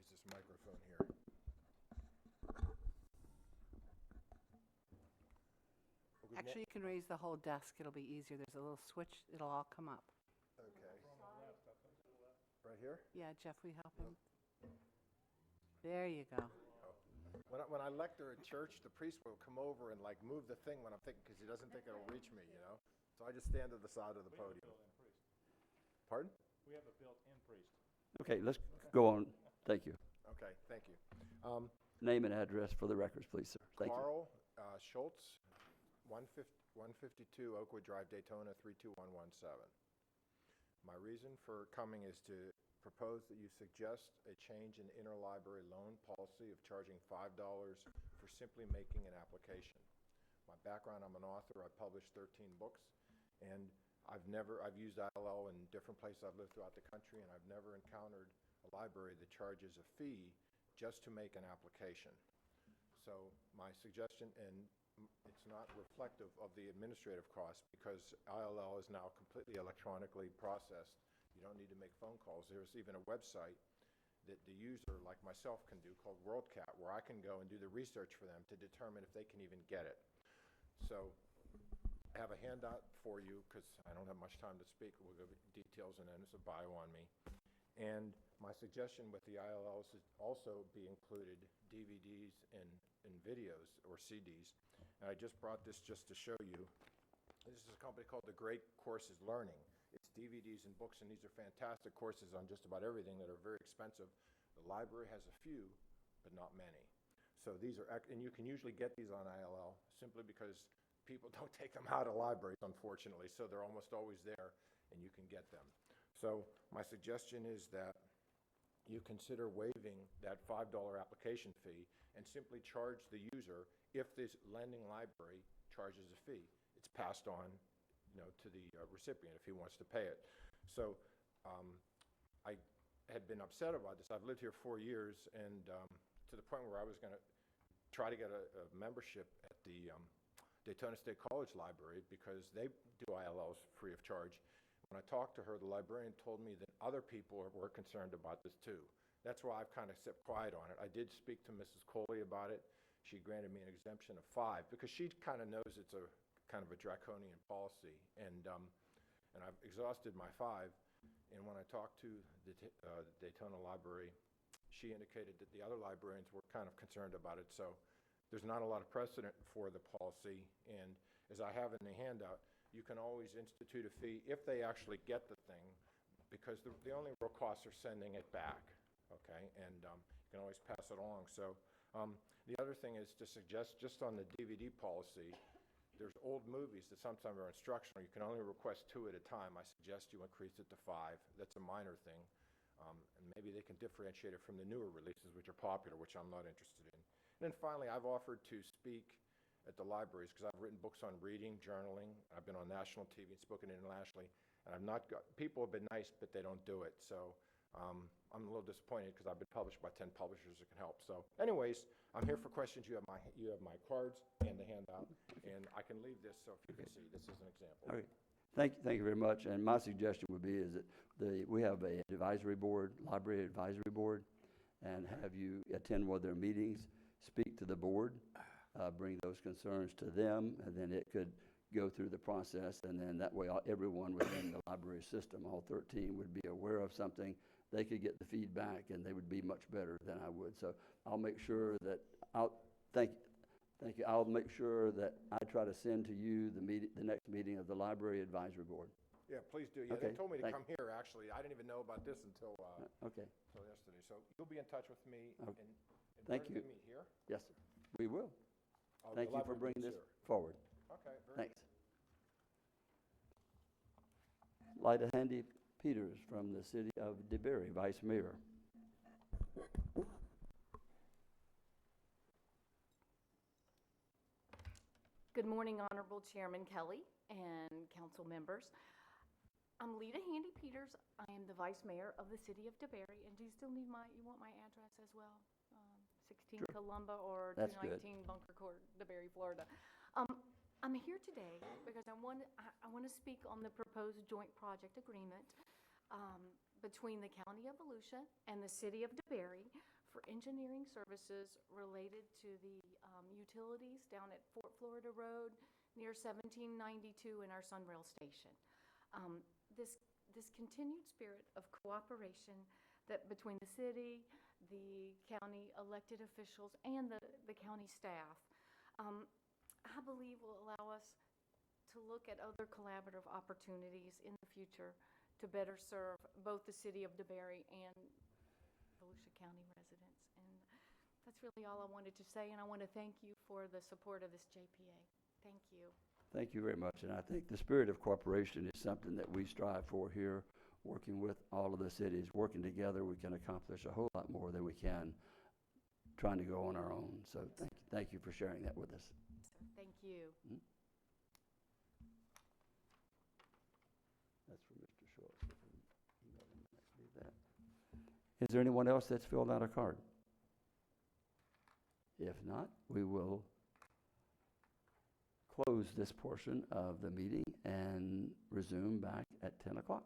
use this microphone here. Actually, you can raise the whole desk. It'll be easier. There's a little switch. It'll all come up. Okay. Right here? Yeah, Jeff, will you help him? There you go. When I lecture at church, the priest will come over and like move the thing when I'm thinking, because he doesn't think it'll reach me, you know? So I just stand to the side of the podium. Pardon? We have a built-in priest. Okay, let's go on. Thank you. Okay, thank you. Name and address for the records, please, sir. Thank you. Carl Schultz, 152 Oakwood Drive, Daytona, 32117. My reason for coming is to propose that you suggest a change in interlibrary loan policy of charging $5 for simply making an application. My background, I'm an author. I've published 13 books, and I've used ILL in different places I've lived throughout the country, and I've never encountered a library that charges a fee just to make an application. So my suggestion, and it's not reflective of the administrative cost because ILL is now completely electronically processed. You don't need to make phone calls. There's even a website that the user, like myself, can do called WorldCat, where I can go and do the research for them to determine if they can even get it. So I have a handout for you because I don't have much time to speak. We'll go details and then it's a bio on me. And my suggestion with the ILLs is also be included DVDs and videos or CDs. And I just brought this just to show you. This is a company called The Great Courses Learning. It's DVDs and books, and these are fantastic courses on just about everything that are very expensive. The library has a few, but not many. So these are, and you can usually get these on ILL simply because people don't take them out of libraries, unfortunately, so they're almost always there, and you can get them. So my suggestion is that you consider waiving that $5 application fee and simply charge the user if this lending library charges a fee. It's passed on, you know, to the recipient if he wants to pay it. So I had been upset about this. I've lived here 4 years, and to the point where I was going to try to get a membership at the Daytona State College Library because they do ILLs free of charge. When I talked to her, the librarian told me that other people were concerned about this too. That's why I've kind of kept quiet on it. I did speak to Mrs. Coley about it. She granted me an exemption of 5 because she kind of knows it's a kind of a draconian policy, and I've exhausted my 5. And when I talked to the Daytona Library, she indicated that the other librarians were kind of concerned about it. So there's not a lot of precedent for the policy, and as I have in the handout, you can always institute a fee if they actually get the thing, because the only real costs are sending it back, okay? And you can always pass it along. So the other thing is to suggest, just on the DVD policy, there's old movies that sometimes are instructional. You can only request 2 at a time. I suggest you increase it to 5. That's a minor thing. And maybe they can differentiate it from the newer releases, which are popular, which I'm not interested in. And then finally, I've offered to speak at the libraries because I've written books on reading, journaling. I've been on national TV and spoken internationally. And I've not got, people have been nice, but they don't do it. So I'm a little disappointed because I've been published by 10 publishers that can help. So anyways, I'm here for questions. You have my cards and the handout, and I can leave this so if you can see, this is an example. All right. Thank you very much. And my suggestion would be is that we have a advisory board, library advisory board, and have you attend one of their meetings, speak to the board, bring those concerns to them, and then it could go through the process, and then that way everyone within the library system, all 13, would be aware of something. They could get the feedback, and they would be much better than I would. So I'll make sure that thank you. I'll make sure that I try to send to you the next meeting of the library advisory board. Yeah, please do. Yeah, Okay, they told me to come here, actually. I didn't even know about this until Okay. yesterday. So you'll be in touch with me. Okay. And Thank where do you. they meet here? Yes, sir. We will. Oh, Thank the you for library bringing meets this here. forward. Okay, very Thanks. Lyda Handy Peters from the city of DeBerry, Vice Mayor. Good morning, Honorable Chairman Kelly and council members. I'm Lita Handy Peters. I am the Vice Mayor of the city of DeBerry. And do you still need you want my address as well? 16 Sure. Columba or That's good. 219 Bunker Court, DeBerry, Florida. I'm here today because I want to speak on the proposed joint project agreement between the County of Volusia and the City of DeBerry for engineering services related to the utilities down at Fort Florida Road near 1792 in our Sunrail station. This continued spirit of cooperation that between the city, the county elected officials, and the county staff, I believe will allow us to look at other collaborative opportunities in the future to better serve both the city of DeBary and Volusia County residents. And that's really all I wanted to say, and I want to thank you for the support of this JPA. Thank you. Thank you very much, and I think the spirit of cooperation is something that we strive for here, working with all of the cities. Working together, we can accomplish a whole lot more than we can trying to go on our own. So thank you for sharing that with us. Thank you. That's for Mr. Schultz. Leave that. Is there anyone else that's filled out a card? If not, we will close this portion of the meeting and resume back at 10 o'clock.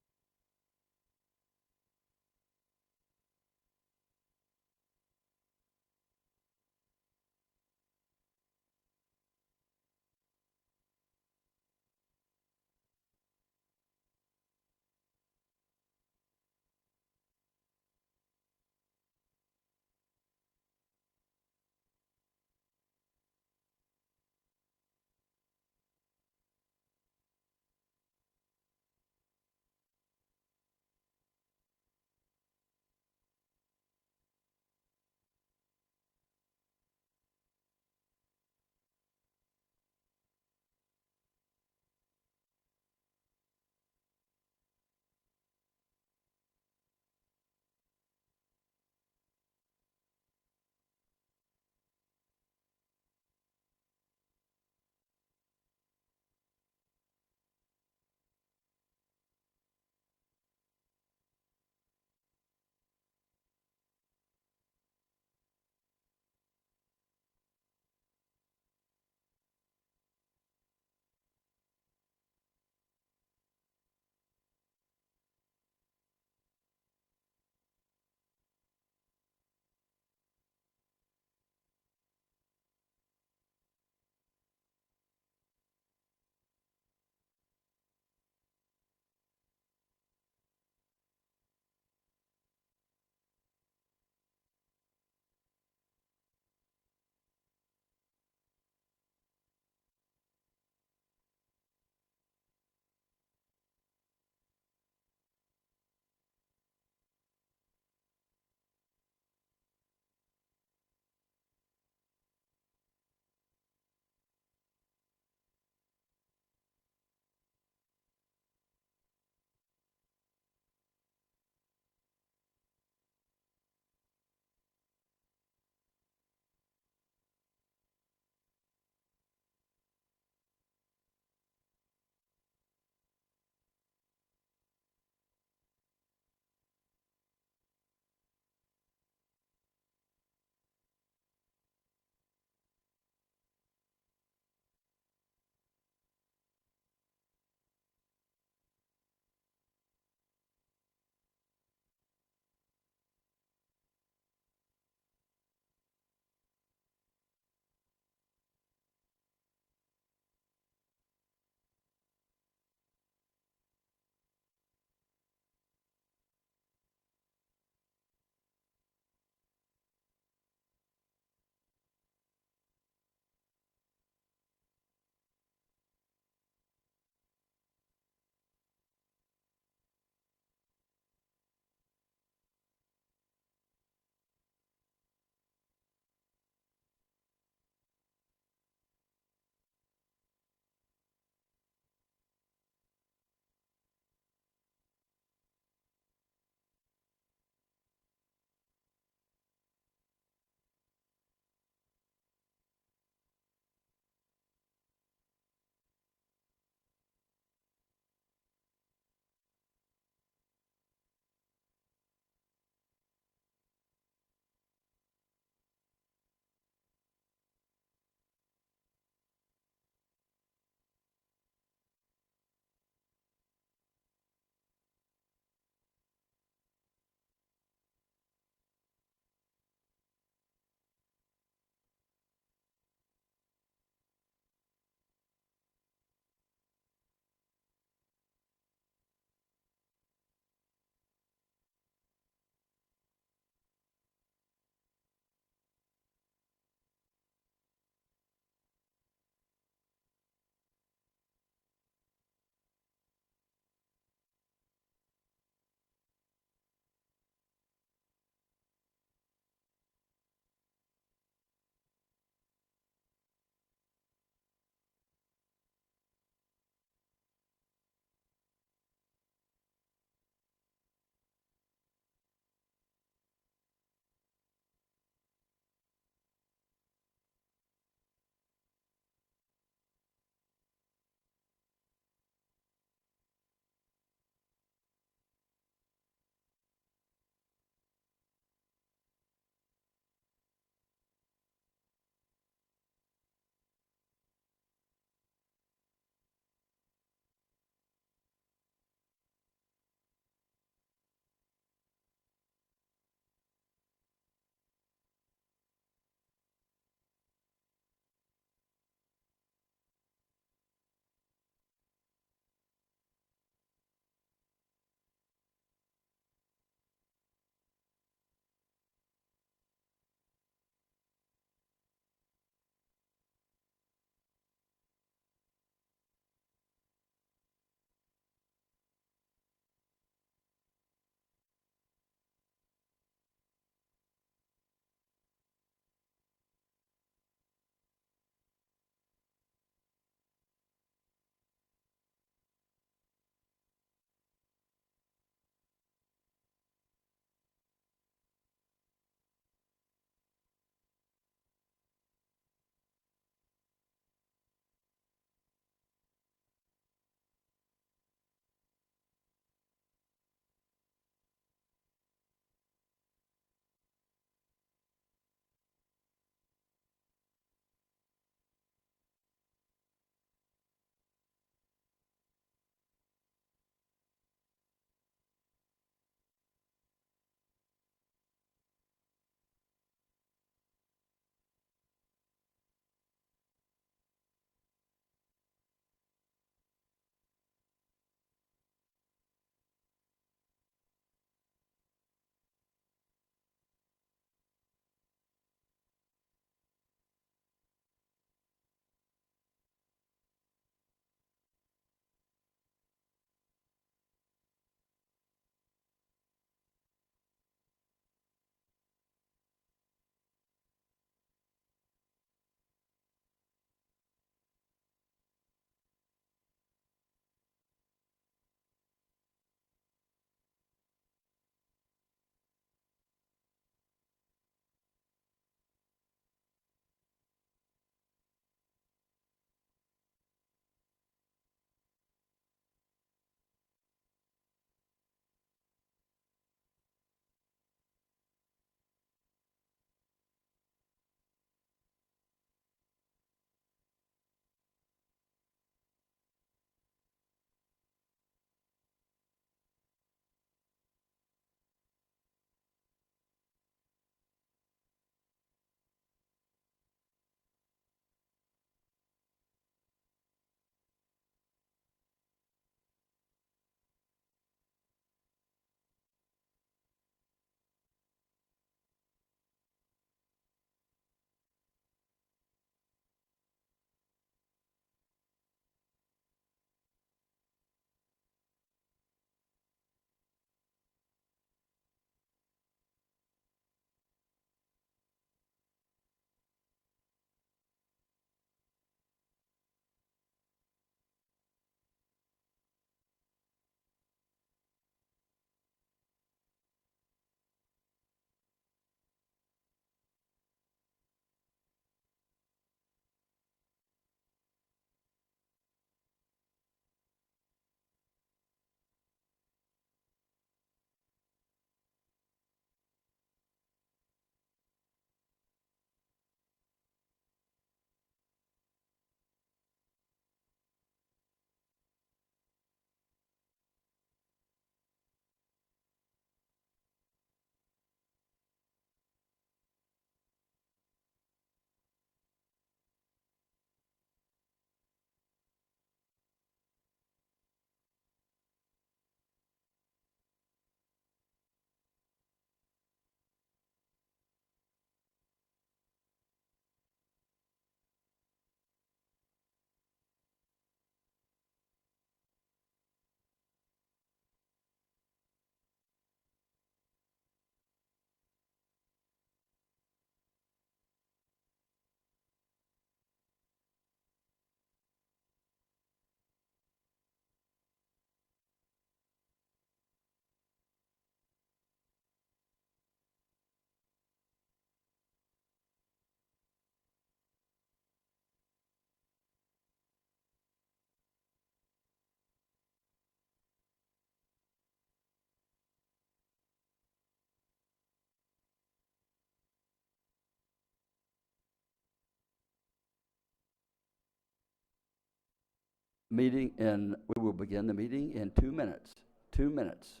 we will begin the meeting in 2 minutes. 2 minutes.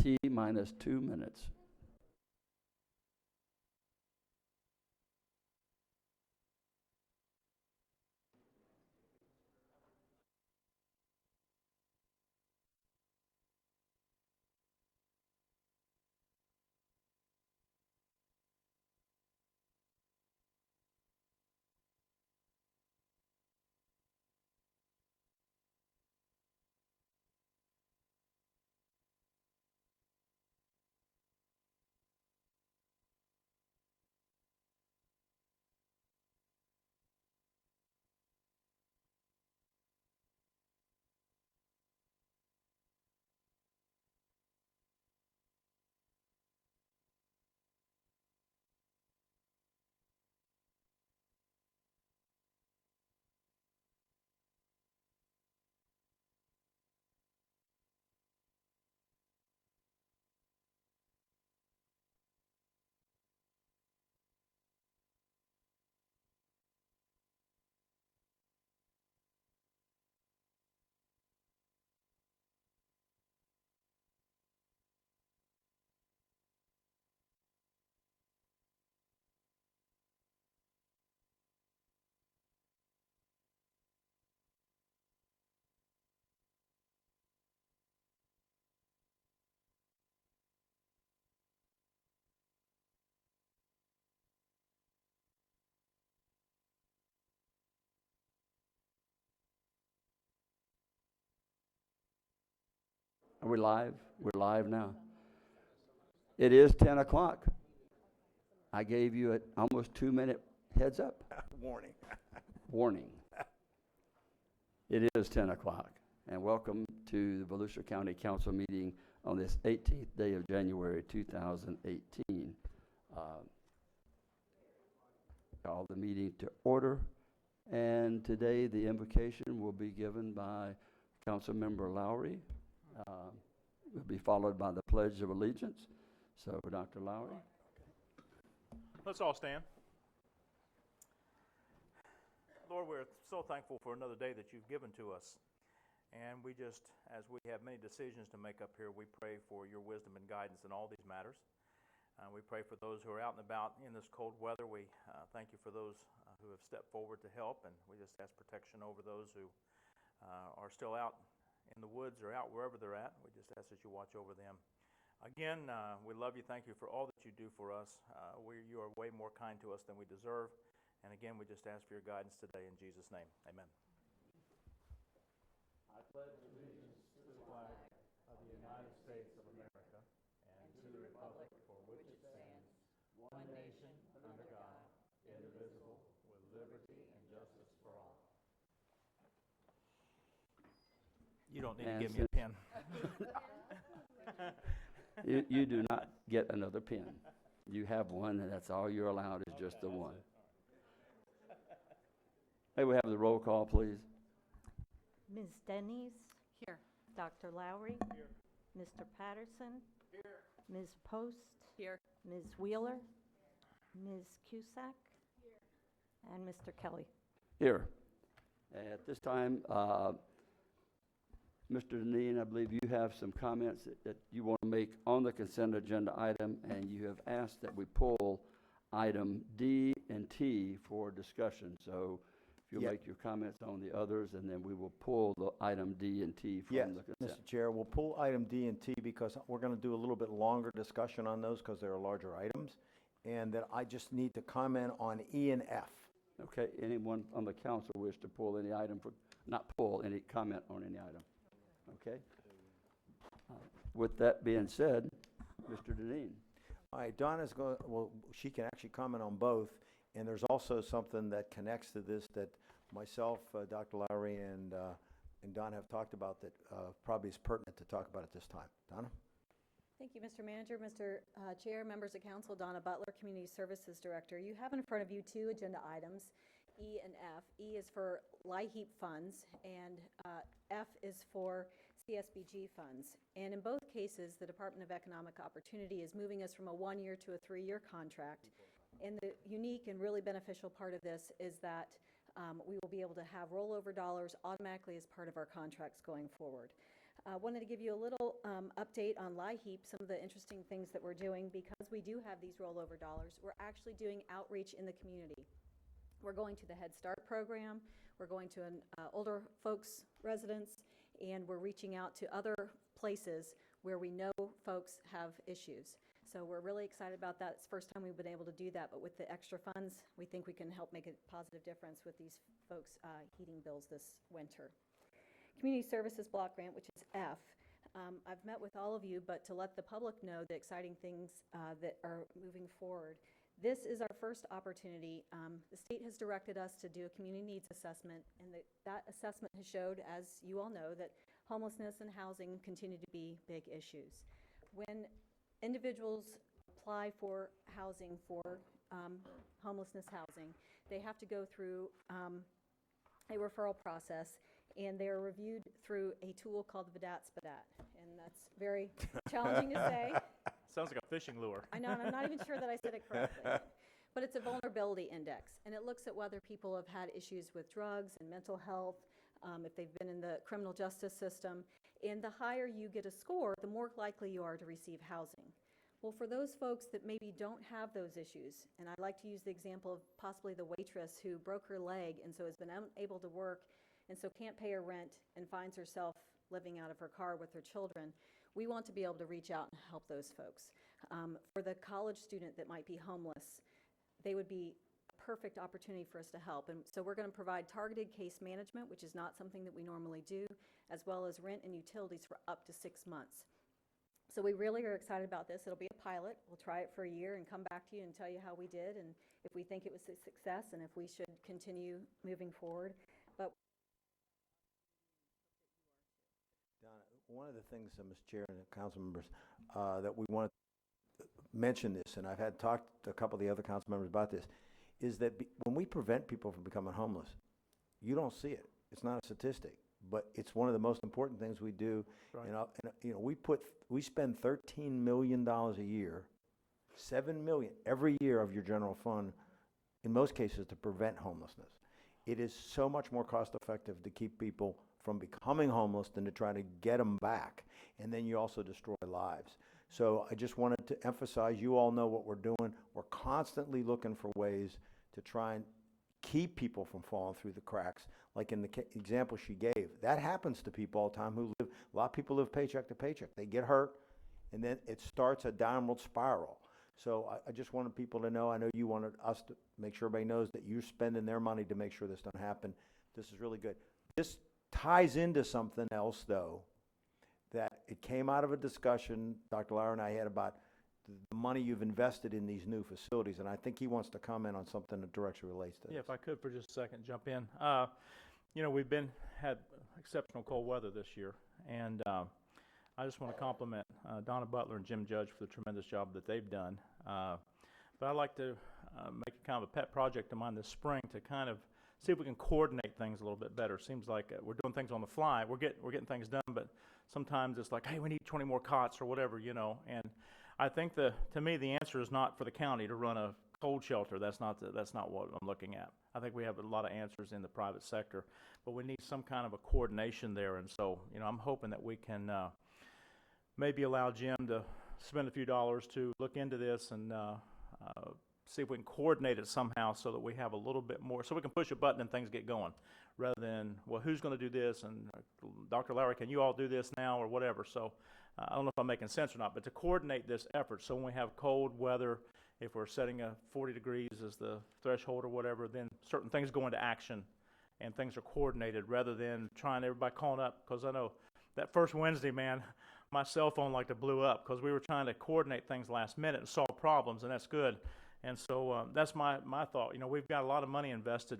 T minus 2 minutes. Are we live? We're live now. It is 10 o'clock. I gave you an almost 2-minute heads up. Warning. Warning. It is 10 o'clock, and welcome to the Volusia County Council meeting on this 18th day of January 2018. Call the meeting to order, and today the invocation will be given by Councilmember Lowry. Will be followed by the Pledge of Allegiance. So, Dr. Lowry. Let's all stand. Lord, we're so thankful for another day that you've given to us. And we just, as we have many decisions to make up here, we pray for your wisdom and guidance in all these matters. We pray for those who are out and about in this cold weather. We thank you for those who have stepped forward to help, and we just ask protection over those who are still out in the woods or out wherever they're at. We just ask that you watch over them. Again, we love you. Thank you for all that you do for us. You are way more kind to us than we deserve. And again, we just ask for your guidance today in Jesus' name. Amen. I pledge allegiance to the flag of the United States of America and to the republic for which it stands, one nation, under God, indivisible, with liberty and justice for all. You don't need to give me a pen. You do not get another pen. You have one, and that's all you're allowed is just the one. May we have the roll call, please? Ms. Denise? Here. Dr. Lowry? Here. Mr. Patterson? Here. Ms. Post? Here. Ms. Wheeler? Ms. Cusack? Here. And Mr. Kelly? Here. At this time, Mr. Deneen, I believe you have some comments that you want to make on the consent agenda item, and you have asked that we pull item D and T for discussion. So if you'll make your comments on the others, and then we will pull the item D and T from the consent. Mr. Chair, we'll pull item D and T because we're going to do a little bit longer discussion on those because they're larger items. And that I just need to comment on E and F. Okay, anyone on the council wish to pull any item, not pull, any comment on any item? Okay. With that being said, Mr. Deneen. All right, Donna's going, well, she can actually comment on both. And there's also something that connects to this that myself, Dr. Lowry, and Donna have talked about that probably is pertinent to talk about at this time. Donna? Thank you, Mr. Manager, Mr. Chair, members of council, Donna Butler, Community Services Director. You have in front of you two agenda items, E and F. E is for LIHEAP funds, and F is for CSBG funds. And in both cases, the Department of Economic Opportunity is moving us from a 1-year to a 3-year contract. And the unique and really beneficial part of this is that we will be able to have rollover dollars automatically as part of our contracts going forward. Wanted to give you a little update on LIHEAP, some of the interesting things that we're doing. Because we do have these rollover dollars, we're actually doing outreach in the community. We're going to the Head Start program, we're going to an older folks residence, and we're reaching out to other places where we know folks have issues. So we're really excited about that. It's the first time we've been able to do that, but with the extra funds, we think we can help make a positive difference with these folks' heating bills this winter. Community Services Block Grant, which is F. I've met with all of you, but to let the public know the exciting things that are moving forward. This is our first opportunity. The state has directed us to do a community needs assessment, and that assessment has showed, as you all know, that homelessness and housing continue to be big issues. When individuals apply for housing, for homelessness housing, they have to go through a referral process, and they are reviewed through a tool called VDAT-SPDAT, and that's very challenging to say. Sounds like a fishing lure. I know, and I'm not even sure that I said it correctly. But it's a vulnerability index, and it looks at whether people have had issues with drugs and mental health, if they've been in the criminal justice system. And the higher you get a score, the more likely you are to receive housing. Well, for those folks that maybe don't have those issues, and I like to use the example of possibly the waitress who broke her leg and so has been unable to work and so can't pay her rent and finds herself living out of her car with her children, we want to be able to reach out and help those folks. For the college student that might be homeless, they would be a perfect opportunity for us to help. And so we're going to provide targeted case management, which is not something that we normally do, as well as rent and utilities for up to 6 months. So we really are excited about this. It'll be a pilot. We'll try it for a year and come back to you and tell you how we did and if we think it was a success and if we should continue moving forward. But Donna, one of the things, Mr. Chair and council members, that we want to mention this, and I've had talked to a couple of the other council members about this, is that when we prevent people from becoming homeless, you don't see it. It's not a statistic, but it's one of the most important things we do. Right. You know, we spend $13 million a year, $7 million every year of your general fund, in most cases, to prevent homelessness. It is so much more cost effective to keep people from becoming homeless than to try to get them back. And then you also destroy lives. So I just wanted to emphasize, you all know what we're doing. We're constantly looking for ways to try and keep people from falling through the cracks. Like in the example she gave, that happens to people all the time who live, a lot of people live paycheck to paycheck. They get hurt, and then it starts a downward spiral. So I just wanted people to know, I know you wanted us to make sure everybody knows that you're spending their money to make sure this doesn't happen. This is really good. This ties into something else, though, that it came out of a discussion Dr. Lauer and I had about the money you've invested in these new facilities, and I think he wants to comment on something that directly relates to this. Yeah, if I could for just a second jump in. You know, we've had exceptional cold weather this year, and I just want to compliment Donna Butler and Jim Judge for the tremendous job that they've done. But I'd like to make a kind of a pet project of mine this spring to kind of see if we can coordinate things a little bit better. Seems like we're doing things on the fly. We're getting things done, but sometimes it's like, hey, we need 20 more cots or whatever, you know. And I think to me the answer is not for the county to run a cold shelter. That's not what I'm looking at. I think we have a lot of answers in the private sector, but we need some kind of a coordination there. And so, you know, I'm hoping that we can maybe allow Jim to spend a few dollars to look into this and see if we can coordinate it somehow so that we have a little bit more, so we can push a button and things get going, rather than, well, who's going to do this, and Dr. Lowry, can you all do this now, or whatever. So I don't know if I'm making sense or not, but to coordinate this effort, so when we have cold weather, if we're setting a 40 degrees as the threshold or whatever, then certain things go into action and things are coordinated, rather than trying everybody calling up, because I know that first Wednesday, man, my cell phone like to blew up because we were trying to coordinate things last minute and solve problems, and that's good. And so that's my thought. You know, we've got a lot of money invested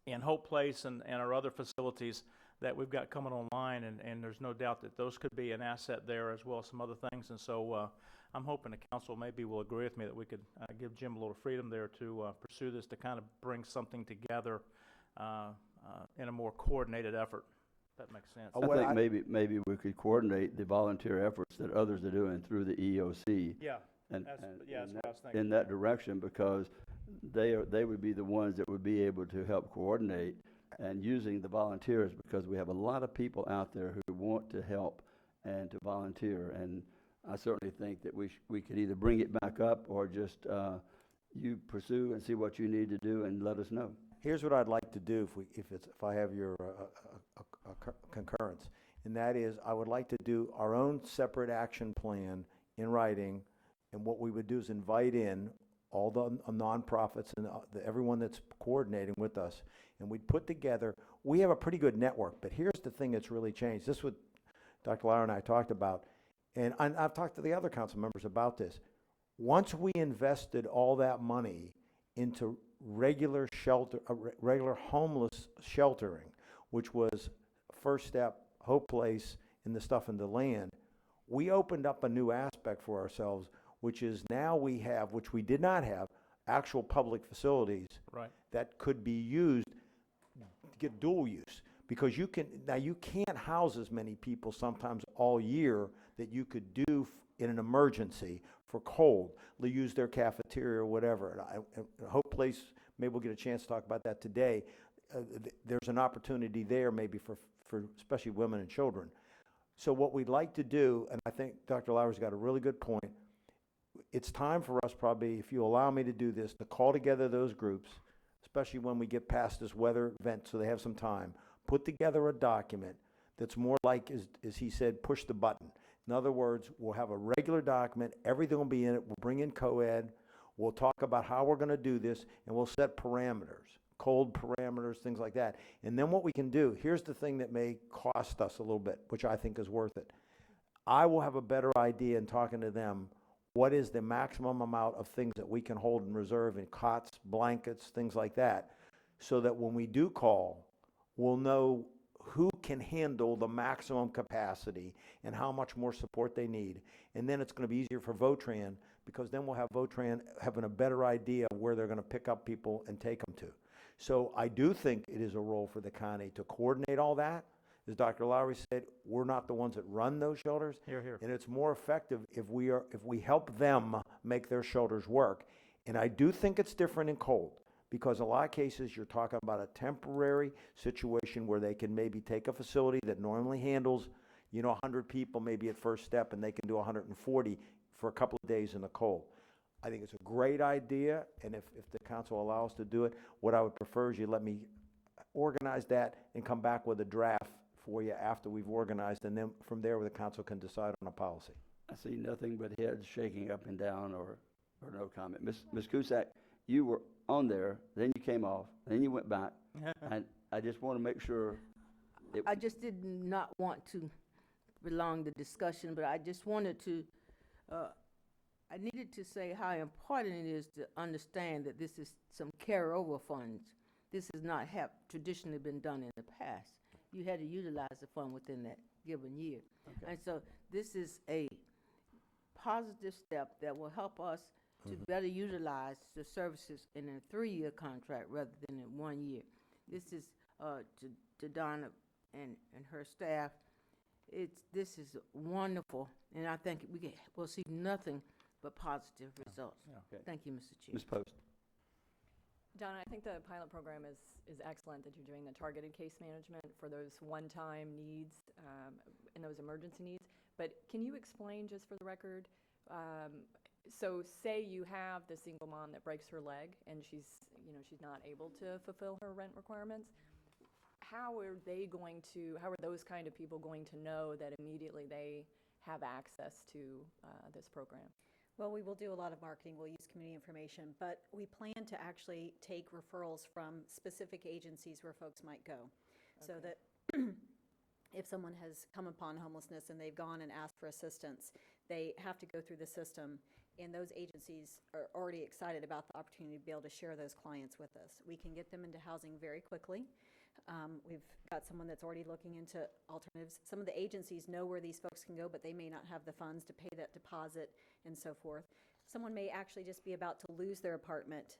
in Hope Place and our other facilities that we've got coming online, and there's no doubt that those could be an asset there, as well as some other things. And so I'm hoping the council maybe will agree with me that we could give Jim a little freedom there to pursue this, to kind of bring something together in a more coordinated effort. That makes sense. I think maybe we could coordinate the volunteer efforts that others are doing through the EOC. Yeah. And That's what I was thinking. in that direction, because they would be the ones that would be able to help coordinate and using the volunteers, because we have a lot of people out there who want to help and to volunteer. And I certainly think that we could either bring it back up or just you pursue and see what you need to do and let us know. Here's what I'd like to do if I have your concurrence, and that is I would like to do our own separate action plan in writing, and what we would do is invite in all the nonprofits and everyone that's coordinating with us, and we'd put together, we have a pretty good network, but here's the thing that's really changed. This is what Dr. Lauer and I talked about, and I've talked to the other council members about this. Once we invested all that money into regular shelter, regular homeless sheltering, which was First Step, Hope Place, and the stuff in the land, we opened up a new aspect for ourselves, which is now we have, which we did not have, actual public facilities Right. that could be used to get dual use. Because you can't house as many people sometimes all year that you could do in an emergency for cold. They'll use their cafeteria or whatever. And Hope Place, maybe we'll get a chance to talk about that today. There's an opportunity there maybe for especially women and children. So what we'd like to do, and I think Dr. Lauer's got a really good point, it's time for us probably, if you allow me to do this, to call together those groups, especially when we get past this weather event so they have some time, put together a document that's more like, as he said, push the button. In other words, we'll have a regular document, everything will be in it, we'll bring in co-ed, we'll talk about how we're going to do this, and we'll set parameters, cold parameters, things like that. And then what we can do, here's the thing that may cost us a little bit, which I think is worth it. I will have a better idea in talking to them, what is the maximum amount of things that we can hold in reserve in cots, blankets, things like that, so that when we do call, we'll know who can handle the maximum capacity and how much more support they need. And then it's going to be easier for Votran, because then we'll have Votran having a better idea of where they're going to pick up people and take them to. So I do think it is a role for the county to coordinate all that. As Dr. Lowry said, we're not the ones that run those shelters. Here, here. And it's more effective if we help them make their shelters work. And I do think it's different in cold, because in a lot of cases you're talking about a temporary situation where they can maybe take a facility that normally handles, 100 people maybe at First Step, and they can do 140 for a couple of days in the cold. I think it's a great idea, and if the council allows to do it, what I would prefer is you let me organize that and come back with a draft for you after we've organized, and then from there the council can decide on a policy. I see nothing but heads shaking up and down or no comment. Ms. Cusack, you were on there, then you came off, then you went back, and I just want to make sure. I just did not want to prolong the discussion, but I just wanted to, I needed to say how important it is to understand that this is some carryover funds. This has not traditionally been done in the past. You had to utilize the fund within that given year. Okay. And so this is a positive step that will help us to better utilize the services in a 3-year contract rather than in 1 year. This is to Donna and her staff. This is wonderful, and I think we'll see nothing but positive results. Okay. Thank you, Mr. Chair. Ms. Post. Donna, I think the pilot program is excellent that you're doing the targeted case management for those one-time needs and those emergency needs. But can you explain, just for the record, so say you have the single mom that breaks her leg and she's not able to fulfill her rent requirements. How are those kind of people going to know that immediately they have access to this program? Well, we will do a lot of marketing. We'll use community information, but we plan to actually take referrals from specific agencies where folks might go. So that if someone has come upon homelessness and they've gone and asked for assistance, they have to go through the system, and those agencies are already excited about the opportunity to be able to share those clients with us. We can get them into housing very quickly. We've got someone that's already looking into alternatives. Some of the agencies know where these folks can go, but they may not have the funds to pay that deposit and so forth. Someone may actually just be about to lose their apartment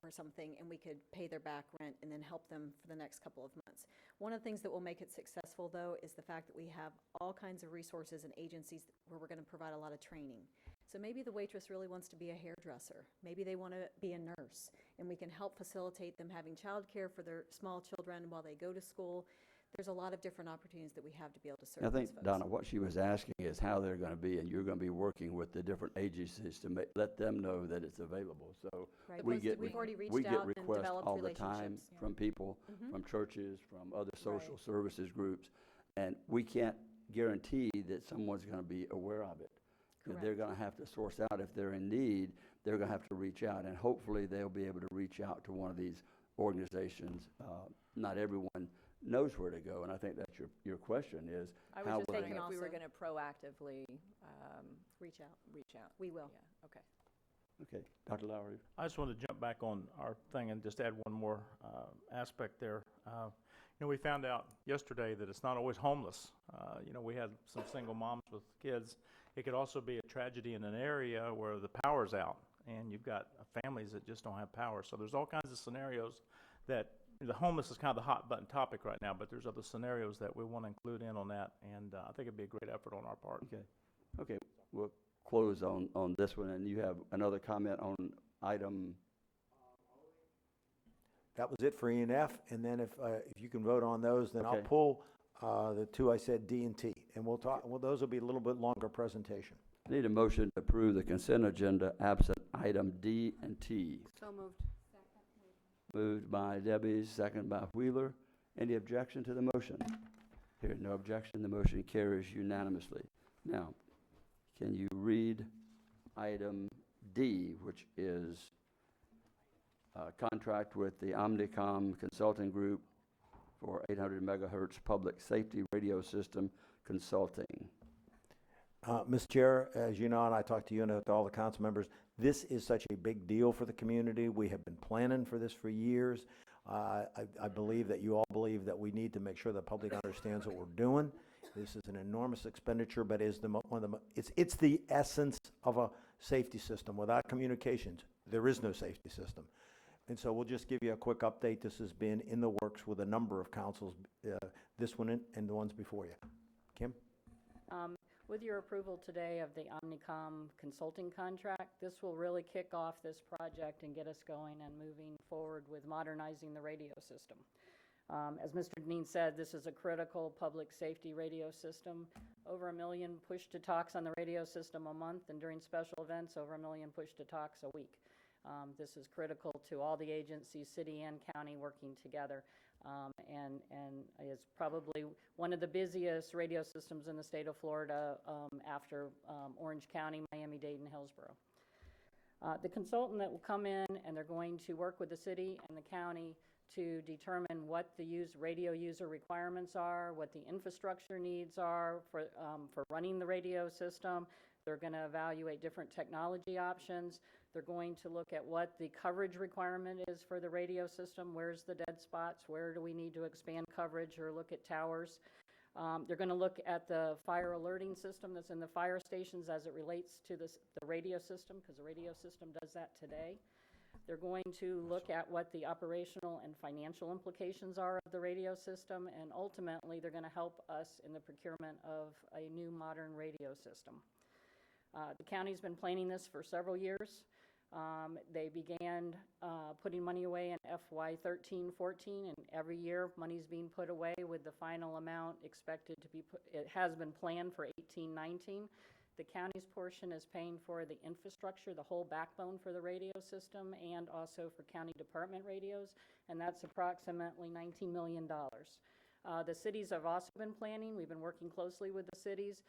or something, and we could pay their back rent and then help them for the next couple of months. One of the things that will make it successful, though, is the fact that we have all kinds of resources and agencies where we're going to provide a lot of training. So maybe the waitress really wants to be a hairdresser. Maybe they want to be a nurse, and we can help facilitate them having childcare for their small children while they go to school. There's a lot of different opportunities that we have to be able to serve I these think, folks. Donna, what she was asking is how they're going to be, and you're going to be working with the different agencies to let them know that it's available. So Right. we We've get, already we reached get out and requests developed all the time relationships. from people, Mhm. from churches, from other social Right. services groups, and we can't guarantee that someone's going to be aware of it. That they're Correct. going to have to source out. If they're in need, they're going to have to reach out, and hopefully they'll be able to reach out to one of these organizations. Not everyone knows where to go, and I think that's your question is, I how was just will they thinking know? if we were Also- going to proactively Reach out. reach out. We will. Yeah, okay. Okay, Dr. Lowry? I just wanted to jump back on our thing and just add one more aspect there. We found out yesterday that it's not always homeless. We had some single moms with kids. It could also be a tragedy in an area where the power's out and you've got families that just don't have power. So there's all kinds of scenarios that the homeless is kind of the hot button topic right now, but there's other scenarios that we want to include in on that, and I think it'd be a great effort on our part. Okay, we'll close on this one, and you have another comment on item, That was it for E and F, and then if you can vote on those, then I'll Okay. pull the two I said, D and T, and we'll talk, well, those will be a little bit longer presentation. I need a motion to approve the consent agenda absent item D and T. So moved. Moved by Debbie, second by Wheeler. Any objection to the motion? Hearing no objection, the motion carries unanimously. Now, can you read item D, which is contract with the Omnicom Consulting Group for 800 megahertz public safety radio system consulting? Mr. Chair, as you know, and I talked to you and to all the council members, this is such a big deal for the community. We have been planning for this for years. I believe that you all believe that we need to make sure the public understands what we're doing. This is an enormous expenditure, but is it's the essence of a safety system. Without communications, there is no safety system. And so we'll just give you a quick update. This has been in the works with a number of councils, this one and the ones before you. Kim? With your approval today of the Omnicom consulting contract, this will really kick off this project and get us going and moving forward with modernizing the radio system. As Mr. Deneen said, this is a critical public safety radio system. Over 1 million push-to-talks on the radio system a month, and during special events, over 1 million push-to-talks a week. This is critical to all the agencies, city and county, working together. And is probably one of the busiest radio systems in the state of Florida after Orange County, Miami-Dade, and Hillsborough. The consultant that will come in, and they're going to work with the city and the county to determine what the radio user requirements are, what the infrastructure needs are for running the radio system. They're going to evaluate different technology options. They're going to look at what the coverage requirement is for the radio system. Where's the dead spots? Where do we need to expand coverage or look at towers? They're going to look at the fire alerting system that's in the fire stations as it relates to the radio system, because the radio system does that today. They're going to look at what the operational and financial implications are of the radio system, and ultimately they're going to help us in the procurement of a new modern radio system. The county's been planning this for several years. They began putting money away in FY 13-14, and every year money's being put away with the final amount expected to be put. It has been planned for 18-19. The county's portion is paying for the infrastructure, the whole backbone for the radio system, and also for county department radios, and that's approximately $19 million. The cities have also been planning. We've been working closely with the cities,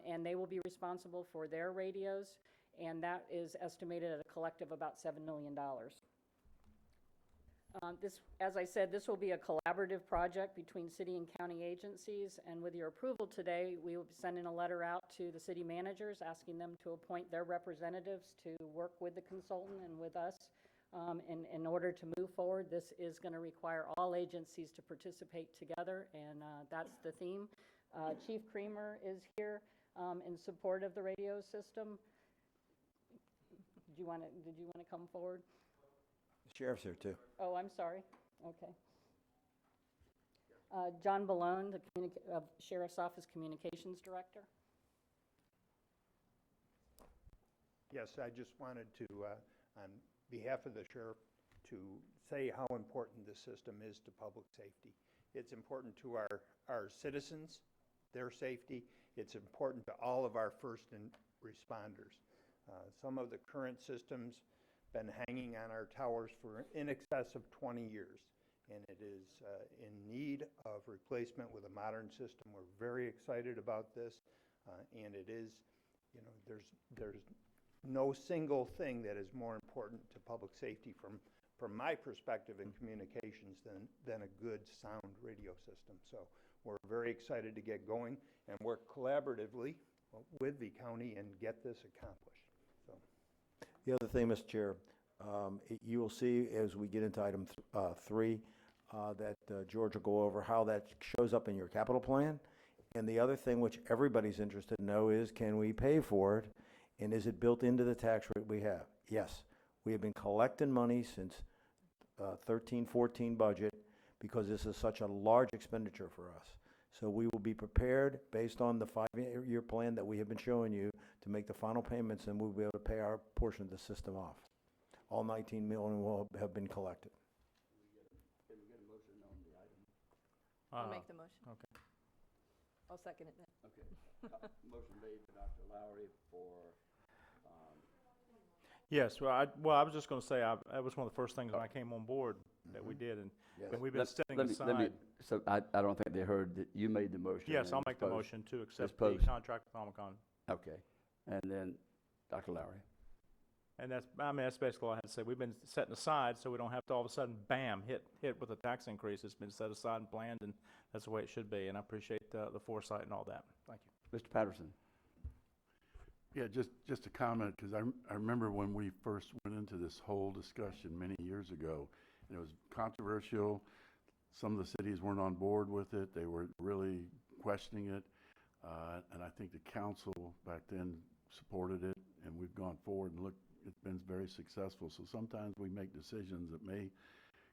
and they will be responsible for their radios, and that is estimated at a collective about $7 million. As I said, this will be a collaborative project between city and county agencies, and with your approval today, we will be sending a letter out to the city managers asking them to appoint their representatives to work with the consultant and with us. In order to move forward, this is going to require all agencies to participate together, and that's the theme. Chief Creamer is here in support of the radio system. Did you want to come forward? The sheriff's here too. Oh, I'm sorry. Okay. John Ballone, the Sheriff's Office Communications Director. Yes, I just wanted to, on behalf of the sheriff, to say how important this system is to public safety. It's important to our citizens, their safety. It's important to all of our first responders. Some of the current systems been hanging on our towers for in excess of 20 years, and it is in need of replacement with a modern system. We're very excited about this, and it is, you know, there's no single thing that is more important to public safety from my perspective in communications than a good sound radio system. So we're very excited to get going and work collaboratively with the county and get this accomplished. So. The other thing, Mr. Chair, you will see as we get into item 3 that George will go over how that shows up in your capital plan. And the other thing which everybody's interested to know is, can we pay for it? And is it built into the tax rate we have? Yes. We have been collecting money since 13-14 budget because this is such a large expenditure for us. So we will be prepared based on the 5-year plan that we have been showing you to make the final payments, and we'll be able to pay our portion of the system off. All 19 million will have been collected. Can we get a motion on the item? I'll make the motion. Okay. I'll second it then. Okay. Motion made by Dr. Lowry for, Yes, well, I was just going to say, that was one of the first things when I came on board that we did, and we've been setting aside. So I don't think they heard that you made the motion. Yes, and I'll it's make the posed. motion to accept It's the posed. contract with Omicron. Okay. And then Dr. Lowry. And that's basically all I had to say. We've been setting aside so we don't have to all of a sudden, bam, hit with a tax increase. It's been set aside and planned, and that's the way it should be. And I appreciate the foresight and all that. Thank you. Mr. Patterson. Yeah, just a comment, because I remember when we first went into this whole discussion many years ago, and it was controversial. Some of the cities weren't on board with it. They were really questioning it. And I think the council back then supported it, and we've gone forward and look, it's been very successful. So sometimes we make decisions that may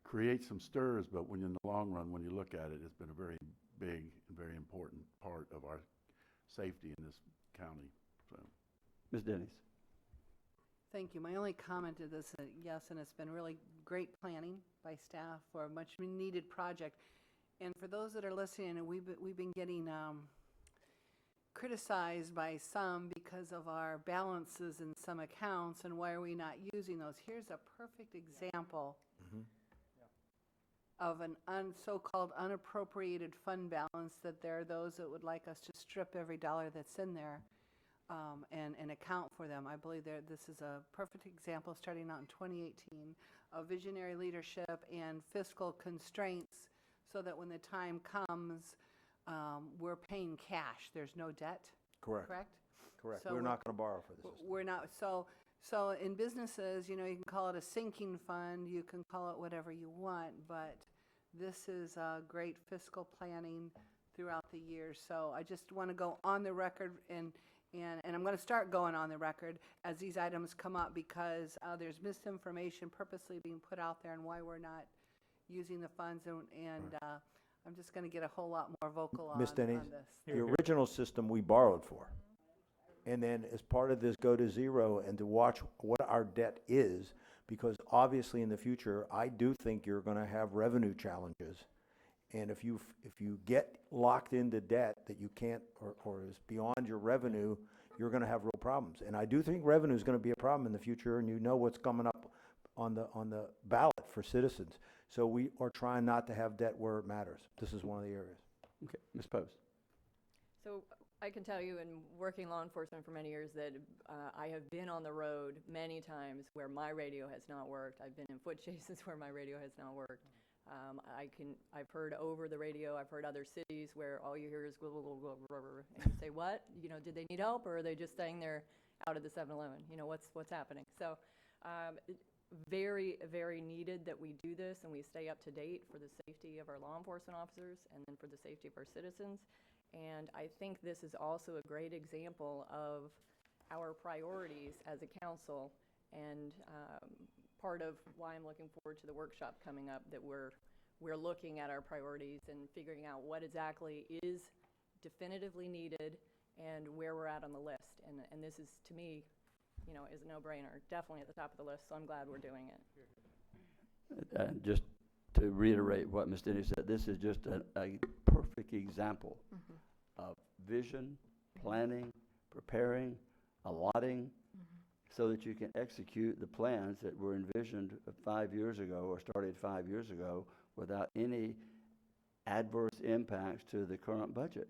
create some stirs, but when in the long run, when you look at it, it's been a very big and very important part of our safety in this county. So. Ms. Dennis. Thank you. My only comment to this, yes, and it's been really great planning by staff for a much needed project. And for those that are listening, and we've been getting criticized by some because of our balances in some accounts and why are we not using those. Here's a perfect example of an so-called unappropriated fund balance, that there are those that would like us to strip every dollar that's in there and account for them. I believe this is a perfect example, starting out in 2018, of visionary leadership and fiscal constraints, so that when the time comes, we're paying cash. There's no debt. Correct. Correct? Correct. So We're not going to borrow for this system. We're not. So in businesses, you know, you can call it a sinking fund, you can call it whatever you want, but this is great fiscal planning throughout the years. So I just want to go on the record, and I'm going to start going on the record as these items come up, because there's misinformation purposely being put out there and why we're not using the funds, and I'm just going to get a whole lot more vocal on Ms. Denny, this. the original system we borrowed for. And then as part of this go to zero and to watch what our debt is, because obviously in the future, I do think you're going to have revenue challenges. And if you get locked into debt that you can't, or is beyond your revenue, you're going to have real problems. And I do think revenue is going to be a problem in the future, and you know what's coming up on the ballot for citizens. So we are trying not to have debt where it matters. This is one of the areas. Okay. Ms. Post. So I can tell you, in working law enforcement for many years, that I have been on the road many times where my radio has not worked. I've been in foot chases where my radio has not worked. I've heard over the radio, I've heard other cities where all you hear is and you say, what? You know, did they need help, or are they just staying there out of the 7-Eleven? You know, what's happening? So very, very needed that we do this and we stay up to date for the safety of our law enforcement officers and then for the safety of our citizens. And I think this is also a great example of our priorities as a council, and part of why I'm looking forward to the workshop coming up, that we're looking at our priorities and figuring out what exactly is definitively needed and where we're at on the list. And this is, to me, is a no-brainer, definitely at the top of the list, so I'm glad we're doing it. And just to reiterate what Ms. Denny said, this is just a perfect example of vision, planning, preparing, allotting, so that you can execute the plans that were envisioned 5 years ago or started 5 years ago without any adverse impacts to the current budget.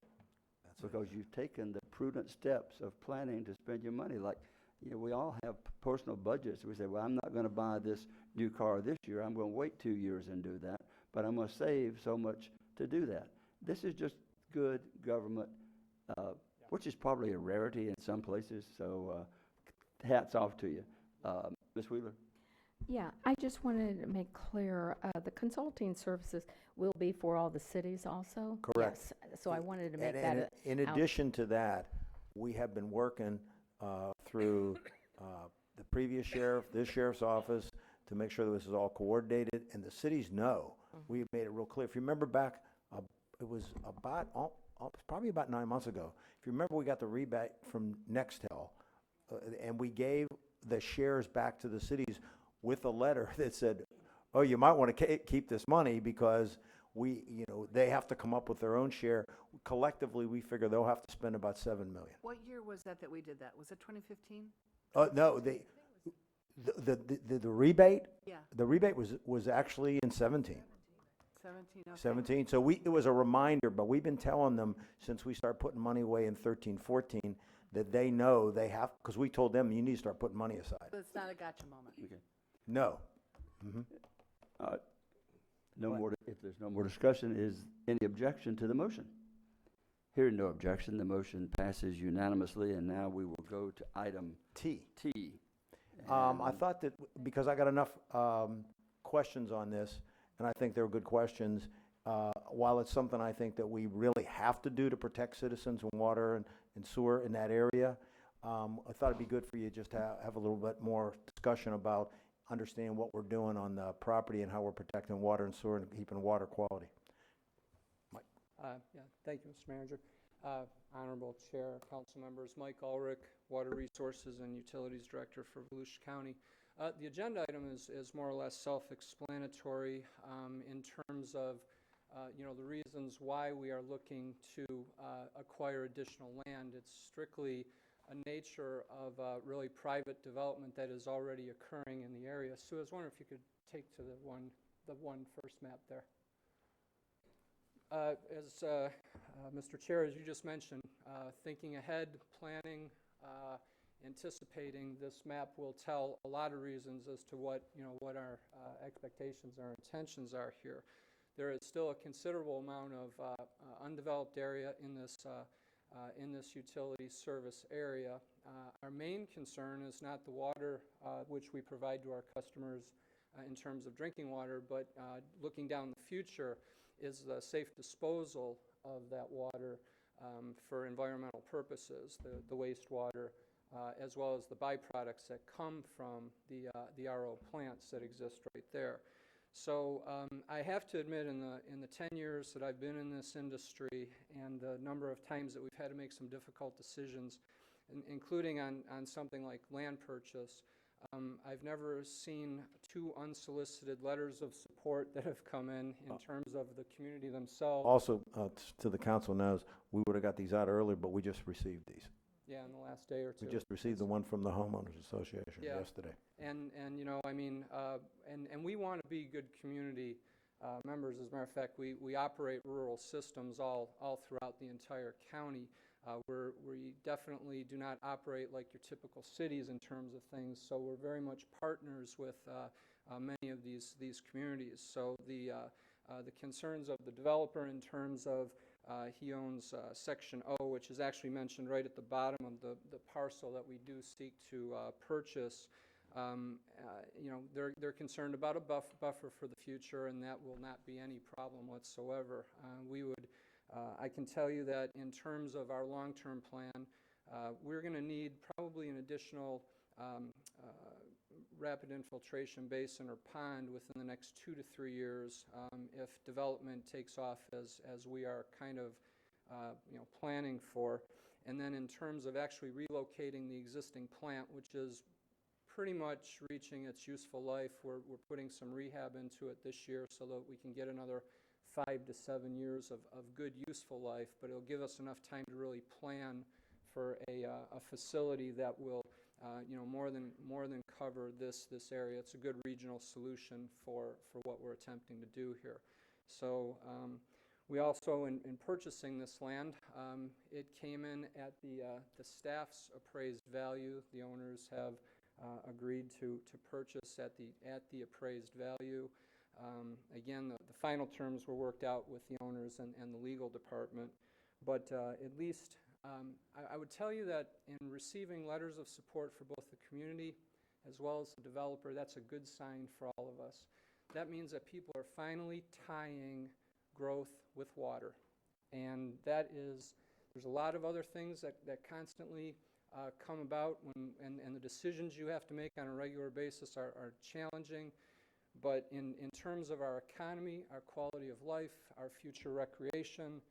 Because you've taken the prudent steps of planning to spend your money. Like, we all have personal budgets. We say, well, I'm not going to buy this new car this year. I'm going to wait 2 years and do that. But I'm going to save so much to do that. This is just good government, which is probably a rarity in some places. So hats off to you. Ms. Wheeler? Yeah, I just wanted to make clear, the consulting services will be for all the cities also? Correct. Yes, so I wanted to make And that. in addition to that, we have been working through the previous sheriff, this sheriff's office, to make sure that this is all coordinated, and the cities know. We made it real clear. If you remember back, it was probably about 9 months ago. If you remember, we got the rebate from Nextel, and we gave the shares back to the cities with a letter that said, oh, you might want to keep this money because they have to come up with their own share. Collectively, we figure they'll have to spend about $7 million. What year was that we did that? Was it 2015? No, the rebate. Yeah. The rebate was actually in 17. 17, okay. 17. So it was a reminder, but we've been telling them since we started putting money away in 13, 14 that they know they have, because we told them you need to start putting money aside. So it's not a gotcha moment. Okay. No. No more. If there's no more discussion, is any objection to the motion? Hearing no objection, the motion passes unanimously, and now we will go to item T. I I thought that because I got enough questions on this, and I think they're good questions, while it's something I think that we really have to do to protect citizens and water and sewer in that area, I thought it'd be good for you just to have a little bit more discussion about understanding what we're doing on the property and how we're protecting water and sewer and keeping water quality. Mike. Thank you, Mr. Manager. Honorable Chair, council members, Mike Ulrich, Water Resources and Utilities Director for Volusia County. The agenda item is more or less self-explanatory in terms of the reasons why we are looking to acquire additional land. It's strictly a nature of really private development that is already occurring in the area. Sue, I was wondering if you could take to the one first map there. As Mr. Chair, as you just mentioned, thinking ahead, planning, anticipating, this map will tell a lot of reasons as to what our expectations, our intentions are here. There is still a considerable amount of undeveloped area in this utility service area. Our main concern is not the water which we provide to our customers in terms of drinking water, but looking down the future is the safe disposal of that water for environmental purposes, the wastewater, as well as the byproducts that come from the RO plants that exist right there. So I have to admit, in the 10 years that I've been in this industry and the number of times that we've had to make some difficult decisions, including on something like land purchase, I've never seen two unsolicited letters of support that have come in terms of the community themselves. Also, to the council knows, we would have got these out earlier, but we just received these. Yeah, in the last day or two. We just received the one from the homeowners association yesterday. And we want to be good community members. As a matter of fact, we operate rural systems all throughout the entire county. We definitely do not operate like your typical cities in terms of things, so we're very much partners with many of these communities. So the concerns of the developer in terms of he owns Section O, which is actually mentioned right at the bottom of the parcel that we do seek to purchase. They're concerned about a buffer for the future, and that will not be any problem whatsoever. I can tell you that in terms of our long-term plan, we're going to need probably an additional rapid infiltration basin or pond within the next 2 to 3 years if development takes off as we are kind of planning for. And then in terms of actually relocating the existing plant, which is pretty much reaching its useful life, we're putting some rehab into it this year so that we can get another 5 to 7 years of good useful life, but it'll give us enough time to really plan for a facility that will more than cover this area. It's a good regional solution for what we're attempting to do here. So we also, in purchasing this land, it came in at the staff's appraised value. The owners have agreed to purchase at the appraised value. Again, the final terms were worked out with the owners and the legal department, but at least I would tell you that in receiving letters of support for both the community as well as the developer, that's a good sign for all of us. That means that people are finally tying growth with water, and there's a lot of other things that constantly come about and the decisions you have to make on a regular basis are challenging. But in terms of our economy, our quality of life, our future recreation,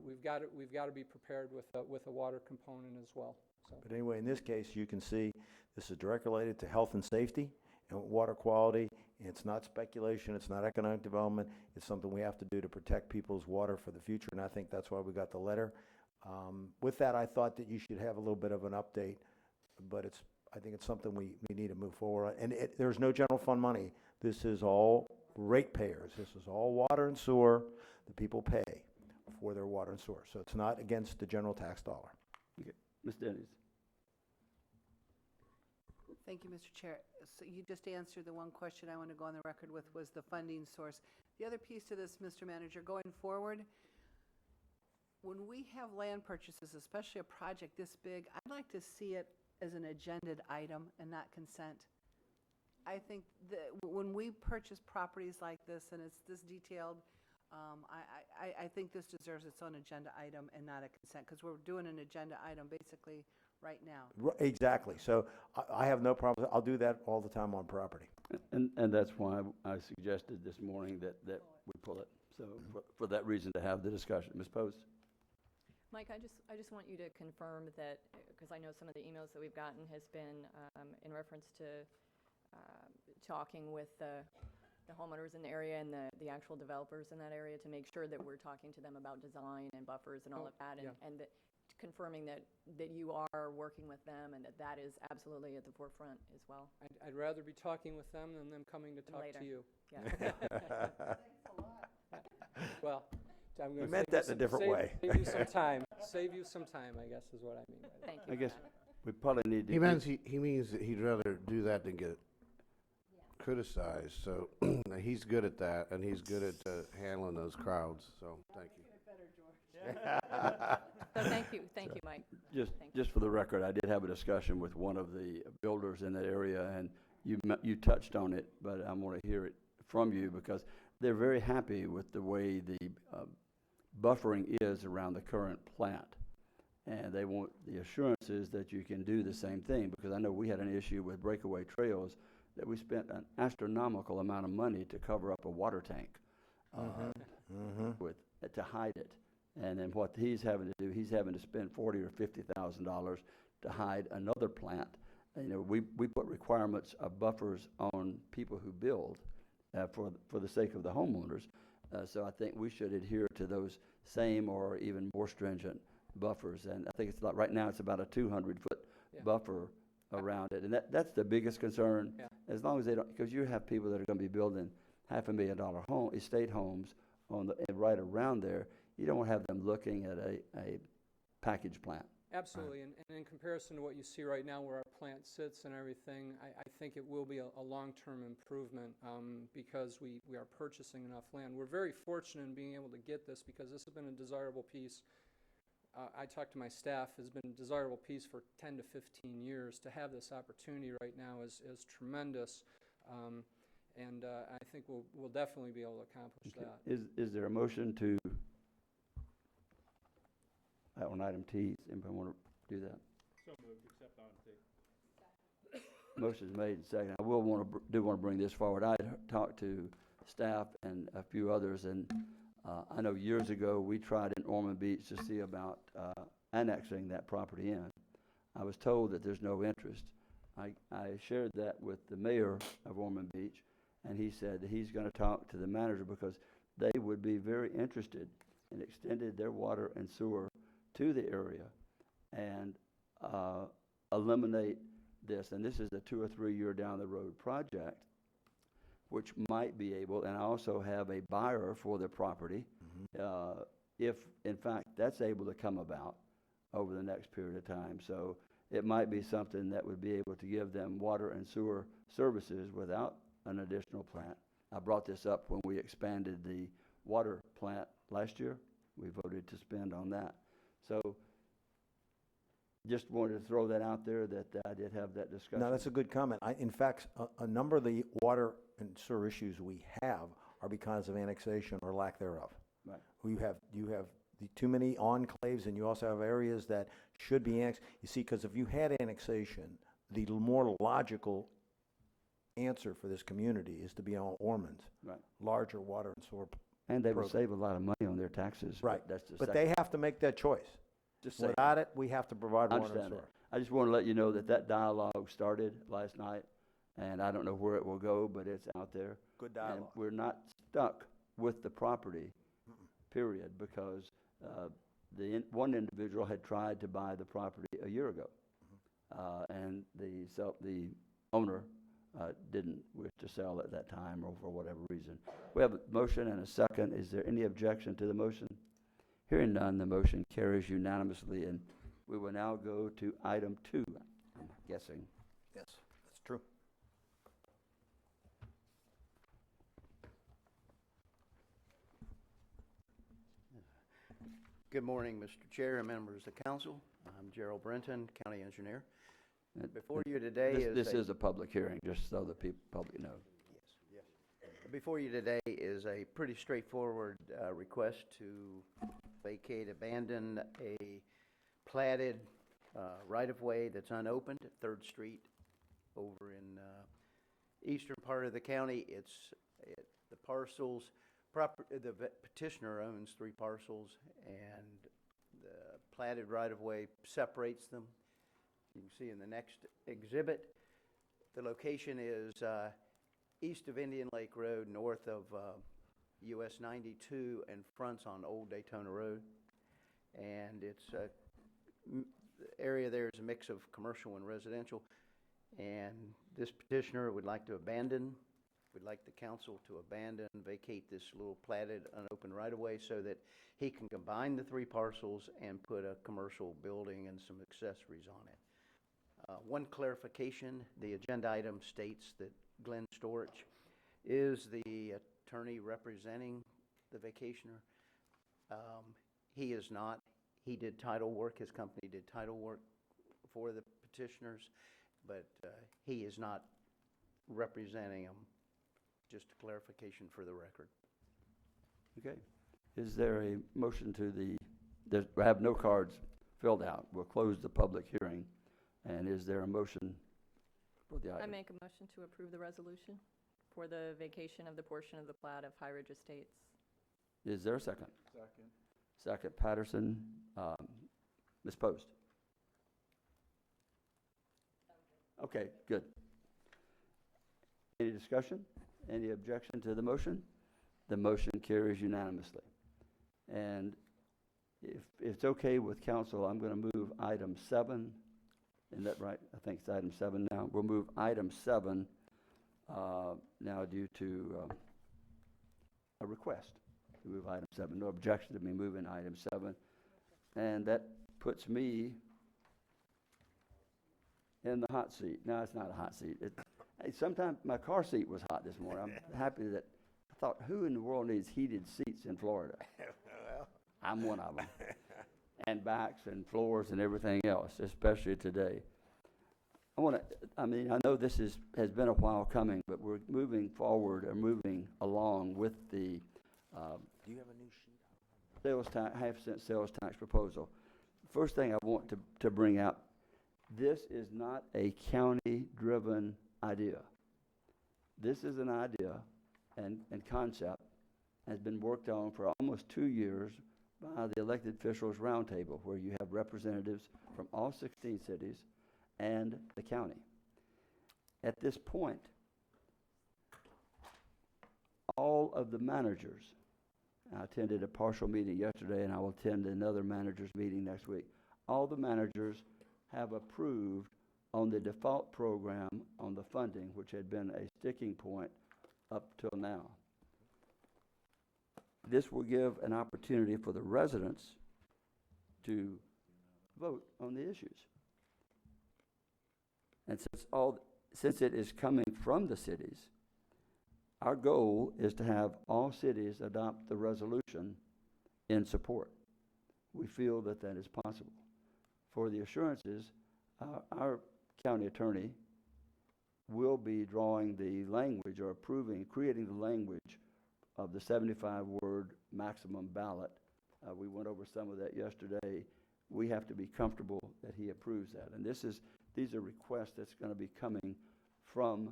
we've got to be prepared with a water component as well. So. But anyway, in this case, you can see this is directly related to health and safety and water quality. It's not speculation. It's not economic development. It's something we have to do to protect people's water for the future, and I think that's why we got the letter. With that, I thought that you should have a little bit of an update, but I think it's something we need to move forward on. And there's no general fund money. This is all ratepayers. This is all water and sewer. The people pay for their water and sewer. So it's not against the general tax dollar. Okay. Ms. Dennis. Thank you, Mr. Chair. So you just answered the one question I want to go on the record with, was the funding source. The other piece to this, Mr. Manager, going forward, when we have land purchases, especially a project this big, I'd like to see it as an agended item and not consent. I think that when we purchase properties like this and it's this detailed, I think this deserves its own agenda item and not a consent, because we're doing an agenda item basically right now. Exactly. So I have no problem. I'll do that all the time on property. And that's why I suggested this morning that we pull it. So for that reason, to have the discussion. Ms. Post? Mike, I just want you to confirm that, because I know some of the emails that we've gotten has been in reference to talking with the homeowners in the area and the actual developers in that area to make sure that we're talking to them about design and buffers and all of that, and that confirming that you are working with them and that is absolutely at the forefront as well. I'd rather be talking with them than them coming to talk later. to you. Yeah. Thanks a lot. Well, I'm You meant that in a different way. Save you some time. Save you some time, I guess, is what I mean by that. Thank you. I guess we probably need to. He means that he'd rather do that than get criticized. So he's good at that, and he's good at handling those crowds. So thank you. So thank you, Mike. Just for the record, I did have a discussion with one of the builders in that area, and you touched on it, but I want to hear it from you because they're very happy with the way the buffering is around the current plant, and they want the assurances that you can do the same thing, because I know we had an issue with breakaway trails that we spent an astronomical amount of money to cover up a water tank to hide it. And then what he's having to do, he's having to spend $40,000 or $50,000 to hide another plant. We put requirements of buffers on people who build for the sake of the homeowners. So I think we should adhere to those same or even more stringent buffers. And I think it's like right now it's about a 200-foot buffer around it, and that's the biggest concern. Yeah. As long as they don't, because you have people that are going to be building $500,000 estate homes right around there. You don't want to have them looking at a package plant. Absolutely, and in comparison to what you see right now where our plant sits and everything, I think it will be a long-term improvement because we are purchasing enough land. We're very fortunate in being able to get this because this has been a desirable piece. I talked to my staff, has been a desirable piece for 10 to 15 years. To have this opportunity right now is tremendous, and I think we'll definitely be able to accomplish that. Is there a motion to, on item T, anybody want to do that? So moved, accept item T. Motion's made and second. I want to bring this forward. I talked to staff and a few others, and I know years ago, we tried in Ormond Beach to see about annexing that property in. I was told that there's no interest. I shared that with the mayor of Ormond Beach, and he said that he's going to talk to the manager because they would be very interested in extending their water and sewer to the area and eliminate this. And this is a 2 or 3 year down the road project, which might be able, and I also have a buyer for the property, if in fact that's able to come about over the next period of time. So it might be something that would be able to give them water and sewer services without an additional plant. I brought this up when we expanded the water plant last year. We voted to spend on that. So just wanted to throw that out there that I did have that discussion. No, that's a good comment. In fact, a number of the water and sewer issues we have are because of annexation or lack thereof. Right. You have too many enclaves, and you also have areas that should be annexed. You see, because if you had annexation, the more logical answer for this community is to be on Ormond. Right. Larger water and sewer. And they would program. save a lot of money on their taxes. Right. That's the But second. they have to make that choice. Just saying. Without it, we have to provide I water and understand sewer. that. I just want to let you know that that dialogue started last night, and I don't know where it will go, but it's out there. Good And dialogue. we're not stuck with the property, period, because one individual had tried to buy the property a year ago, and the owner didn't wish to sell at that time or for whatever reason. We have a motion and a second. Is there any objection to the motion? Hearing none, the motion carries unanimously, and we will now go to item 2, I'm guessing. Yes, that's true. Good morning, Mr. Chair and members of the council. I'm Gerald Brenton, county engineer. Before you today This is a public hearing, just so the public know. Before you today is a pretty straightforward request to vacate, abandon a platted right-of-way that's unopened at 3rd Street over in eastern part of the county. The parcels, the petitioner owns 3 parcels, and the platted right-of-way separates them. You can see in the next exhibit, the location is east of Indian Lake Road, north of US 92, and fronts on Old Daytona Road. And it's the area there is a mix of commercial and residential. And this petitioner would like to abandon, would like the council to abandon, vacate this little platted, unopened right-of-way so that he can combine the 3 parcels and put a commercial building and some accessories on it. One clarification, the agenda item states that Glenn Storch is the attorney representing the vacationer. He is not. He did title work. His company did title work for the petitioners, but he is not representing them. Just a clarification for the record. Okay. Is there a motion to we have no cards filled out. We'll close the public hearing. And is there a motion for the item? I make a motion to approve the resolution for the vacation of the portion of the plat of High Ridge Estates. Is there a second? Second. Second, Patterson. Ms. Post? Okay, good. Any discussion? Any objection to the motion? The motion carries unanimously. And if it's okay with council, I'm going to move item 7. Isn't that right? I think it's item 7 now. We'll move item 7 now due to a request to move item 7. No objection to me moving item 7. And that puts me in the hot seat. No, it's not a hot seat. Sometimes my car seat was hot this morning. I'm happy that I thought, who in the world needs heated seats in Florida? Well. I'm one of them. And backs and floors and everything else, especially today. I know this has been a while coming, but we're moving forward or moving along with the Do you have a new sheet? sales tax, half-cent sales tax proposal. First thing I want to bring out, this is not a county-driven idea. This is an idea and concept has been worked on for almost 2 years by the Elected Officials Roundtable, where you have representatives from all 16 cities and the county. At this point, all of the managers, I attended a partial meeting yesterday, and I will attend another managers meeting next week. All the managers have approved on the default program on the funding, which had been a sticking point up till now. This will give an opportunity for the residents to vote on the issues. And since it is coming from the cities, our goal is to have all cities adopt the resolution in support. We feel that that is possible. For the assurances, our county attorney will be drawing the language or creating the language of the 75-word maximum ballot. We went over some of that yesterday. We have to be comfortable that he approves that. And these are requests that's going to be coming from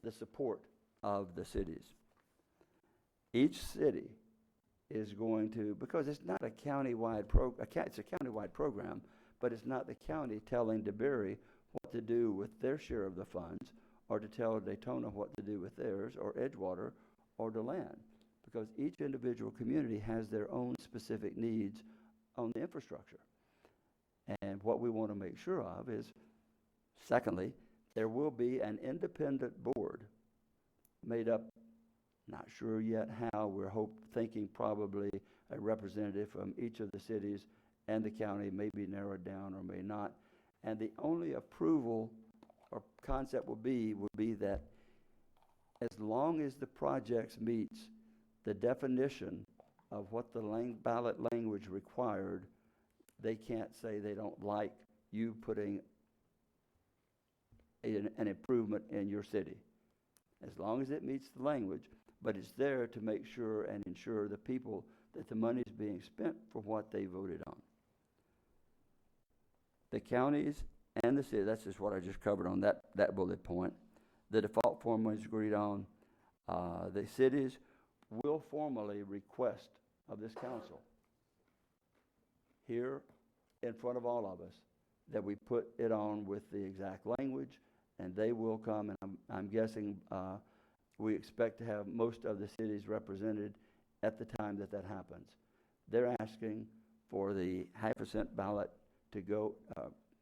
the support of the cities. Each city is going to, because it's not a countywide program, it's a countywide program, but it's not the county telling DeBerry what to do with their share of the funds, or to tell Daytona what to do with theirs, or Edgewater, or DeLand, because each individual community has their own specific needs on the infrastructure. And what we want to make sure of is, secondly, there will be an independent board made up, not sure yet how, we're thinking probably a representative from each of the cities and the county, may be narrowed down or may not. And the only approval or concept will be that as long as the project meets the definition of what the ballot language required, they can't say they don't like you putting an improvement in your city. As long as it meets the language, but it's there to make sure and ensure the people that the money is being spent for what they voted on. The counties and the city, that's just what I just covered on that bullet point. The default form was agreed on. The cities will formally request of this council here in front of all of us that we put it on with the exact language, and they will come, and I'm guessing we expect to have most of the cities represented at the time that happens. They're asking for the half% ballot to go,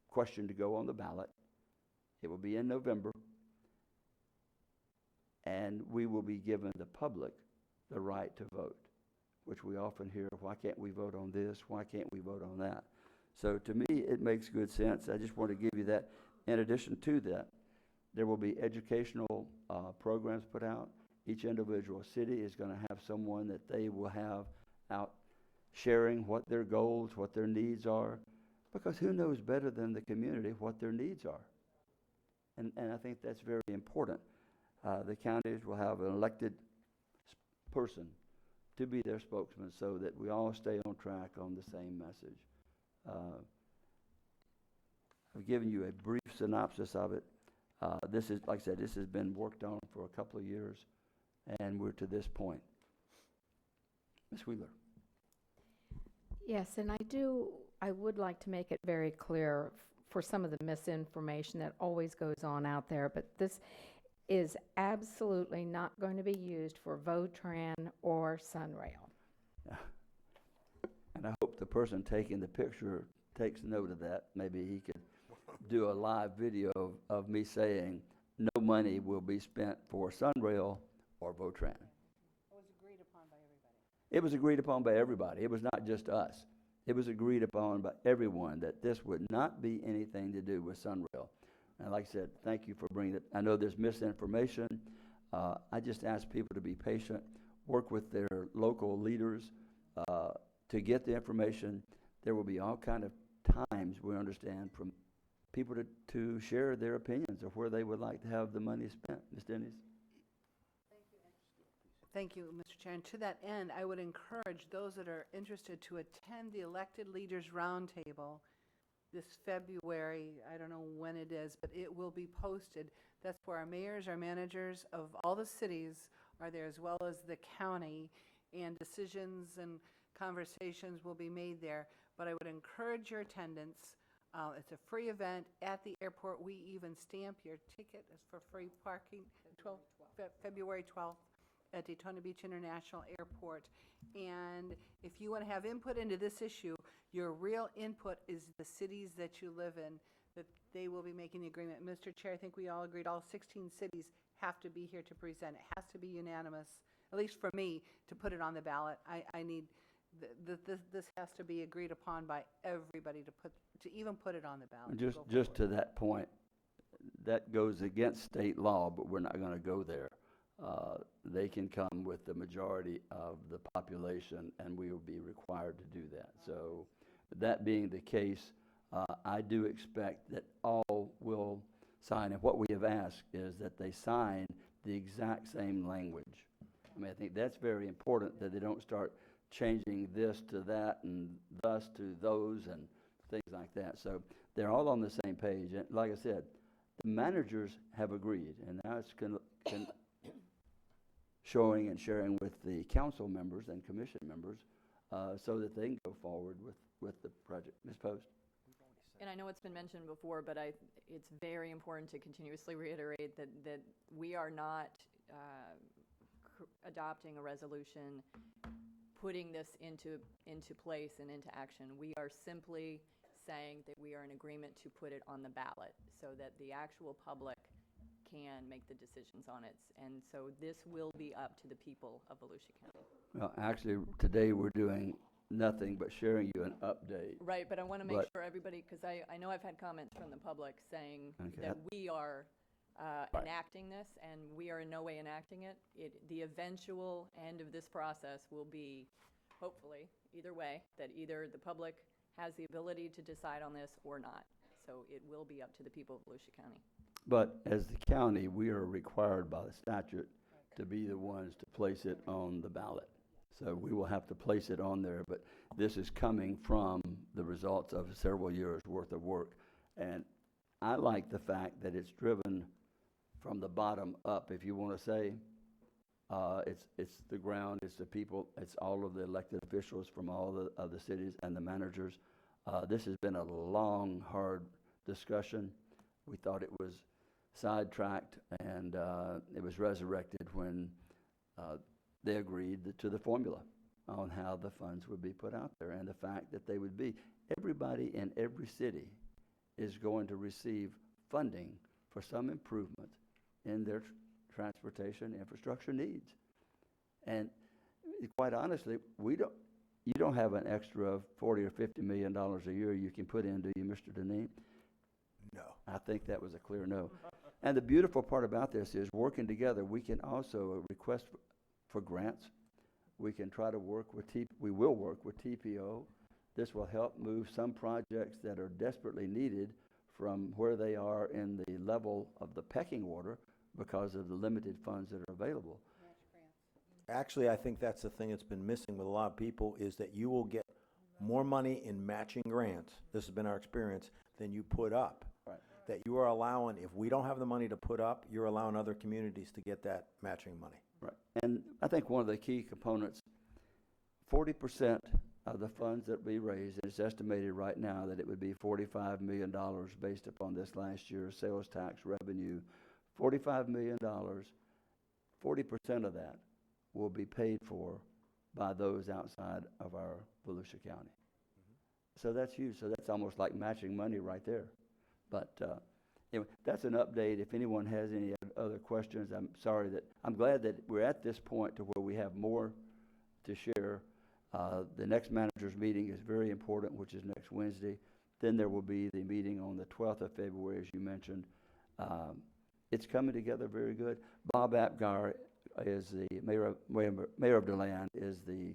question to go on the ballot. It will be in November, and we will be giving the public the right to vote, which we often hear, why can't we vote on this? Why can't we vote on that? So to me, it makes good sense. I just want to give you that. In addition to that, there will be educational programs put out. Each individual city is going to have someone that they will have out sharing what their goals, what their needs are, because who knows better than the community what their needs are? And I think that's very important. The counties will have an elected person to be their spokesman so that we all stay on track on the same message. I've given you a brief synopsis of it. This is, like I said, this has been worked on for a couple of years, and we're to this point. Ms. Wheeler. Yes, and I would like to make it very clear for some of the misinformation that always goes on out there, but this is absolutely not going to be used for Votran or Sunrail. And I hope the person taking the picture takes note of that. Maybe he could do a live video of me saying no money will be spent for Sunrail or Votran. It was agreed upon by everybody. It was agreed upon by everybody. It was not just us. It was agreed upon by everyone that this would not be anything to do with Sunrail. And like I said, thank you for bringing it. I know there's misinformation. I just ask people to be patient, work with their local leaders to get the information. There will be all kind of times, we understand, from people to share their opinions of where they would like to have the money spent. Ms. Dennis? Thank you, Mr. Chair. And to that end, I would encourage those that are interested to attend the Elected Leaders Roundtable this February. I don't know when it is, but it will be posted. That's where our mayors, our managers of all the cities are there, as well as the county, and decisions and conversations will be made there. But I would encourage your attendance. It's a free event at the airport. We even stamp your ticket as for free parking, February 12th at Daytona Beach International Airport. And if you want to have input into this issue, your real input is the cities that you live in, that they will be making the agreement. Mr. Chair, I think we all agreed all 16 cities have to be here to present. It has to be unanimous, at least for me, to put it on the ballot. I need, this has to be agreed upon by everybody to even put it on the ballot. Just to that point, that goes against state law, but we're not going to go there. They can come with the majority of the population, and we will be required to do that. So that being the case, I do expect that all will sign. And what we have asked is that they sign the exact same language. I mean, I think that's very important, that they don't start changing this to that and thus to those and things like that. So they're all on the same page. And like I said, the managers have agreed, and now it's showing and sharing with the council members and commission members so that they can go forward with the project. Ms. Post? And I know it's been mentioned before, but it's very important to continuously reiterate that we are not adopting a resolution, putting this into place and into action. We are simply saying that we are in agreement to put it on the ballot so that the actual public can make the decisions on it. And so this will be up to the people of Volusia County. Well, actually, today we're doing nothing but sharing you an update. Right, but I want to make sure everybody, because I know I've had comments from the public saying that we are enacting this, and we are in no way enacting it. The eventual end of this process will be, hopefully, either way, that either the public has the ability to decide on this or not. So it will be up to the people of Volusia County. But as the county, we are required by the statute to be the ones to place it on the ballot. So we will have to place it on there, but this is coming from the results of several years' worth of work. And I like the fact that it's driven from the bottom up, if you want to say. It's the ground, it's the people, it's all of the elected officials from all of the cities and the managers. This has been a long, hard discussion. We thought it was sidetracked, and it was resurrected when they agreed to the formula on how the funds would be put out there, and the fact that they would be, everybody in every city is going to receive funding for some improvement in their transportation infrastructure needs. And quite honestly, you don't have an extra $40 or $50 million a year you can put in, do you, Mr. Deneen? No. I think that was a clear no. And the beautiful part about this is working together, we can also request for grants. We can try to work with we will work with TPO. This will help move some projects that are desperately needed from where they are in the level of the pecking order because of the limited funds that are available. Actually, I think that's the thing that's been missing with a lot of people, is that you will get more money in matching grants, this has been our experience, than you put up. Right. That you are allowing, if we don't have the money to put up, you're allowing other communities to get that matching money. Right. And I think one of the key components, 40% of the funds that we raise, it's estimated right now that it would be $45 million based upon this last year's sales tax revenue. $45 million, 40% of that will be paid for by those outside of our Volusia County. So that's huge. So that's almost like matching money right there. But anyway, that's an update. If anyone has any other questions, I'm glad that we're at this point to where we have more to share. The next managers meeting is very important, which is next Wednesday. Then there will be the meeting on the 12th of February, as you mentioned. It's coming together very good. Bob Apgar is the mayor of DeLand, is the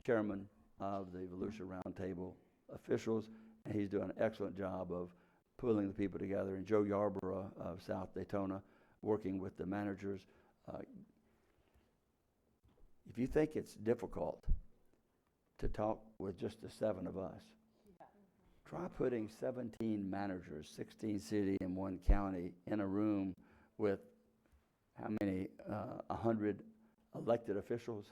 chairman of the Volusia Roundtable officials, and he's doing an excellent job of pulling the people together. And Joe Yarborough of South Daytona, working with the managers. If you think it's difficult to talk with just the 7 of us, try putting 17 managers, 16 city and 1 county, in a room with how many, 100 elected officials.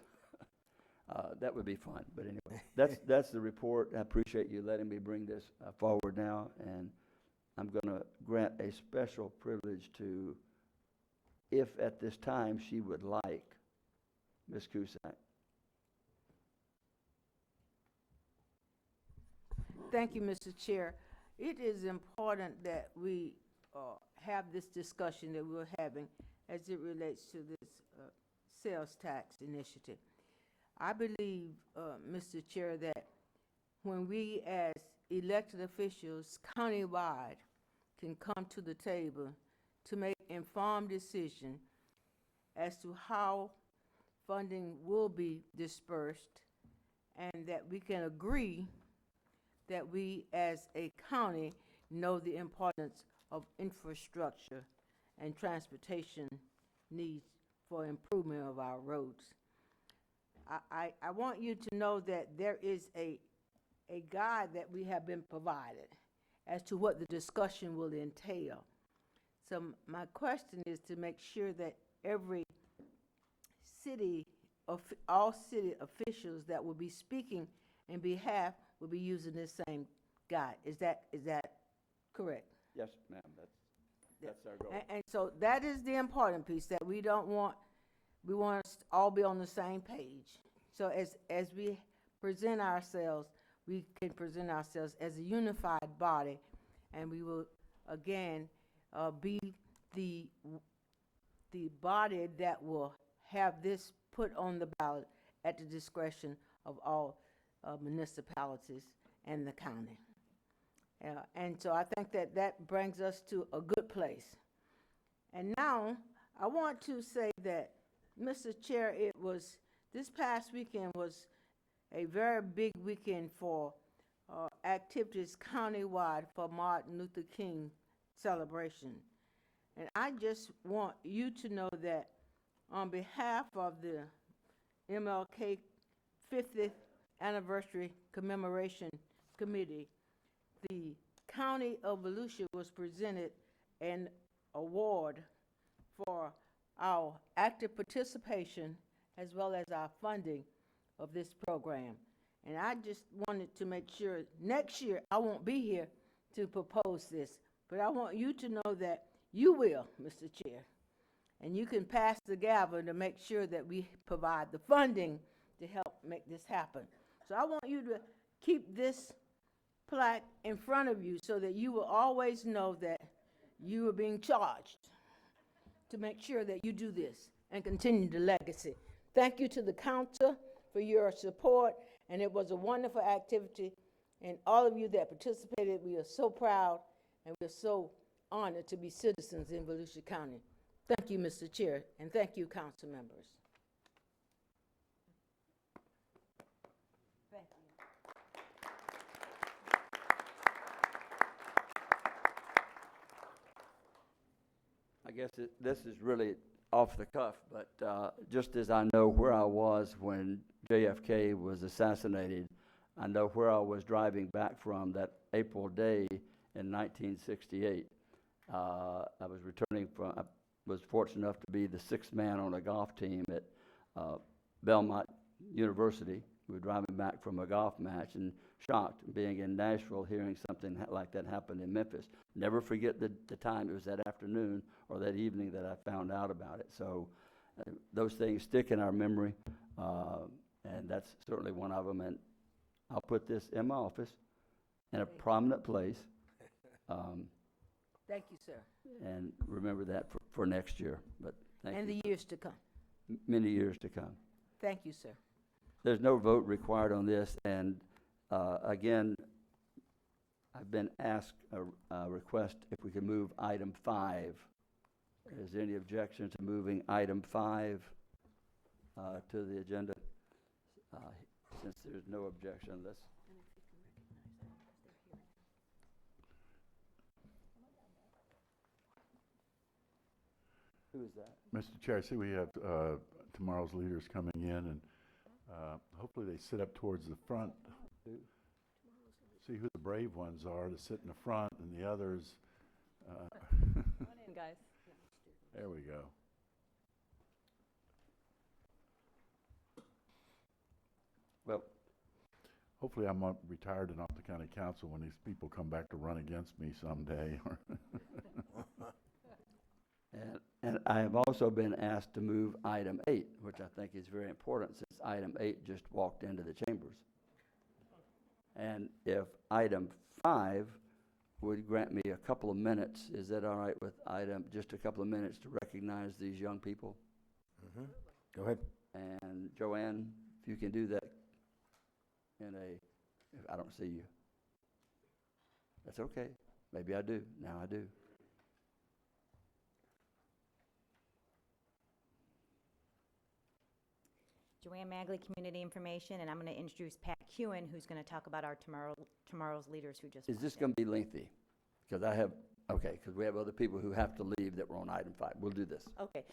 That would be fun, but anyway, that's the report. I appreciate you letting me bring this forward now, and I'm going to grant a special privilege to, if at this time she would like, Ms. Cusack. Thank you, Mr. Chair. It is important that we have this discussion that we're having as it relates to this sales tax initiative. I believe, Mr. Chair, that when we as elected officials countywide can come to the table to make informed decision as to how funding will be dispersed, and that we can agree that we as a county know the importance of infrastructure and transportation needs for improvement of our roads. I want you to know that there is a guide that we have been provided as to what the discussion will entail. So my question is to make sure that every all city officials that will be speaking in behalf will be using this same guide. Is that correct? Yes, ma'am, that's our goal. And so that is the important piece, that we want us to all be on the same page. So as we present ourselves, we can present ourselves as a unified body, and we will, again, be the body that will have this put on the ballot at the discretion of all municipalities and the county. And so I think that brings us to a good place. And now, I want to say that, Mr. Chair, this past weekend was a very big weekend for activities countywide for Martin Luther King celebration. And I just want you to know that on behalf of the MLK 50th Anniversary Commemoration Committee, the County of Volusia was presented an award for our active participation as well as our funding of this program. And I just wanted to make sure next year I won't be here to propose this, but I want you to know that you will, Mr. Chair. And you can pass the gavel to make sure that we provide the funding to help make this happen. So I want you to keep this plaque in front of you so that you will always know that you are being charged to make sure that you do this and continue the legacy. Thank you to the council for your support, and it was a wonderful activity. And all of you that participated, we are so proud and we're so honored to be citizens in Volusia County. Thank you, Mr. Chair, and thank you, council members. Thank you. I guess this is really off the cuff, but just as I know where I was when JFK was assassinated, I know where I was driving back from that April day in 1968. I was returning from, I was fortunate enough to be the sixth man on a golf team at Belmont University. We were driving back from a golf match and shocked being in Nashville, hearing something like that happen in Memphis. Never forget the time. It was that afternoon or that evening that I found out about it. So those things stick in our memory, and that's certainly one of them. And I'll put this in my office in a prominent place. Thank you, sir. And remember that for next year. But thank you. And the years to come. Many years to come. Thank you, sir. There's no vote required on this, and again, I've been asked a request if we could move item 5. Is there any objection to moving item 5 to the agenda? Since there's no objection, let's. Who is that? Mr. Chair, I see we have tomorrow's leaders coming in, and hopefully they sit up towards the front. See who the brave ones are to sit in the front, and the others. Come on in, guys. There we go. hopefully I'm not retired and off the county council when these people come back to run against me someday. And I have also been asked to move item 8, which I think is very important since item 8 just walked into the chambers. And if item 5 would grant me a couple of minutes, is that all right with just a couple of minutes to recognize these young people? Go ahead. And Joanne, if you can do that if I don't see you. That's okay. Maybe I do. Now I do. Joanne Magley, Community Information, and I'm going to introduce Pat Kewen, who's going to talk about our tomorrow's leaders who just Is this going to be lengthy? Because we have other people who have to leave that were on item 5. We'll do this. Okay.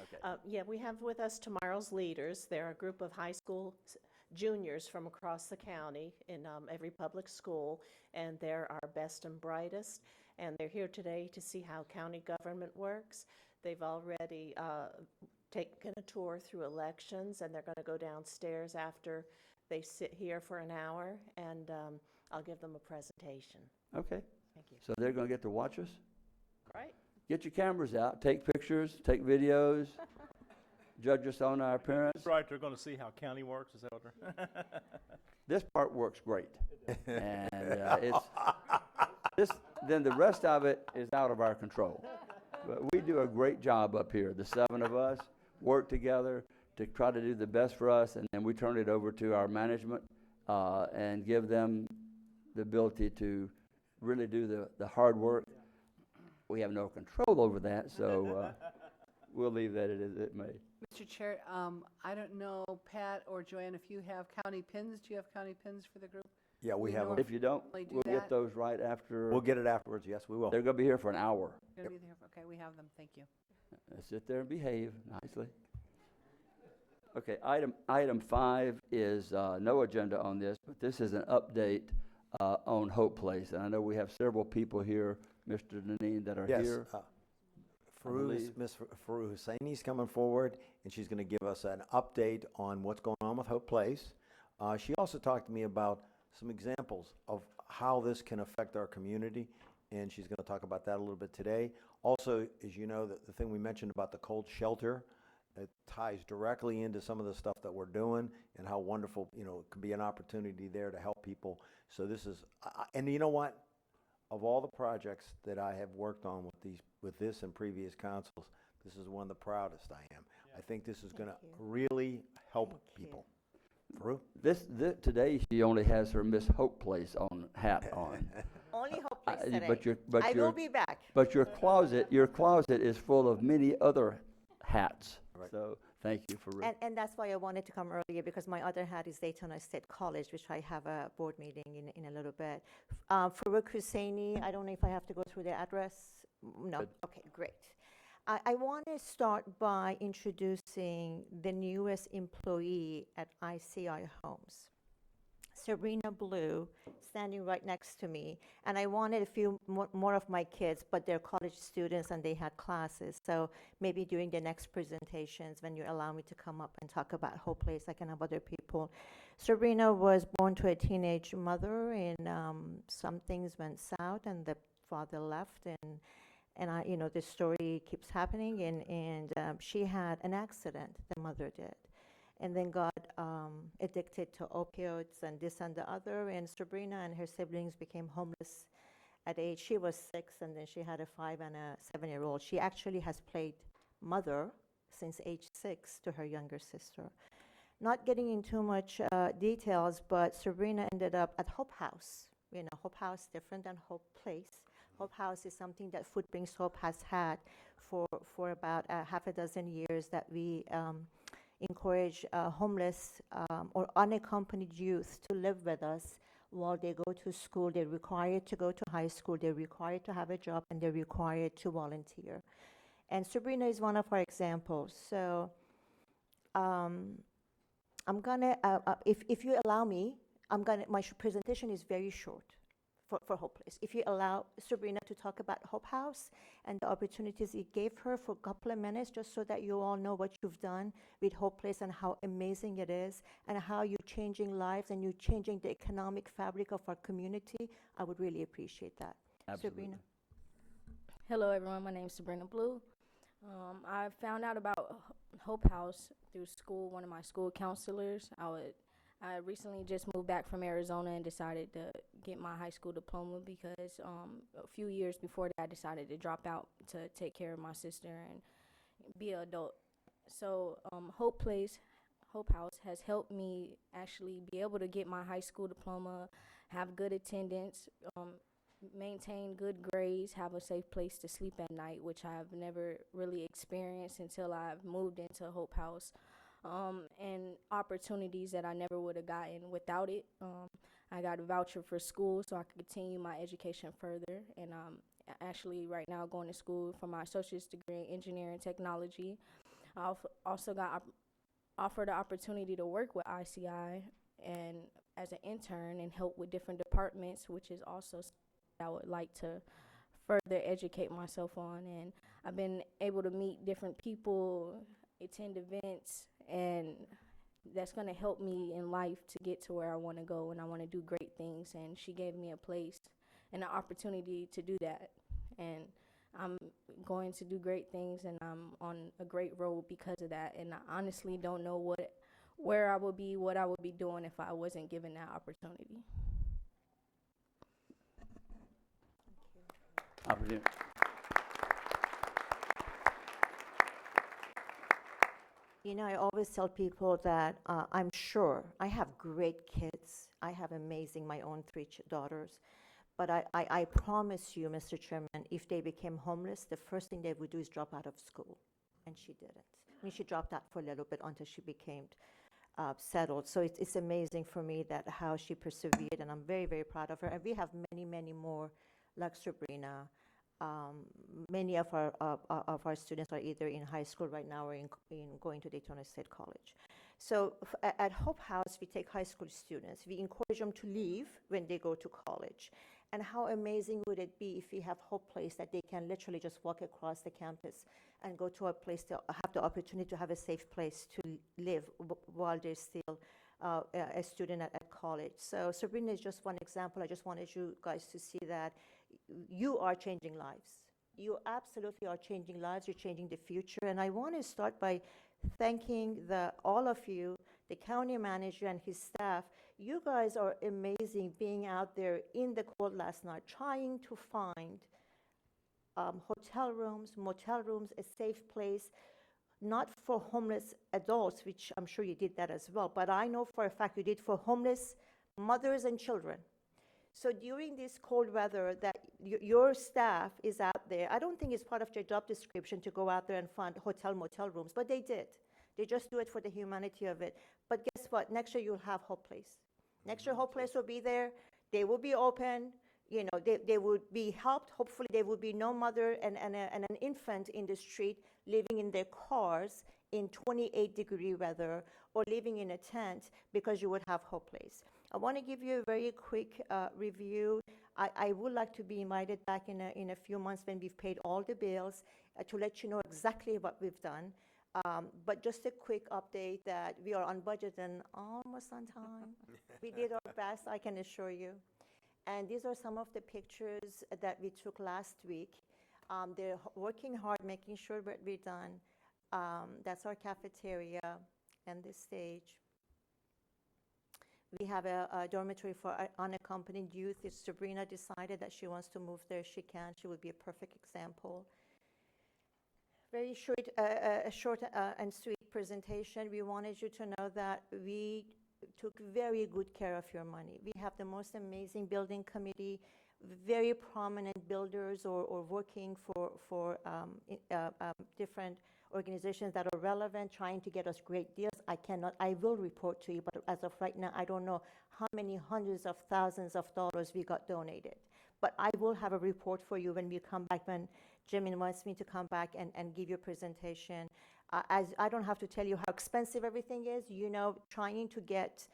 Yeah, we have with us tomorrow's leaders. They're a group of high school juniors from across the county in every public school, and they're our best and brightest. And they're here today to see how county government works. They've already taken a tour through elections, and they're going to go downstairs after they sit here for an hour, and I'll give them a presentation. Okay. Thank you. So they're going to get to watch us? Right. Get your cameras out, take pictures, take videos, judge us on our appearance. That's right, they're going to see how county works, is that what they're? This part works great. And then the rest of it is out of our control. But we do a great job up here. The 7 of us work together to try to do the best for us, and then we turn it over to our management and give them the ability to really do the hard work. We have no control over that, so we'll leave that as it may. Mr. Chair, I don't know, Pat or Joanne, if you have county pins. Do you have county pins for the group? Yeah, we have them. If you don't, Normally do we'll get that? those right after. We'll get it afterwards. Yes, we will. They're going to be here for an hour. Gonna be there. Okay, we have them. Thank you. Sit there and behave nicely. Okay, item 5 is no agenda on this, but this is an update on Hope Place. And I know we have several people here, Mr. Nanine, that are here. Ms. Farouk Husseini's coming forward, and she's going to give us an update on what's going on with Hope Place. She also talked to me about some examples of how this can affect our community, and she's going to talk about that a little bit today. Also, as you know, the thing we mentioned about the cold shelter, it ties directly into some of the stuff that we're doing and how wonderful, it could be an opportunity there to help people. So this is, and you know what? Of all the projects that I have worked on with this and previous councils, this is one of the proudest I am. I think this is going to really help people. Farouk? Today she only has her Miss Hope Place hat on. Only Hope Place today. But I will be back. But your closet is full of many other hats. Right. So thank you, Farouk. And that's why I wanted to come earlier, because my other hat is Daytona State College, which I have a board meeting in a little bit. Farouk Husseini, I don't know if I have to go through the address. No? Good. Okay, great. I want to start by introducing the newest employee at ICI Homes, Sabrina Blue, standing right next to me. And I wanted a few more of my kids, but they're college students and they had classes. So maybe during the next presentations, when you allow me to come up and talk about Hope Place, I can have other people. Sabrina was born to a teenage mother, and some things went south, and the father left, and I, this story keeps happening, and she had an accident, the mother did, and then got addicted to opioids and this and the other, and Sabrina and her siblings became homeless at age, she was 6, and then she had a 5 and a 7-year-old. She actually has played mother since age 6 to her younger sister. Not getting into much details, but Sabrina ended up at Hope House. Hope House different than Hope Place. Hope House is something that Footbrings Hope has had for about half a dozen years, that we encourage homeless or unaccompanied youth to live with us while they go to school. They're required to go to high school, they're required to have a job, and they're required to volunteer. And Sabrina is one of our examples. So I'm gonna, if you allow me, my presentation is very short for Hope Place. If you allow Sabrina to talk about Hope House and the opportunities it gave her for a couple of minutes, just so that you all know what you've done with Hope Place and how amazing it is, and how you're changing lives and you're changing the economic fabric of our community, I would really appreciate that. Absolutely. Sabrina. Hello, everyone. My name is Sabrina Blue. I found out about Hope House through school. One of my school counselors. I recently just moved back from Arizona and decided to get my high school diploma because a few years before that, I decided to drop out to take care of my sister and be an adult. So Hope House has helped me actually be able to get my high school diploma, have good attendance, maintain good grades, have a safe place to sleep at night, which I've never really experienced until I've moved into Hope House, and opportunities that I never would have gotten without it. I got a voucher for school so I could continue my education further, and I'm actually right now going to school for my associate's degree in engineering technology. I also got offered the opportunity to work with ICI and as an intern and help with different departments, which is also I would like to further educate myself on. And I've been able to meet different people, attend events, and that's going to help me in life to get to where I want to go, and I want to do great things. And she gave me a place and an opportunity to do that, and I'm going to do great things, and I'm on a great road because of that. And I honestly don't know where I would be, what I would be doing if I wasn't given that opportunity. Opportunity. You know, I always tell people that I'm sure I have great kids. I have amazing, my own three daughters. But I promise you, Mr. Chairman, if they became homeless, the first thing they would do is drop out of school. And she didn't. I mean, she dropped out for a little bit until she became settled. So it's amazing for me that how she persevered, and I'm very, very proud of her. And we have many, many more like Sabrina. Many of our students are either in high school right now or in going to Daytona State College. So at Hope House, we take high school students. We encourage them to leave when they go to college. And how amazing would it be if we have Hope Place that they can literally just walk across the campus and go to a place to have the opportunity to have a safe place to live while they're still a student at college. So Sabrina is just one example. I just wanted you guys to see that you are changing lives. You absolutely are changing lives. You're changing the future. And I want to start by thanking all of you, the county manager and his staff. You guys are amazing being out there in the cold last night, trying to find hotel rooms, motel rooms, a safe place, not for homeless adults, which I'm sure you did that as well, but I know for a fact you did for homeless mothers and children. So during this cold weather that your staff is out there, I don't think it's part of their job description to go out there and find hotel, motel rooms, but they did. They just do it for the humanity of it. But guess what? Next year you'll have Hope Place. Next year Hope Place will be there. They will be open. You know, they would be helped. Hopefully there will be no mother and an infant in the street living in their cars in 28-degree weather or living in a tent because you would have Hope Place. I want to give you a very quick review. I would like to be invited back in a few months when we've paid all the bills to let you know exactly what we've done. But just a quick update that we are on budget and almost on time. We did our best, I can assure you. And these are some of the pictures that we took last week. They're working hard, making sure what we're done. That's our cafeteria and this stage. We have a dormitory for unaccompanied youth. If Sabrina decided that she wants to move there, she can. She would be a perfect example. Very short, and sweet presentation. We wanted you to know that we took very good care of your money. We have the most amazing building committee, very prominent builders or working for different organizations that are relevant, trying to get us great deals. I will report to you, but as of right now, I don't know how many hundreds of thousands of dollars we got donated. But I will have a report for you when we come back, when Jim invites me to come back and give you a presentation. As I don't have to tell you how expensive everything is, you know, trying to get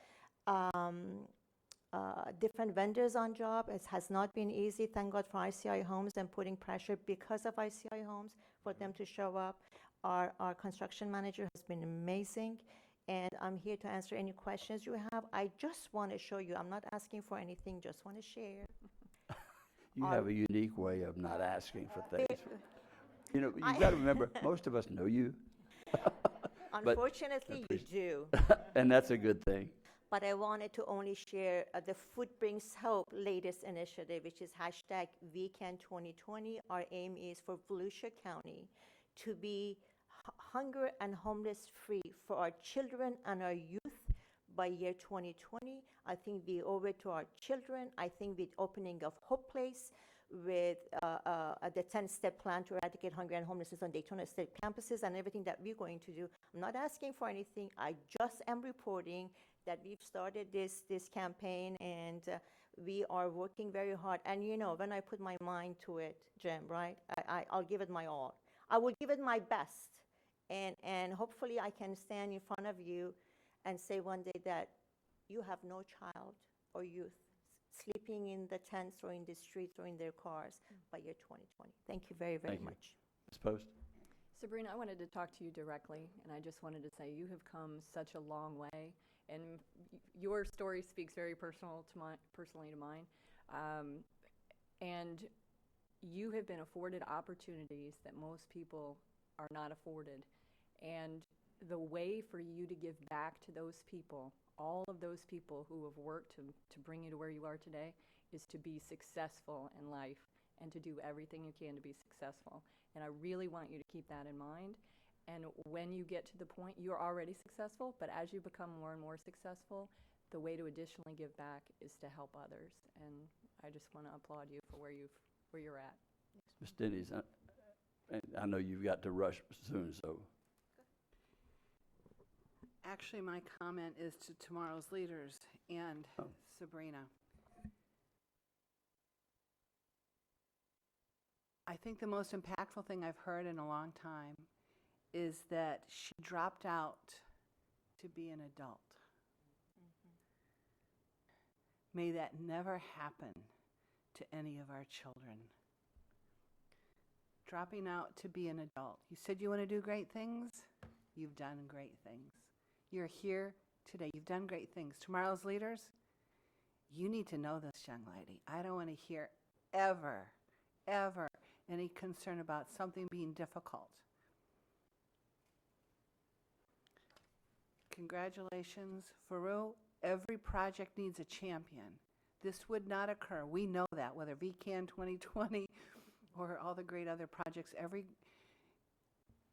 different vendors on job. It has not been easy. Thank God for ICI Homes and putting pressure because of ICI Homes for them to show up. Our construction manager has been amazing, and I'm here to answer any questions you have. I just want to show you, I'm not asking for anything, just want to share. You have a unique way of not asking for things. You know, you've got to remember, most of us know you. But Unfortunately, you do. and that's a good thing. But I wanted to only share the Food Brings Hope latest initiative, which is hashtag VCAN2020. Our aim is for Volusia County to be hunger and homeless free for our children and our youth by year 2020. I think we owe it to our children. I think with opening of Hope Place, with the 10-step plan to eradicate hunger and homelessness on Daytona State campuses and everything that we're going to do. I'm not asking for anything. I just am reporting that we've started this campaign, and we are working very hard. And you know, when I put my mind to it, Jim, right, I'll give it my all. I will give it my best. And hopefully I can stand in front of you and say one day that you have no child or youth sleeping in the tents or in the streets or in their cars by year 2020. Thank you very, very much. Ms. Post? Sabrina, I wanted to talk to you directly, and I just wanted to say you have come such a long way, and your story speaks very personally to mine. And you have been afforded opportunities that most people are not afforded. And the way for you to give back to those people, all of those people who have worked to bring you to where you are today, is to be successful in life and to do everything you can to be successful. And I really want you to keep that in mind. And when you get to the point, you're already successful, but as you become more and more successful, the way to additionally give back is to help others. And I just want to applaud you for where you're at. Ms. Denny's, I know you've got to rush soon, so. Actually, my comment is to tomorrow's leaders and Sabrina. I think the most impactful thing I've heard in a long time is that she dropped out to be an adult. May that never happen to any of our children. Dropping out to be an adult. You said you want to do great things? You've done great things. You're here today. You've done great things. Tomorrow's leaders, you need to know this young lady. I don't want to hear ever any concern about something being difficult. Congratulations, Faru. Every project needs a champion. This would not occur. We know that, whether VCAN 2020 or all the great other projects.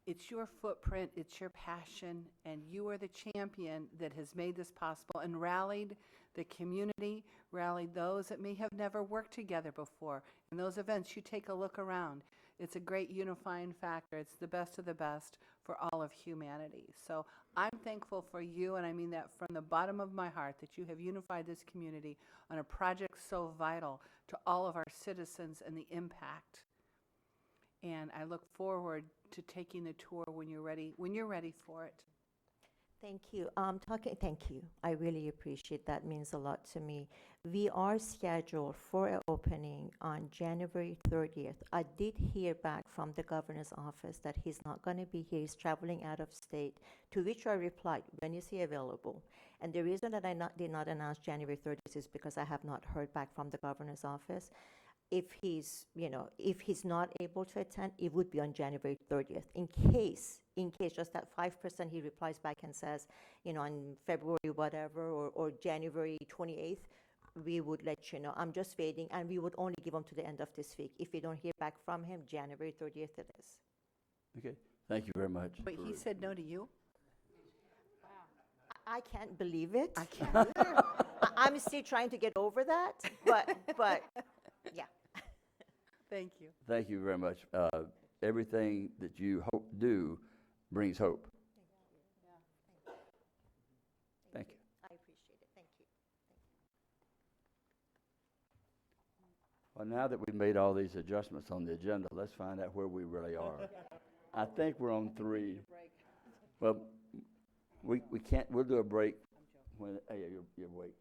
It's your footprint, it's your passion, and you are the champion that has made this possible and rallied the community, rallied those that may have never worked together before. In those events, you take a look around. It's a great unifying factor. It's the best of the best for all of humanity. So I'm thankful for you, and I mean that from the bottom of my heart, that you have unified this community on a project so vital to all of our citizens and the impact. And I look forward to taking the tour when you're ready for it. Thank you. Thank you. I really appreciate that. Means a lot to me. We are scheduled for an opening on January 30th. I did hear back from the governor's office that he's not going to be here. He's traveling out of state, to which I replied, when is he available? And the reason that I did not announce January 30th is because I have not heard back from the governor's office. If he's not able to attend, it would be on January 30th. In case just that 5% he replies back and says, on February whatever, or January 28th, we would let you know. I'm just waiting, and we would only give him to the end of this week. If we don't hear back from him, January 30th it is. Okay, thank you very much. But he said no to you? I can't believe it. I can't either. I'm still trying to get over that, but yeah. Thank you. Thank you very much. Everything that you do brings hope. Thank you. I appreciate it. Thank you. Well, now that we've made all these adjustments on the agenda, let's find out where we really are. I think we're on 3. Well, we can't. We'll do a break when. Hey, you're awake.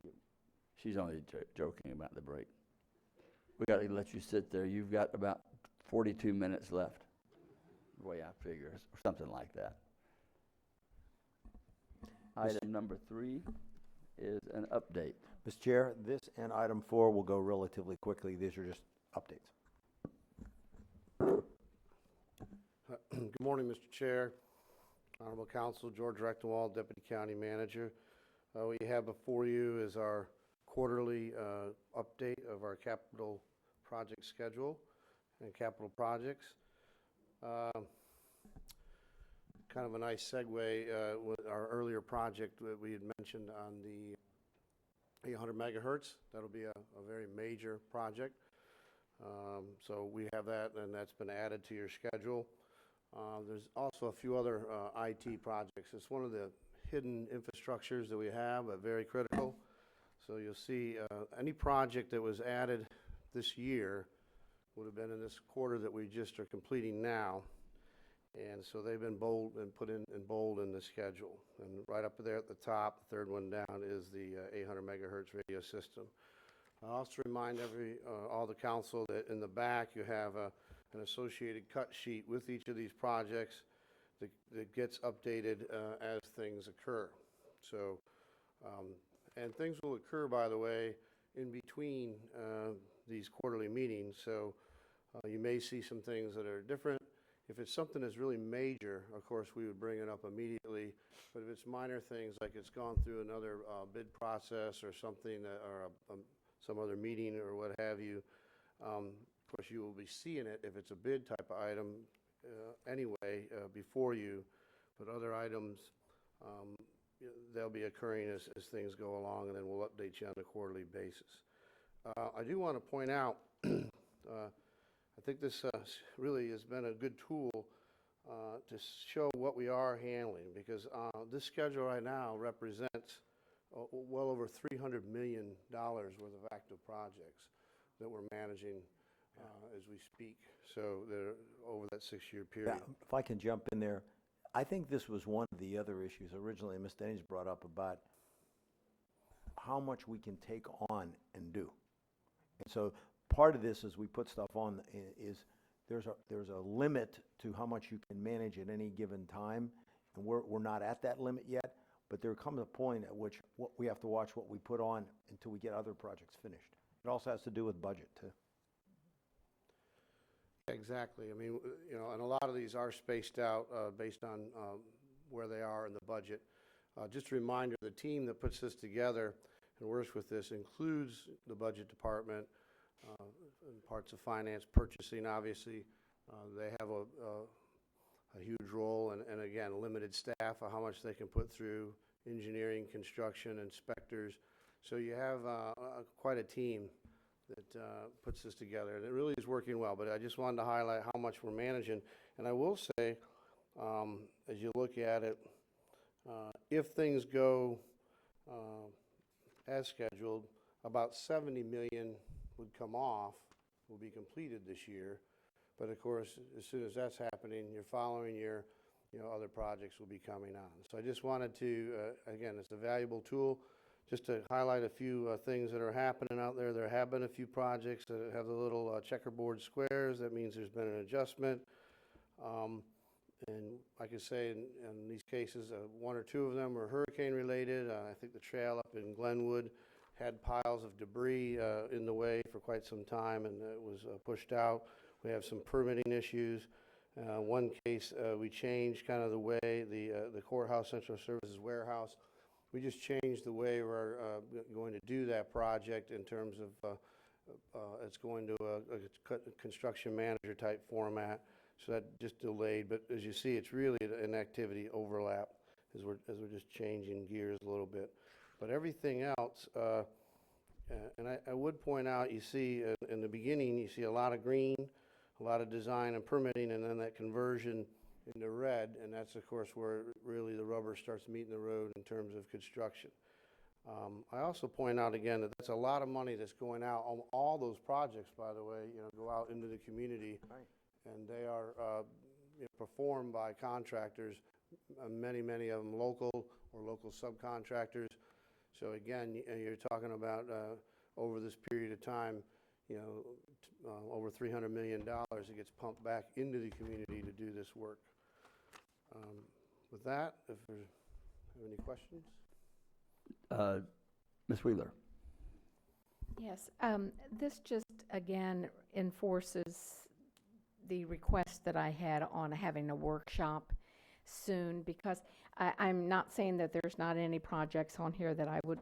She's only joking about the break. We got to let you sit there. You've got about 42 minutes left, the way I figure, or something like that. Item number 3 is an update. Mr. Chair, this and item 4 will go relatively quickly. These are just updates. Good morning, Mr. Chair, Honorable Council, George Rechtenwald, Deputy County Manager. What you have before you is our quarterly update of our capital project schedule and capital projects. Kind of a nice segue with our earlier project that we had mentioned on the 800 megahertz. That'll be a very major project. So we have that, and that's been added to your schedule. There's also a few other IT projects. It's one of the hidden infrastructures that we have, but very critical. So you'll see any project that was added this year would have been in this quarter that we just are completing now. And so they've been bold and put in bold in the schedule. And right up there at the top, the third one down, is the 800 megahertz radio system. I'll also remind all the council that in the back you have an associated cut sheet with each of these projects that gets updated as things occur. So, and things will occur, by the way, in between these quarterly meetings. So you may see some things that are different. If it's something that's really major, of course, we would bring it up immediately. But if it's minor things, like it's gone through another bid process or something, or some other meeting or what have you, of course, you will be seeing it if it's a bid type of item anyway before you. But other items, they'll be occurring as things go along, and then we'll update you on a quarterly basis. I do want to point out, I think this really has been a good tool to show what we are handling, because this schedule right now represents well over $300 million worth of active projects that we're managing as we speak. So they're over that 6-year period. Yeah, if I can jump in there, I think this was one of the other issues originally Ms. Denny's brought up about how much we can take on and do. And so part of this, as we put stuff on, is there's a limit to how much you can manage at any given time, and we're not at that limit yet. But there comes a point at which we have to watch what we put on until we get other projects finished. It also has to do with budget too. Exactly. I mean, you know, and a lot of these are spaced out based on where they are in the budget. Just a reminder, the team that puts this together and works with this includes the budget department, and parts of finance, purchasing, obviously. They have a huge role, and again, limited staff of how much they can put through, engineering, construction, inspectors. So you have quite a team that puts this together, and it really is working well. But I just wanted to highlight how much we're managing. And I will say, as you look at it, if things go as scheduled, about $70 million would come off, will be completed this year. But of course, as soon as that's happening, your following year, you know, other projects will be coming on. So I just wanted to, again, it's a valuable tool, just to highlight a few things that are happening out there. There have been a few projects that have the little checkerboard squares. That means there's been an adjustment. And like I say, in these cases, 1 or 2 of them are hurricane related. I think the trail up in Glenwood had piles of debris in the way for quite some time, and it was pushed out. We have some permitting issues. One case, we changed kind of the way the courthouse central services warehouse. We just changed the way we're going to do that project in terms of it's going to a construction manager type format. So that just delayed. But as you see, it's really an activity overlap as we're just changing gears a little bit. But everything else, and I would point out, you see in the beginning, you see a lot of green, a lot of design and permitting, and then that conversion into red, and that's, of course, where really the rubber starts meeting the road in terms of construction. I also point out again that that's a lot of money that's going out on all those projects, by the way, you know, go out into the community, and they are performed by contractors, many of them local or local subcontractors. So again, you're talking about, over this period of time, over $300 million that gets pumped back into the community to do this work. With that, if there's any questions? Ms. Wheeler? Yes, this just, again, enforces the request that I had on having a workshop soon, because I'm not saying that there's not any projects on here that I would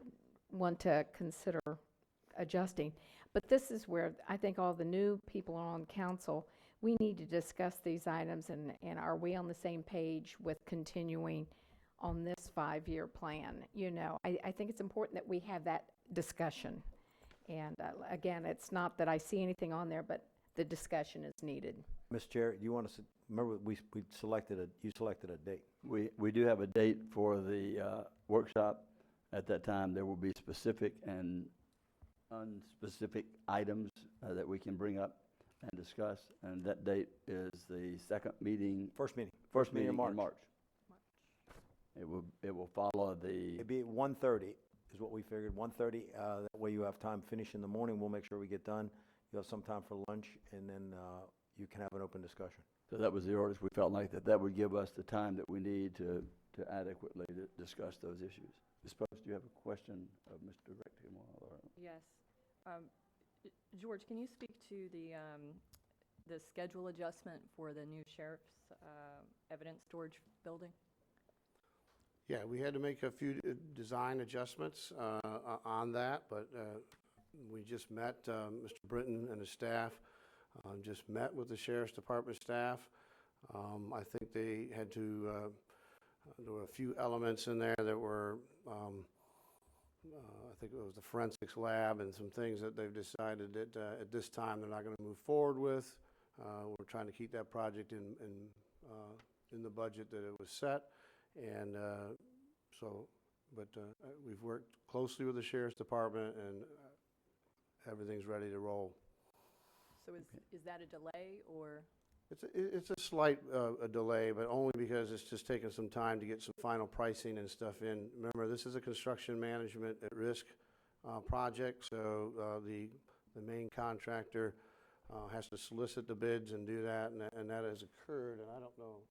want to consider adjusting, but this is where I think all the new people on council, we need to discuss these items, and are we on the same page with continuing on this 5-year plan? I think it's important that we have that discussion. And again, it's not that I see anything on there, but the discussion is needed. Mr. Chair, you want to, remember, you selected a date. We do have a date for the workshop. At that time, there will be specific and unspecific items that we can bring up and discuss, and that date is the first meeting in March. It will follow the... It'd be at 1:30 is what we figured, 1:30. That way you have time to finish in the morning. We'll make sure we get done. You have some time for lunch, and then you can have an open discussion. So that was the orders. We felt like that would give us the time that we need to adequately discuss those issues. Ms. Post, do you have a question of Mr. Rectimal? Yes. George, can you speak to the schedule adjustment for the new sheriff's evidence storage building? Yeah, we had to make a few design adjustments on that, but we just met, Mr. Britton and his staff, just met with the Sheriff's Department staff. I think they had to, there were a few elements in there that were, I think it was the forensics lab and some things that they've decided that at this time they're not going to move forward with. We're trying to keep that project in the budget that it was set. And we've worked closely with the Sheriff's Department, and everything's ready to roll. So is that a delay, or? It's a slight a delay, but only because it's just taking some time to get some final pricing and stuff in. Remember, this is a construction management at risk project, so the main contractor has to solicit the bids and do that, and that has occurred. And I don't know,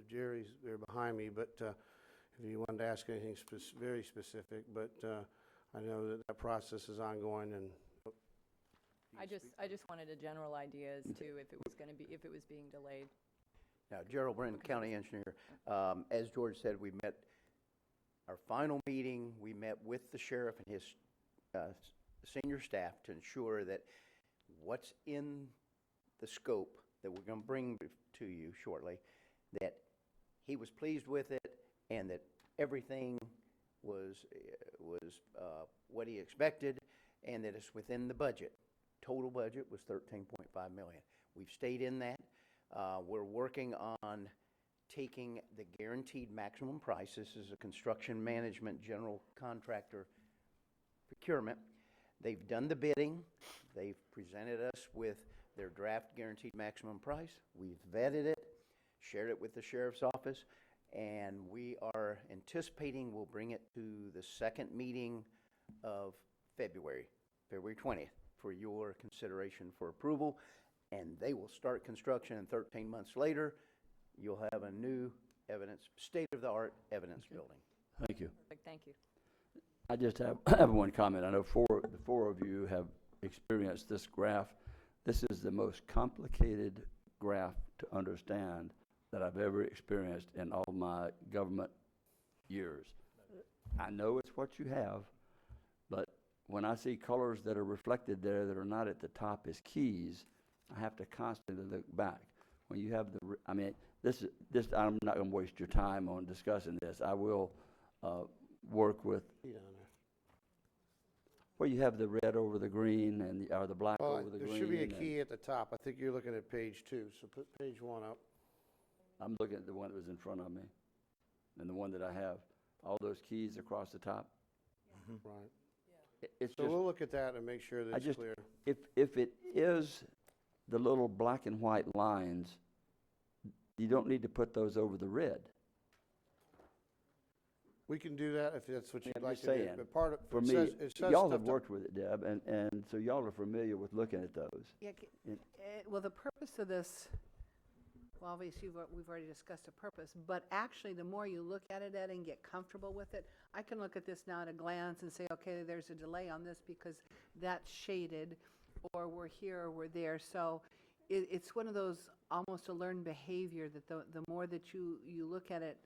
Jerry's there behind me, but if you wanted to ask anything very specific, but I know that process is ongoing. And I just wanted a general idea as to if it was being delayed. Now, Gerald Brennan, County Engineer. As George said, we met our final meeting. We met with the sheriff and his senior staff to ensure that what's in the scope that we're going to bring to you shortly, that he was pleased with it, and that everything was what he expected, and that it's within the budget. Total budget was $13.5 million. We've stayed in that. We're working on taking the guaranteed maximum price. This is a construction management general contractor procurement. They've done the bidding. They've presented us with their draft guaranteed maximum price. We've vetted it, shared it with the sheriff's office, and we are anticipating we'll bring it to the second meeting of February 20th, for your consideration for approval, and they will start construction, and 13 months later, you'll have a new state-of-the-art evidence building. Thank you. Perfect, thank you. I just have one comment. I know the four of you have experienced this graph. This is the most complicated graph to understand that I've ever experienced in all my government years. I know it's what you have, but when I see colors that are reflected there that are not at the top as keys, I have to constantly look back. When you have this, I'm not going to waste your time on discussing this. I will work with where you have the red over the green or the black over the green. There should be a key at the top. I think you're looking at page 2, so put page 1 up. I'm looking at the one that was in front of me, and the one that I have. All those keys across the top. Mm-hmm. Right. It's so just, we'll look at that and make sure that it's clear. If it is the little black and white lines, you don't need to put those over the red. We can do that if that's what you'd I'm like just to do. saying, But part of, For it me, says- it says y'all stuff have to- worked with it, Deb, and so y'all are familiar with looking at those. Yeah, well, the purpose of this, well, obviously, we've already discussed the purpose, but actually, the more you look at it, Ed, and get comfortable with it, I can look at this now at a glance and say, okay, there's a delay on this because that's shaded, or we're here, or we're there. So it's one of those, almost a learned behavior that the more that you look at it,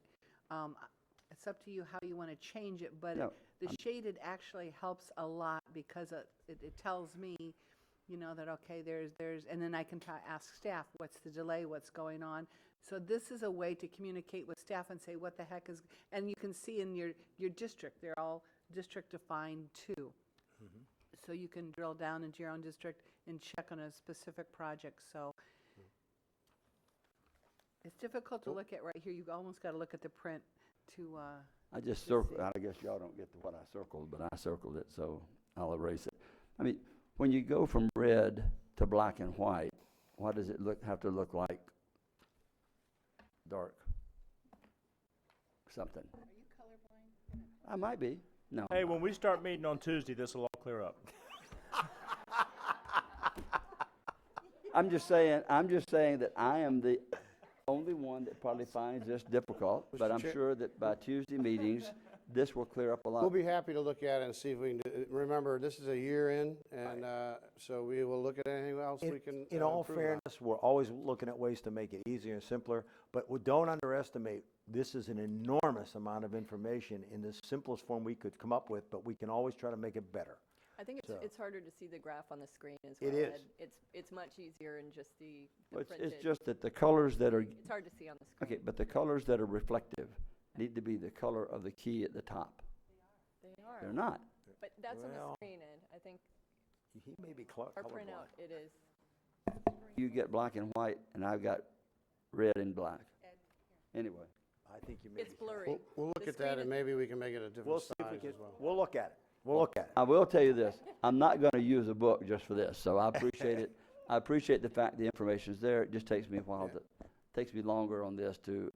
it's up to you how you want to change it, but No, the shaded actually helps a lot because it tells me, you know, that, okay, there's, and then I can ask staff, what's the delay, what's going on? So this is a way to communicate with staff and say, what the heck is, and you can see in your district, they're all district defined too. So you can drill down into your own district and check on a specific project, so. It's difficult to look at right here, you've almost got to look at the print to, I just to circled, see. I guess y'all don't get what I circled, but I circled it, so I'll erase it. I mean, when you go from red to black and white, what does it have to look like? Dark. Something. Are you colorblind? I might be. No. Hey, when we start meeting on Tuesday, this will all clear up. I'm just saying that I am the only one that probably finds this difficult, but Mr. I'm Chair- sure that by Tuesday meetings, this will clear up a lot. We'll be happy to look at it and see if we can, remember, this is a year in, and so we will look at anything else we can In all improve on. fairness, we're always looking at ways to make it easier and simpler, but don't underestimate, this is an enormous amount of information in the simplest form we could come up with, but we can always try to make it better. I think So- it's harder to see the graph on the screen as It well. is. Ed. It's much easier in just the It's printed. just that the colors that are, It's hard to see on the screen. okay, but the colors that are reflective need to be the color of the key at the top. They are. They're not. But that's on the Well- screen, Ed. I think He may be our colorblind. printout, it is. You get black and white, and I've got red and black. Anyway. I think you may It's be. blurry. We'll look The at that, screen and maybe we can make it a We'll different see if we size can, as well. we'll look at it. We'll look at it. I will tell you this, I'm not going to use a book just for this, so I appreciate it. I appreciate the fact the information's there. It just takes me a while to, takes me longer on this to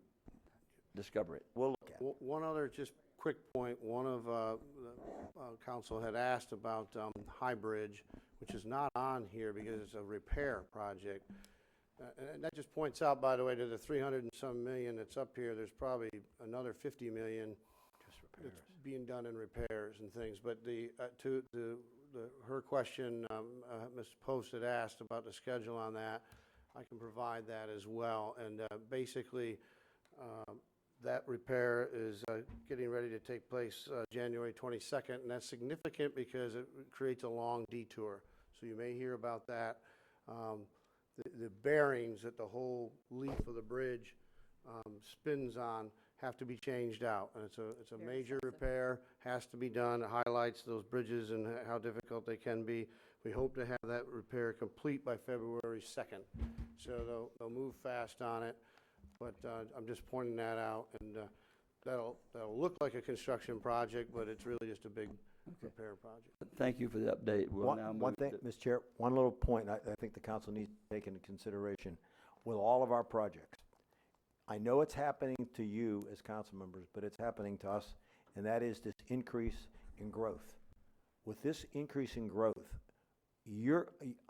discover it. We'll look at it. One other just quick point, one of the council had asked about High Bridge, which is not on here because it's a repair project. And that just points out, by the way, to the 300 and some million that's up here, there's probably another 50 million that's being done in repairs and things. But her question, Ms. Post had asked about the schedule on that. I can provide that as well. And basically, that repair is getting ready to take place January 22nd, and that's significant because it creates a long detour. So you may hear about that. The bearings that the whole leaf of the bridge spins on have to be changed out, and it's a major repair, has to be done. It highlights those bridges and how difficult they can be. We hope to have that repair complete by February 2nd, so they'll move fast on it. But I'm just pointing that out, and that'll look like a construction project, but it's really just a big repair project. Thank you for the update. We'll now One move thing, to- Mr. Chair, one little point I think the council needs to take into consideration with all of our projects. I know it's happening to you as council members, but it's happening to us, and that is this increase in growth. With this increase in growth,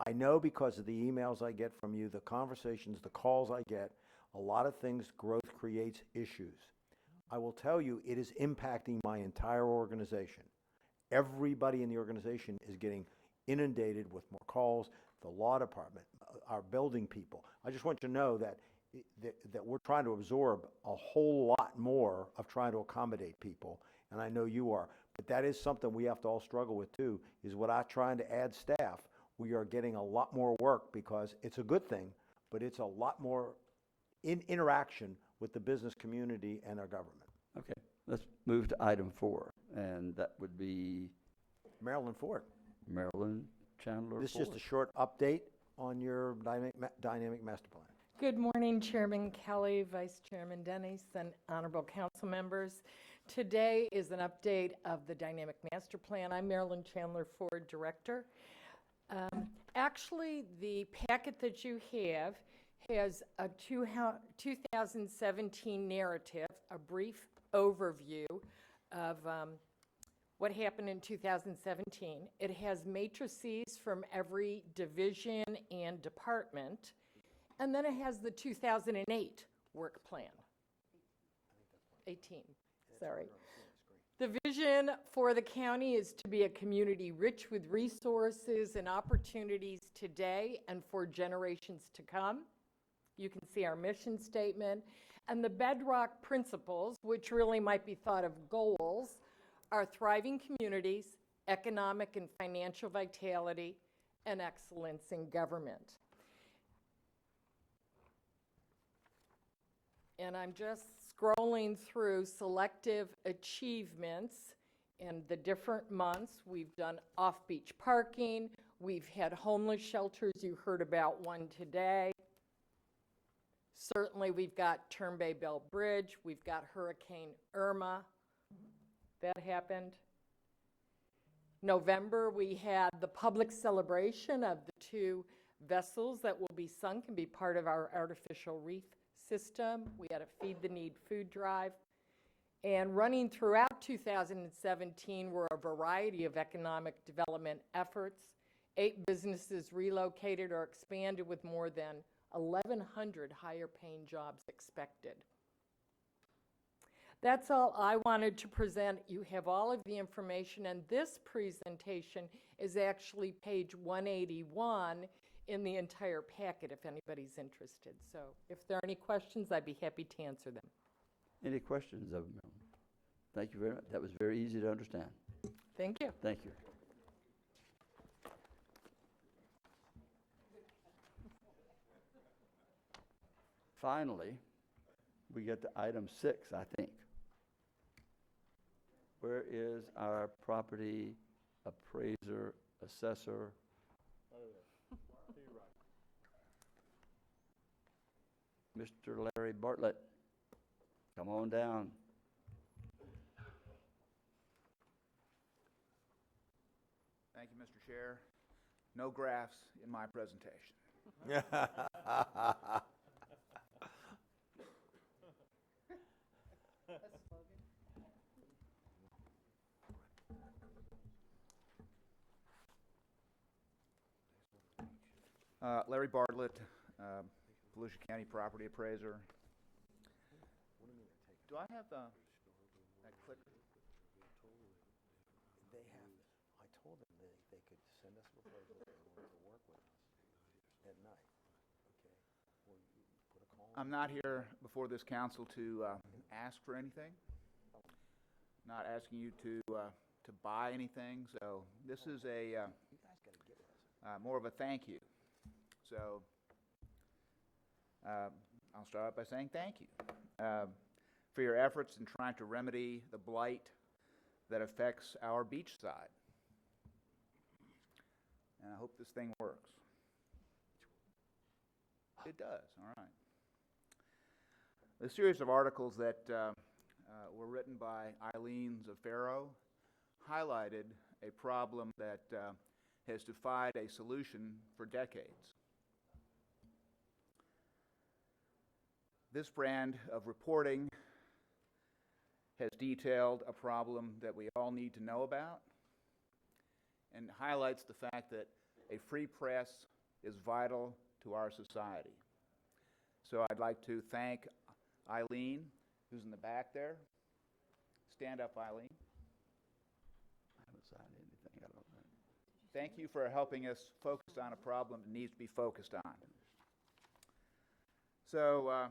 I know because of the emails I get from you, the conversations, the calls I get, a lot of things, growth creates issues. I will tell you, it is impacting my entire organization. Everybody in the organization is getting inundated with more calls, the law department, our building people. I just want you to know that we're trying to absorb a whole lot more of trying to accommodate people, and I know you are. But that is something we have to all struggle with too, is without trying to add staff, we are getting a lot more work because it's a good thing, but it's a lot more interaction with the business community and our government. Okay, let's move to item 4, and that would be Marilyn Ford. Marilyn Chandler This is Ford. just a short update on your dynamic master plan. Good morning, Chairman Kelly, Vice Chairman Dennis, and honorable council members. Today is an update of the Dynamic Master Plan. I'm Marilyn Chandler Ford, Director. Actually, the packet that you have has a 2017 narrative, a brief overview of what happened in 2017. It has matrices from every division and department, and then it has the 2008 work plan. 18, sorry. The vision for the county is to be a community rich with resources and opportunities today and for generations to come. You can see our mission statement. And the bedrock principles, which really might be thought of goals, are thriving communities, economic and financial vitality, and excellence in government. And I'm just scrolling through selective achievements in the different months. We've done off-beach parking. We've had homeless shelters. You heard about one today. Certainly, we've got Turn Bay Bell Bridge. We've got Hurricane Irma. That happened. November, we had the public celebration of the 2 vessels that will be sunk and be part of our artificial reef system. We had a Feed the Need food drive. And running throughout 2017 were a variety of economic development efforts. 8 businesses relocated or expanded with more than 1,100 higher paying jobs expected. That's all I wanted to present. You have all of the information, and this presentation is actually page 181 in the entire packet if anybody's interested. So if there are any questions, I'd be happy to answer them. Any questions of them? Thank you very much. That was very easy to understand. Thank you. Thank you. Finally, we get to item 6, I think. Where is our property appraiser, assessor? Mr. Larry Bartlett, come on down. Thank you, Mr. Chair. No graphs in my presentation. Larry Bartlett, Volusia County Property Appraiser. Do I have that clicker? They have, I told them they could send us a proposal if they wanted to work with us at night. Okay. Well, you put a call. I'm not here before this council to ask for anything. Not asking you to buy anything. So this is a You guys got to get with us. more of a thank you. So I'll start out by saying thank you for your efforts in trying to remedy the blight that affects our beach side. And I hope this thing works. It does, all right. The series of articles that were written by Eileen Zafaro highlighted a problem that has defied a solution for decades. This brand of reporting has detailed a problem that we all need to know about and highlights the fact that a free press is vital to our society. So I'd like to thank Eileen, who's in the back there. Stand up, Eileen. I haven't signed anything, I don't know. Thank you for helping us focus on a problem that needs to be focused on. So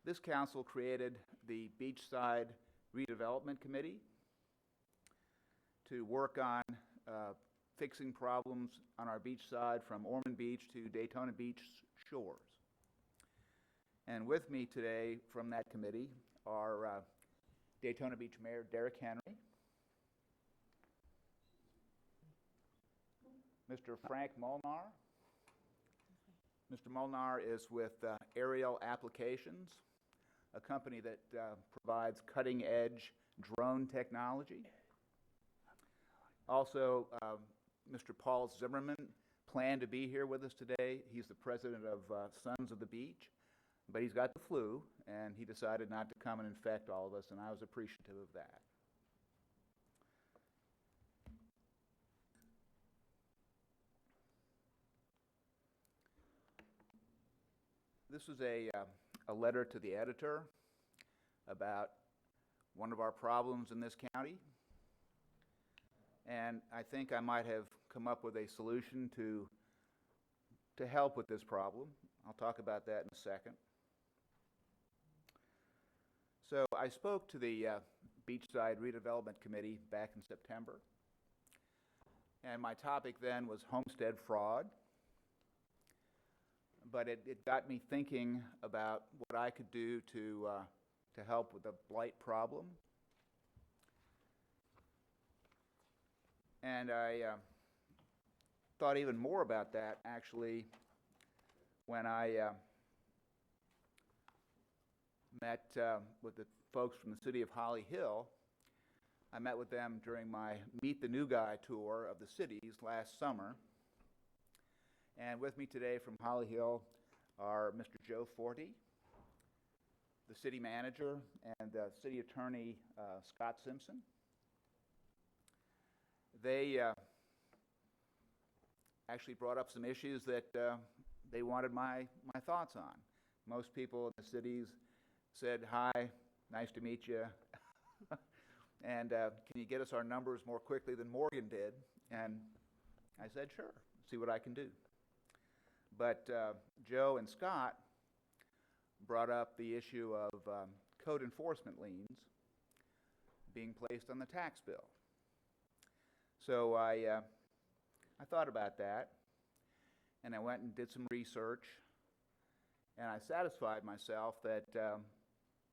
this council created the Beachside Redevelopment Committee to work on fixing problems on our beach side from Ormond Beach to Daytona Beach shores. And with me today from that committee are Daytona Beach Mayor Derek Henry, Mr. Frank Molnar. Mr. Molnar is with Aerial Applications, a company that provides cutting-edge drone technology. Also, Mr. Paul Zimmerman planned to be here with us today. He's the president of Sons of the Beach, but he's got the flu, and he decided not to come and infect all of us, and I was appreciative of that. This is a letter to the editor about one of our problems in this county. And I think I might have come up with a solution to help with this problem. I'll talk about that in a second. So I spoke to the Beachside Redevelopment Committee back in September. And my topic then was homestead fraud. But it got me thinking about what I could do to help with the blight problem. And I thought even more about that, actually, when I met with the folks from the city of Holly Hill. I met with them during my Meet the New Guy tour of the cities last summer. And with me today from Holly Hill are Mr. Joe Forte, the city manager, and city attorney Scott Simpson. They actually brought up some issues that they wanted my thoughts on. Most people in the cities said, "Hi, nice to meet you." And can you get us our numbers more quickly than Morgan did? And I said, sure, see what I can do. But Joe and Scott brought up the issue of code enforcement liens being placed on the tax bill. So I thought about that, and I went and did some research, and I satisfied myself that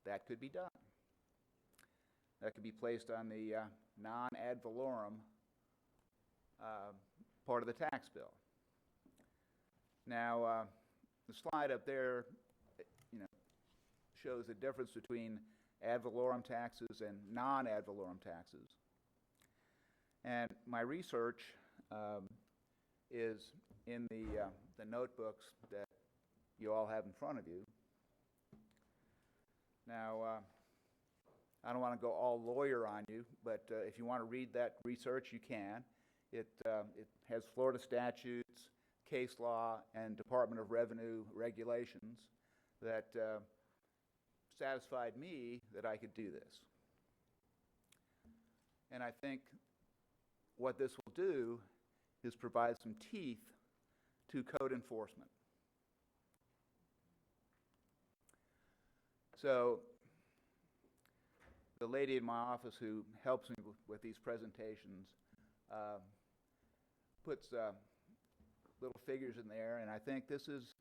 that could be done. That could be placed on the non-ad valorem part of the tax bill. Now, the slide up there, shows the difference between ad valorem taxes and non-ad valorem taxes. And my research is in the notebooks that you all have in front of you. Now, I don't want to go all lawyer on you, but if you want to read that research, you can. It has Florida statutes, case law, and Department of Revenue regulations that satisfied me that I could do this. And I think what this will do is provide some teeth to code enforcement. So the lady in my office who helps me with these presentations puts little figures in there, and I think this is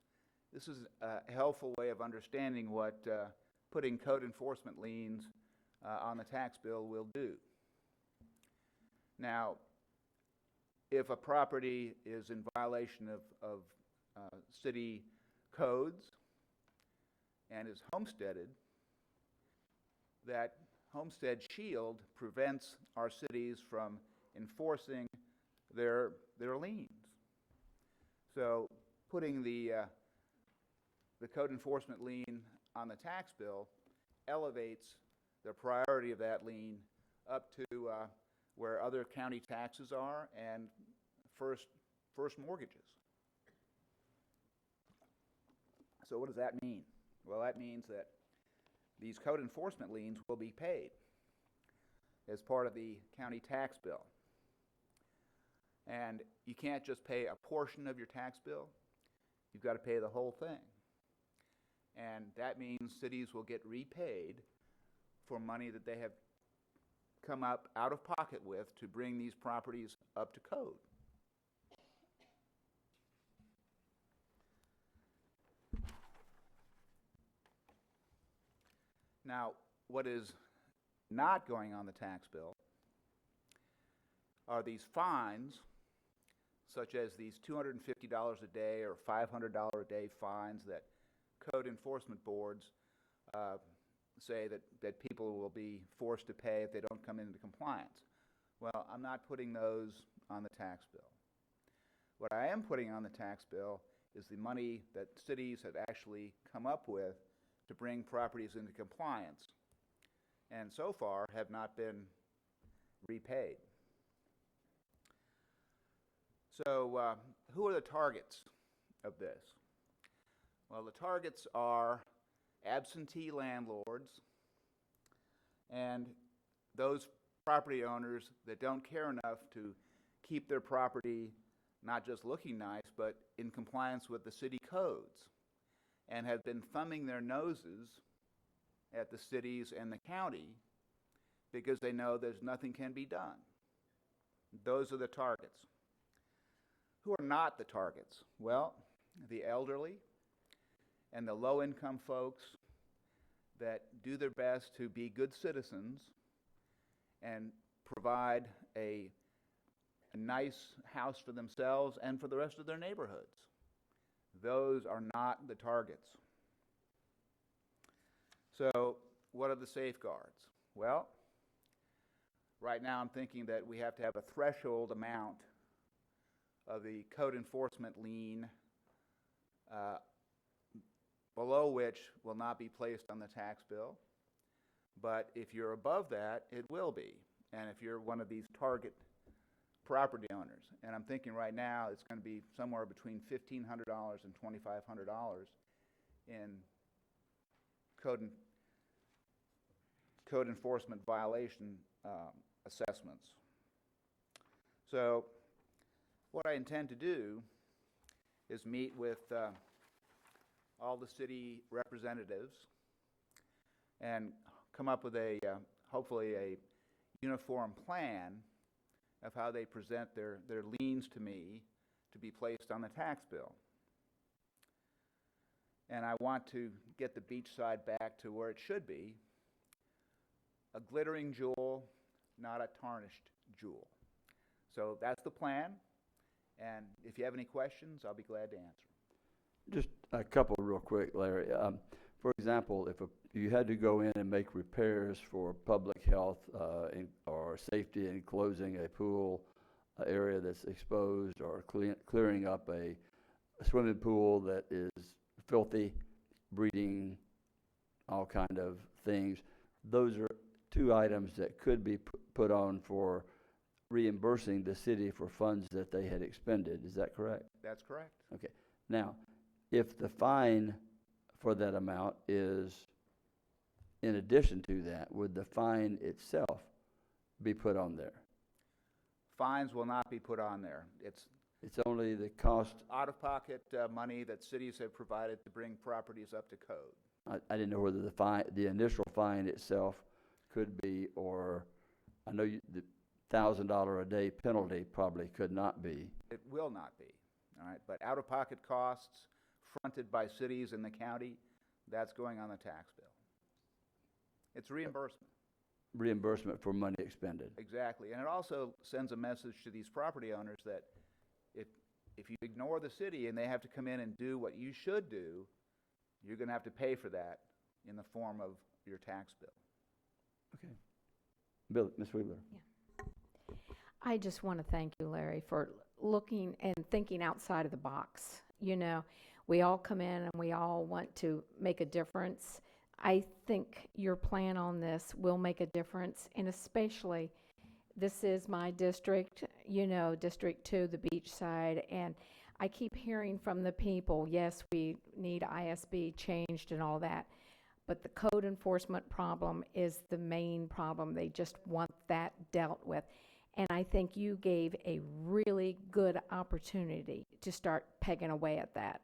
a helpful way of understanding what putting code enforcement liens on the tax bill will do. Now, if a property is in violation of city codes and is homesteaded, that homestead shield prevents our cities from enforcing their liens. So putting the code enforcement lien on the tax bill elevates the priority of that lien up to where other county taxes are and first mortgages. So what does that mean? Well, that means that these code enforcement liens will be paid as part of the county tax bill. And you can't just pay a portion of your tax bill. You've got to pay the whole thing. And that means cities will get repaid for money that they have come up out of pocket with to bring these properties up to code. Now, what is not going on the tax bill are these fines, such as these $250 a day or $500 a day fines that code enforcement boards say that people will be forced to pay if they don't come into compliance. Well, I'm not putting those on the tax bill. What I am putting on the tax bill is the money that cities have actually come up with to bring properties into compliance, and so far have not been repaid. So who are the targets of this? Well, the targets are absentee landlords and those property owners that don't care enough to keep their property not just looking nice, but in compliance with the city codes, and have been thumbing their noses at the cities and the county because they know there's nothing can be done. Those are the targets. Who are not the targets? Well, the elderly and the low-income folks that do their best to be good citizens and provide a nice house for themselves and for the rest of their neighborhoods. Those are not the targets. So, what are the safeguards? Well, right now I'm thinking that we have to have a threshold amount of the code enforcement lien below which will not be placed on the tax bill. But if you're above that, it will be. And if you're one of these target property owners, and I'm thinking right now it's going to be somewhere between $1,500 and $2,500 in code enforcement violation assessments. So what I intend to do is meet with all the city representatives and come up with a hopefully a uniform plan of how they present their liens to me to be placed on the tax bill. And I want to get the beachside back to where it should be, a glittering jewel, not a tarnished jewel. So that's the plan, and if you have any questions, I'll be glad to answer. Just a couple real quick, Larry. For example, if you had to go in and make repairs for public health or safety in closing a pool area that's exposed, or clearing up a swimming pool that is filthy, breeding all kind of things, those are two items that could be put on for reimbursing the city for funds that they had expended. Is that correct? That's correct. Okay. Now, if the fine for that amount is in addition to that, would the fine itself be put on there? Fines will not be put on there. It's only the cost. Out-of-pocket money that cities have provided to bring properties up to code. I didn't know whether the initial fine itself could be, or I know the $1,000 a day penalty probably could not be. It will not be, all right? But out-of-pocket costs fronted by cities and the county, that's going on the tax bill. It's reimbursement. Reimbursement for money expended. Exactly. And it also sends a message to these property owners that if you ignore the city and they have to come in and do what you should do, you're going to have to pay for that in the form of your tax bill. Okay. Bill, Ms. Weaver. Yeah. I just want to thank you, Larry, for looking and thinking outside of the box. You know, we all come in and we all want to make a difference. I think your plan on this will make a difference, and especially, this is my district, you know, District 2, the beach side, and I keep hearing from the people, yes, we need ISB changed and all that, but the code enforcement problem is the main problem. They just want that dealt with. And I think you gave a really good opportunity to start pegging away at that.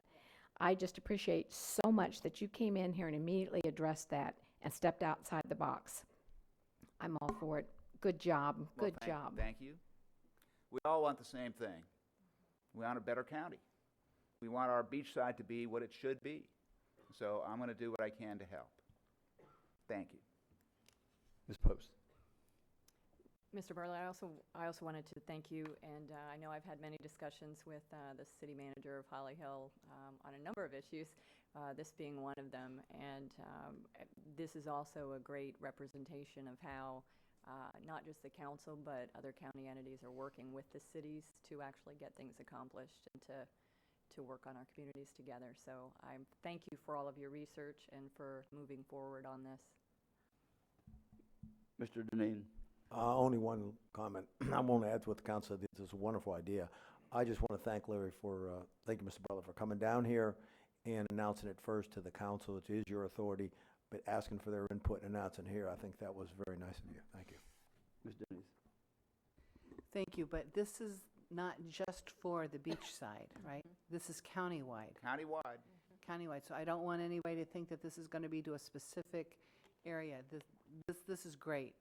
I just appreciate so much that you came in here and immediately addressed that and stepped outside the box. I'm all for it. Good job. Well, Good job. Thank you. We all want the same thing. We want a better county. We want our beach side to be what it should be. So I'm going to do what I can to help. Thank you. Ms. Post. Mr. Burley, I also wanted to thank you, and I know I've had many discussions with the city manager of Holly Hill on a number of issues, this being one of them, and this is also a great representation of how not just the council, but other county entities are working with the cities to actually get things accomplished and to work on our communities together. So I thank you for all of your research and for moving forward on this. Mr. Deneen. Only one comment. I won't add to what the council did. This is a wonderful idea. I just want to thank Larry for, thank you, Mr. Butler, for coming down here and announcing it first to the council, which is your authority, but asking for their input and announcing here, I think that was very nice of you. Thank you. Ms. Denise? Thank you, but this is not just for the beach side, right? This is countywide. Countywide. Countywide, so I don't want anybody to think that this is going to be to a specific area. This is great.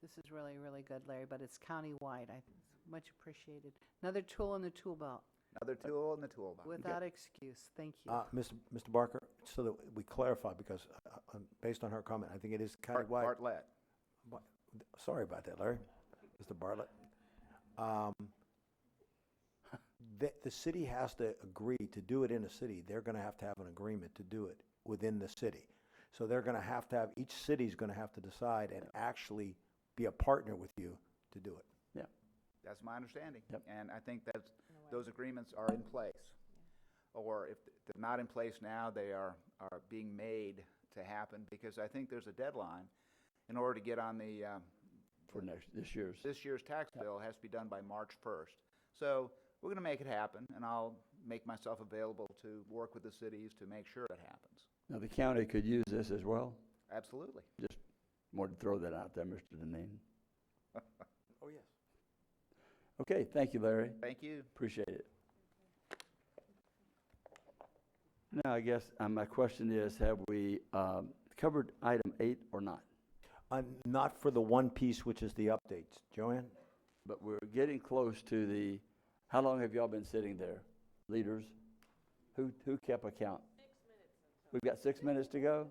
This is really, really good, Larry, but it's countywide. It's much appreciated. Another tool in the tool belt. Another tool in the toolbox. Without excuse. Thank you. Mr. Barker, so that we clarify, because based on her comment, I think it is countywide. Bartlett. Sorry about that, Larry. Mr. Bartlett. The city has to agree to do it in the city. They're going to have an agreement to do it within the city. So they're going to have, each city's going to have to decide and actually be a partner with you to do it. Yeah. That's my understanding. Yep. And I think that those agreements are in place. Or if they're not in place now, they are being made to happen, because I think there's a deadline in order to get on the For this year's tax bill has to be done by March 1st. So we're going to make it happen, and I'll make myself available to work with the cities to make sure it happens. Now, the county could use this as well? Absolutely. Just wanted to throw that out there, Mr. Deneen. Oh, yes. Okay, thank you, Larry. Thank you. Appreciate it. Now, I guess my question is, have we covered item 8 or not? Not for the one piece, which is the updates. Joanne? But we're getting close to the, how long have y'all been sitting there? Leaders? Who kept account? 6 minutes. We've got 6 minutes to go?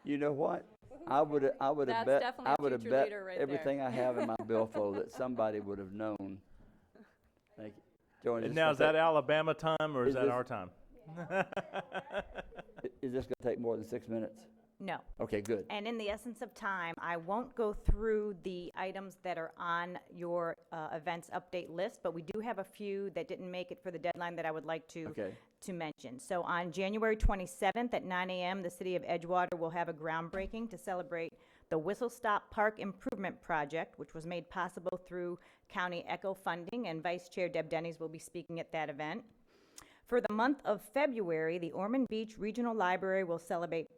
You know what? I would have bet, everything I have in my billfold that somebody would have known. Thank you. Joanne, And now, is that Alabama time or is that our time? Is this going to take more than 6 minutes? No. Okay, good. And in the essence of time, I won't go through the items that are on your events update list, but we do have a few that didn't make it for the deadline that I would like to mention. So on January 27th at 9 a.m., the City of Edgewater will have a groundbreaking to celebrate the Whistle Stop Park Improvement Project, which was made possible through County ECHO funding, and Vice Chair Deb Denny's will be speaking at that event. For the month of February, the Ormond Beach Regional Library will celebrate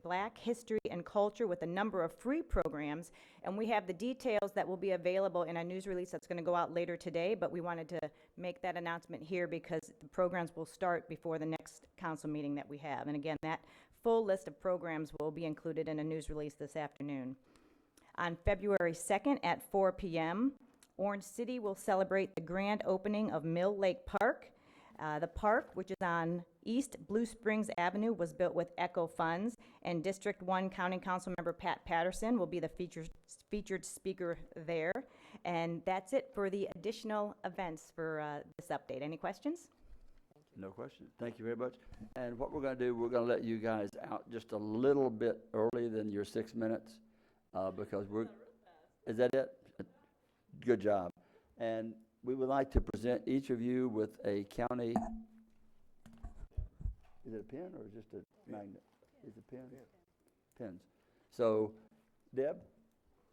Black history and culture with a number of free programs, and we have the details that will be available in a news release that's going to go out later today, but we wanted to make that announcement here because the programs will start before the next council meeting that we have. And again, that full list of programs will be included in a news release this afternoon. On February 2nd at 4 p.m., Orange City will celebrate the grand opening of Mill Lake Park. The park, which is on East Blue Springs Avenue, was built with ECHO funds, and District 1 County Council Member Pat Patterson will be the featured speaker there. And that's it for the additional events for this update. Any questions? No question. Thank you very much. And what we're going to do, we're going to let you guys out just a little bit earlier than your 6 minutes because is that it? Good job. And we would like to present each of you with a county, is it a pen or just a magnet? Is it a pen? Pens. So, Deb,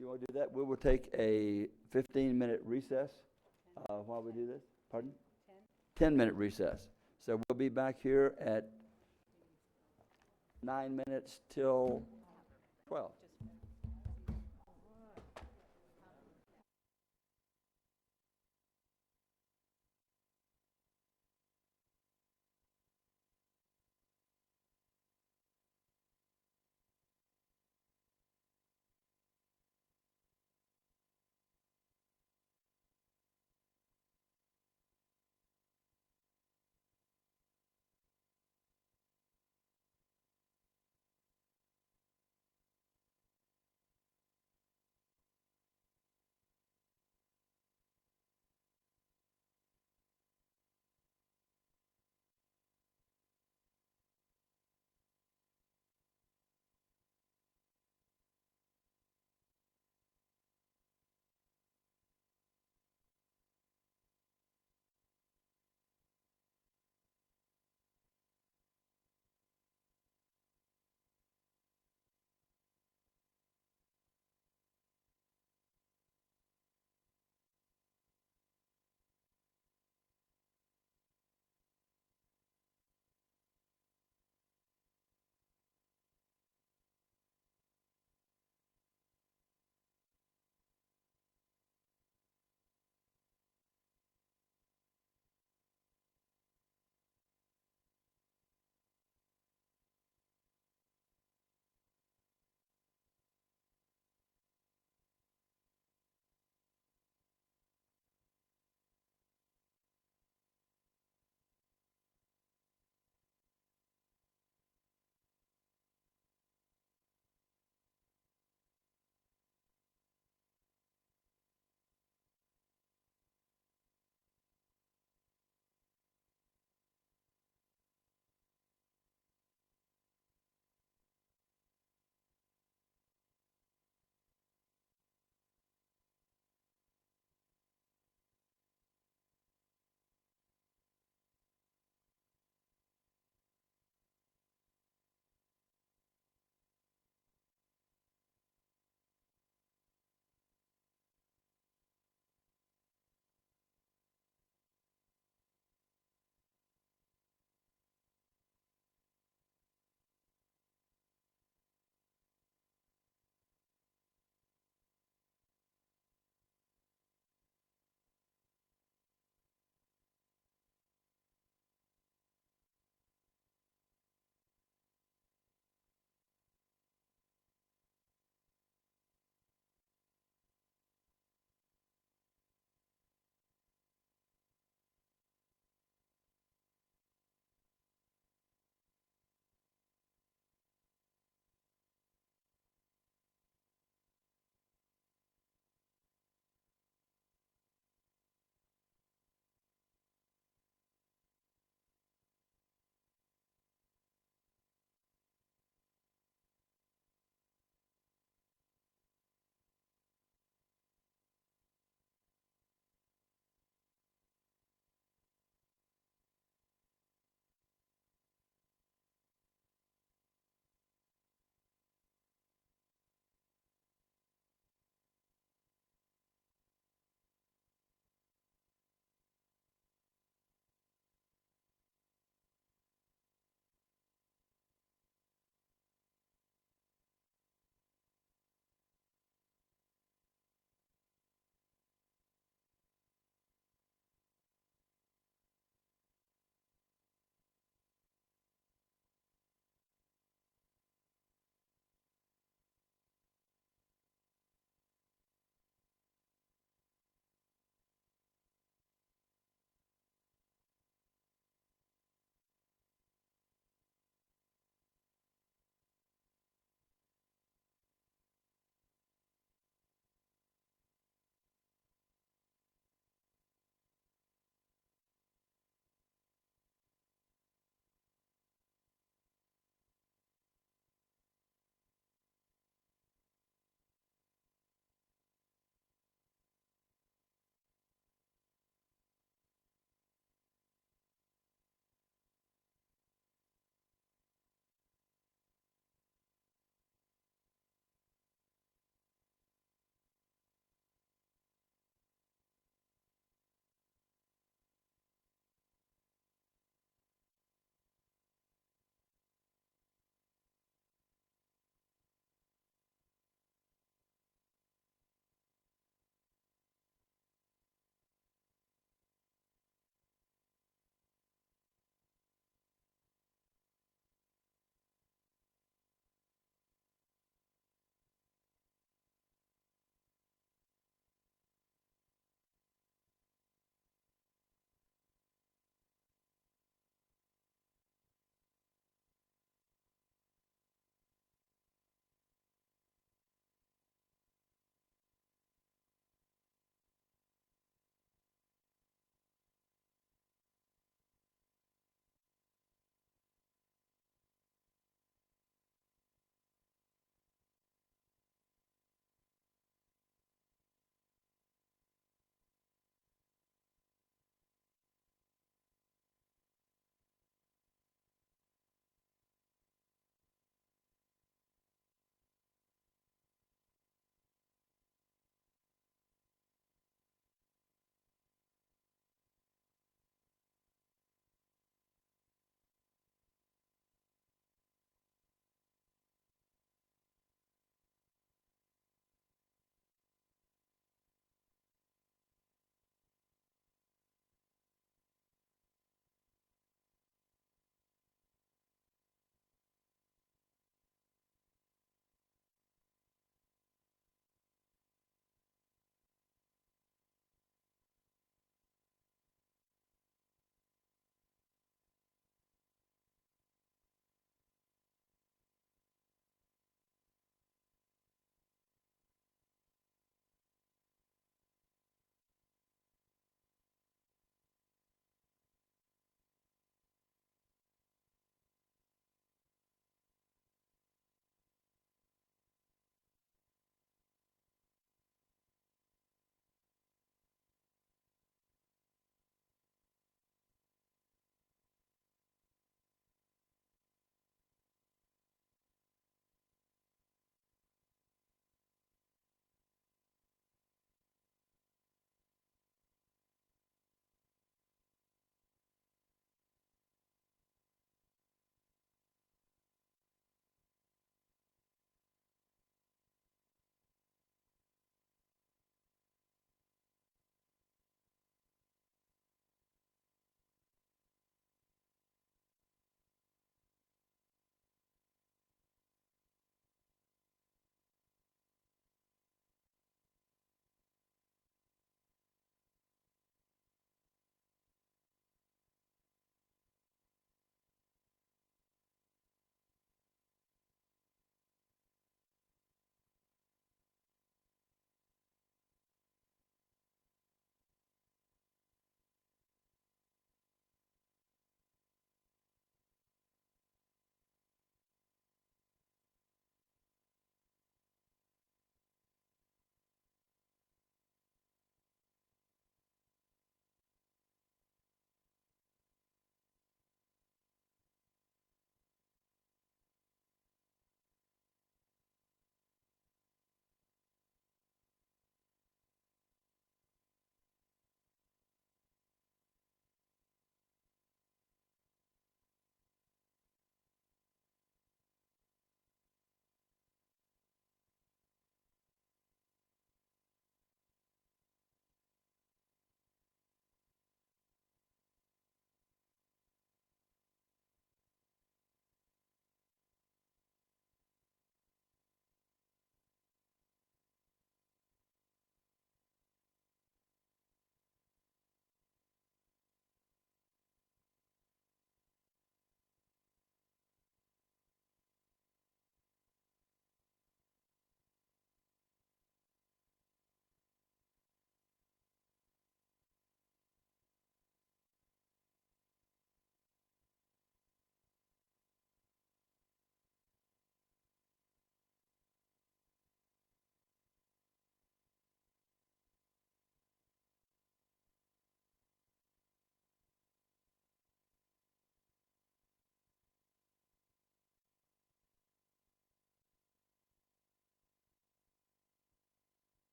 you want to do that? We will take a 15-minute recess while we do this. Pardon? 10-minute recess. So we'll be back here at 9 minutes till 12.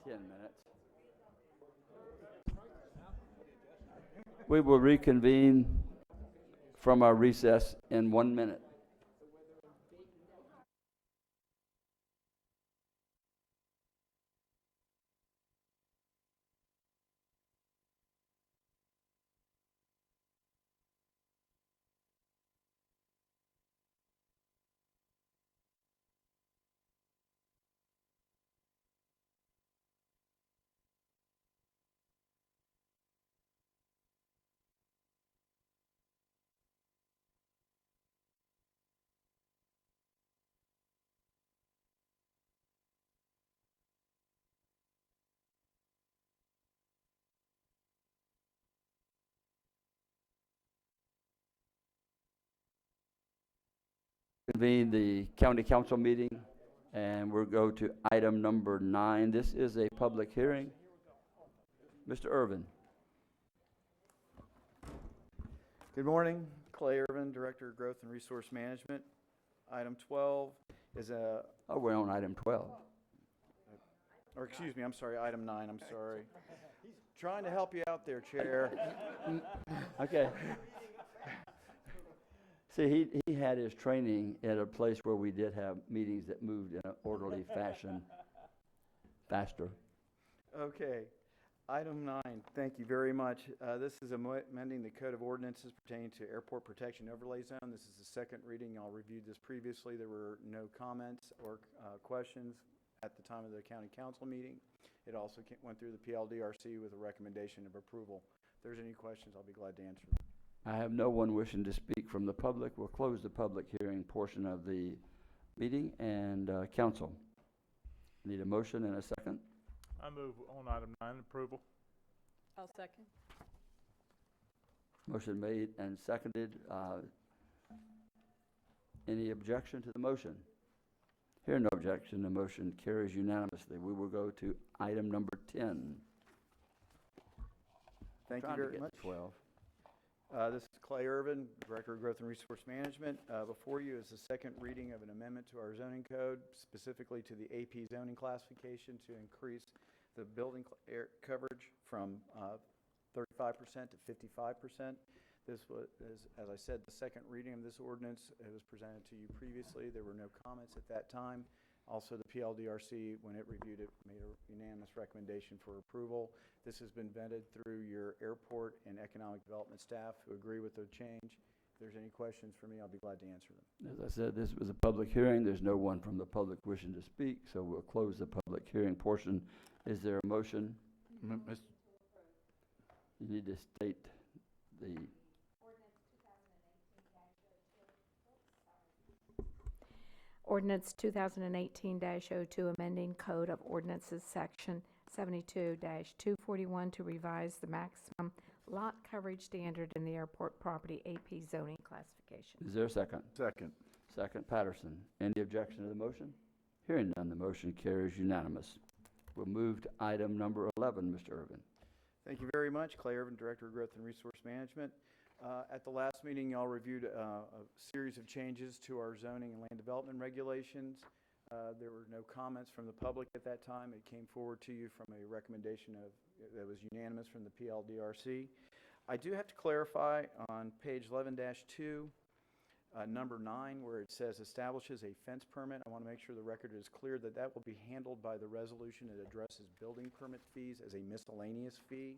10 minutes. We will reconvene from our recess in 1 minute. Convene the county council meeting, and we'll go to item number 9. This is a public hearing. Mr. Irvin. Good morning, Clay Irvin, Director of Growth and Resource Management. Item 12 is a, Oh, we're on item 12. or excuse me, I'm sorry, item 9, I'm sorry. Trying to help you out there, Chair. Okay. See, he had his training at a place where we did have meetings that moved in an orderly fashion, faster. Okay. Item 9, thank you very much. This is amending the Code of Ordinances pertaining to Airport Protection Overlay Zone. This is the second reading. Y'all reviewed this previously. There were no comments or questions at the time of the County Council meeting. It also went through the PLDRC with a recommendation of approval. If there's any questions, I'll be glad to answer them. I have no one wishing to speak from the public. We'll close the public hearing portion of the meeting and council. Need a motion and a second? I move on item 9, approval. I'll second. Motion made and seconded. Any objection to the motion? Hearing no objection, the motion carries unanimously. We will go to item number 10. Thank you Trying to very get much. to 12. This is Clay Irvin, Director of Growth and Resource Management. Before you is the second reading of an amendment to our zoning code, specifically to the AP zoning classification to increase the building air coverage from 35% to 55%. This was, as I said, the second reading of this ordinance. It was presented to you previously. There were no comments at that time. Also, the PLDRC, when it reviewed it, made a unanimous recommendation for approval. This has been vetted through your airport and economic development staff who agree with the change. If there's any questions for me, I'll be glad to answer them. As I said, this was a public hearing. There's no one from the public wishing to speak, so we'll close the public hearing portion. Is there a motion? You need to state the... Ordinance 2018-02, amending Code of Ordinances, Section 72-241 to revise the maximum lot coverage standard in the airport property AP zoning classification. Is there a second? Second. Second, Patterson. Any objection to the motion? Hearing none, the motion carries unanimous. We'll move to item number 11, Mr. Irvin. Thank you very much. Clay Irvin, Director of Growth and Resource Management. At the last meeting, y'all reviewed a series of changes to our zoning and land development regulations. There were no comments from the public at that time. It came forward to you from a recommendation that was unanimous from the PLDRC. I do have to clarify on page 11-2, number 9, where it says establishes a fence permit. I want to make sure the record is clear that that will be handled by the resolution that addresses building permit fees as a miscellaneous fee.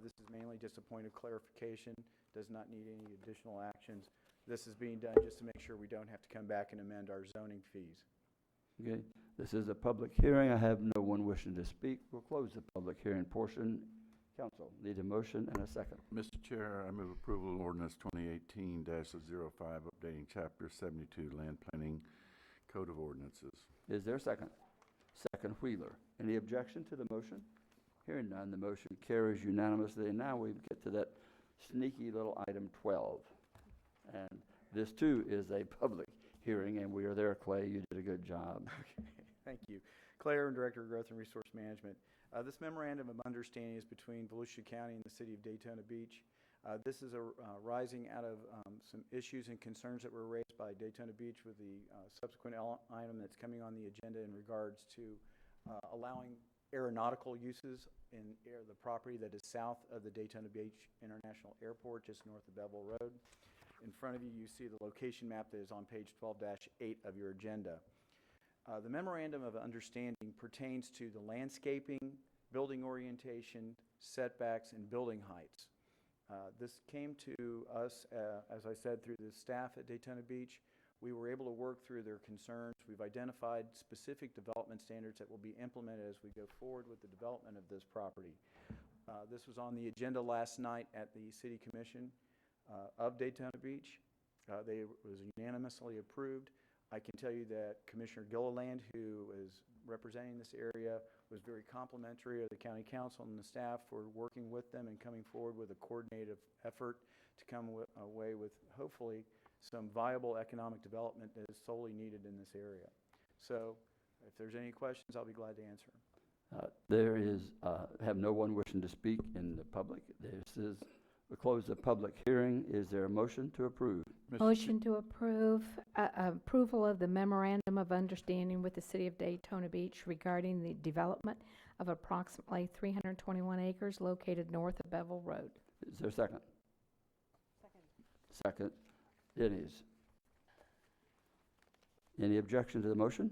This is mainly just a point of clarification, does not need any additional actions. This is being done just to make sure we don't have to come back and amend our zoning fees. Okay, this is a public hearing. I have no one wishing to speak. We'll close the public hearing portion. Council, need a motion and a second. Mr. Chair, I move approval of ordinance 2018-05, updating Chapter 72, Land Planning Code of Ordinances. Is there a second? Second, Wheeler. Any objection to the motion? Hearing none, the motion carries unanimously. And now we get to that sneaky little item 12. And this too is a public hearing, and we are there, Clay. You did a good job. Okay, thank you. Clay Irvin, Director of Growth and Resource Management. This memorandum of understanding is between Volusia County and the city of Daytona Beach. This is rising out of some issues and concerns that were raised by Daytona Beach with the subsequent item that's coming on the agenda in regards to allowing aeronautical uses in the property that is south of the Daytona Beach International Airport, just north of Bevel Road. In front of you, you see the location map that is on page 12-8 of your agenda. The memorandum of understanding pertains to the landscaping, building orientation, setbacks, and building heights. This came to us, as I said, through the staff at Daytona Beach. We were able to work through their concerns. We've identified specific development standards that will be implemented as we go forward with the development of this property. This was on the agenda last night at the City Commission of Daytona Beach. It was unanimously approved. I can tell you that Commissioner Gilliland, who is representing this area, was very complimentary of the County Council and the staff for working with them and coming forward with a coordinated effort to come away with, hopefully, some viable economic development that is solely needed in this area. So if there's any questions, I'll be glad to answer them. There is, have no one wishing to speak in the public. This is, we close the public hearing. Is there a motion to approve? Motion to approve, approval of the memorandum of understanding with the City of Daytona Beach regarding the development of approximately 321 acres located north of Bevel Road. Is there a second? Second. Denny's. Any objection to the motion?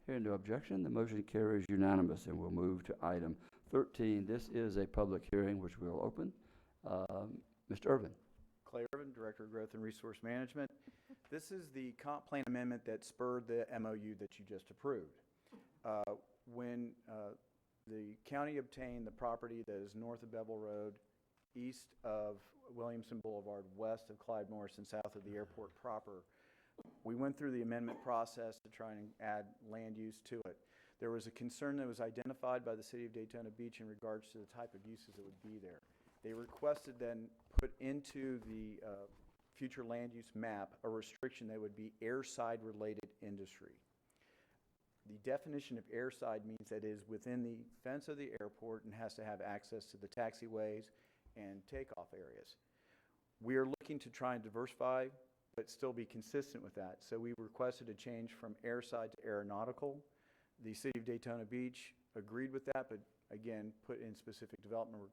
Hearing no objection, the motion carries unanimous, and we'll move to item 13. This is a public hearing which we'll open. Mr. Irvin. Clay Irvin, Director of Growth and Resource Management. This is the comp plan amendment that spurred the MOU that you just approved. When the county obtained the property that is north of Bevel Road, east of Williamson Boulevard, west of Clyde Morris, and south of the airport proper, we went through the amendment process to try and add land use to it. There was a concern that was identified by the City of Daytona Beach in regards to the type of uses that would be there. They requested then put into the future land use map a restriction that would be airside related industry. The definition of airside means that it is within the fence of the airport and has to have access to the taxiways and takeoff areas. We are looking to try and diversify but still be consistent with that. So we requested a change from airside to aeronautical. The City of Daytona Beach agreed with that, but again, put in specific development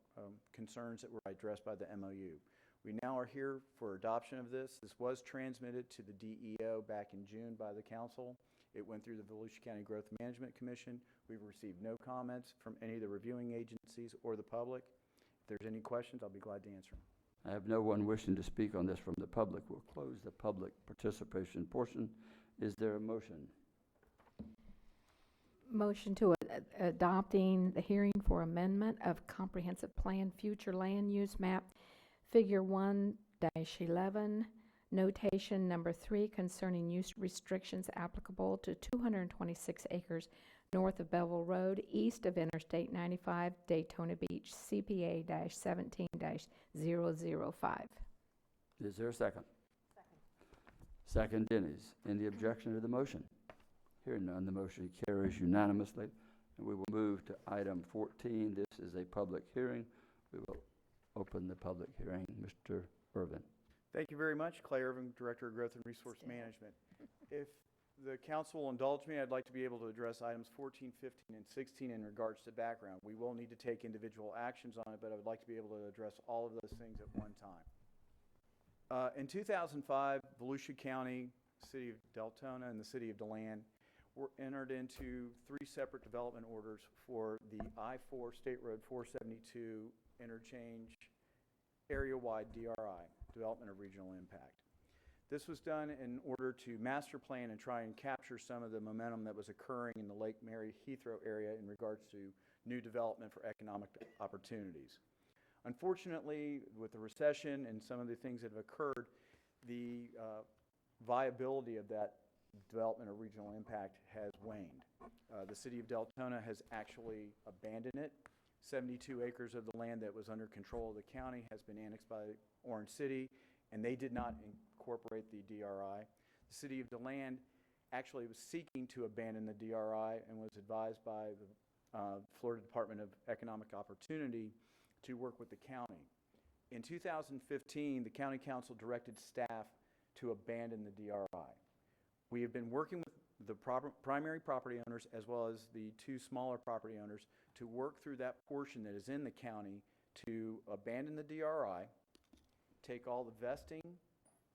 concerns that were addressed by the MOU. We now are here for adoption of this. This was transmitted to the DEO back in June by the council. It went through the Volusia County Growth Management Commission. We've received no comments from any of the reviewing agencies or the public. If there's any questions, I'll be glad to answer them. I have no one wishing to speak on this from the public. We'll close the public participation portion. Is there a motion? Motion to adopting the hearing for amendment of comprehensive plan future land use map, figure 1-11, notation number 3 concerning use restrictions applicable to 226 acres north of Bevel Road, east of Interstate 95, Daytona Beach, CPA-17-005. Is there a second? Second, Denny's. Any objection to the motion? Hearing none, the motion carries unanimously. And we will move to item 14. This is a public hearing. We will open the public hearing. Mr. Irvin. Thank you very much. Clay Irvin, Director of Growth and Resource Management. If the council will indulge me, I'd like to be able to address items 14, 15, and 16 in regards to background. We will need to take individual actions on it, but I would like to be able to address all of those things at one time. In 2005, Volusia County, City of Deltona, and the City of DeLand were entered into 3 separate development orders for the I-4 State Road 472 interchange area-wide DRI, Development of Regional Impact. This was done in order to master plan and try and capture some of the momentum that was occurring in the Lake Mary Heathrow area in regards to new development for economic opportunities. Unfortunately, with the recession and some of the things that have occurred, the viability of that development of regional impact has waned. The City of Deltona has actually abandoned it. 72 acres of the land that was under control of the county has been annexed by Orange City, and they did not incorporate the DRI. The City of DeLand actually was seeking to abandon the DRI and was advised by the Florida Department of Economic Opportunity to work with the county. In 2015, the County Council directed staff to abandon the DRI. We have been working with the primary property owners as well as the two smaller property owners to work through that portion that is in the county to abandon the DRI, take all the vesting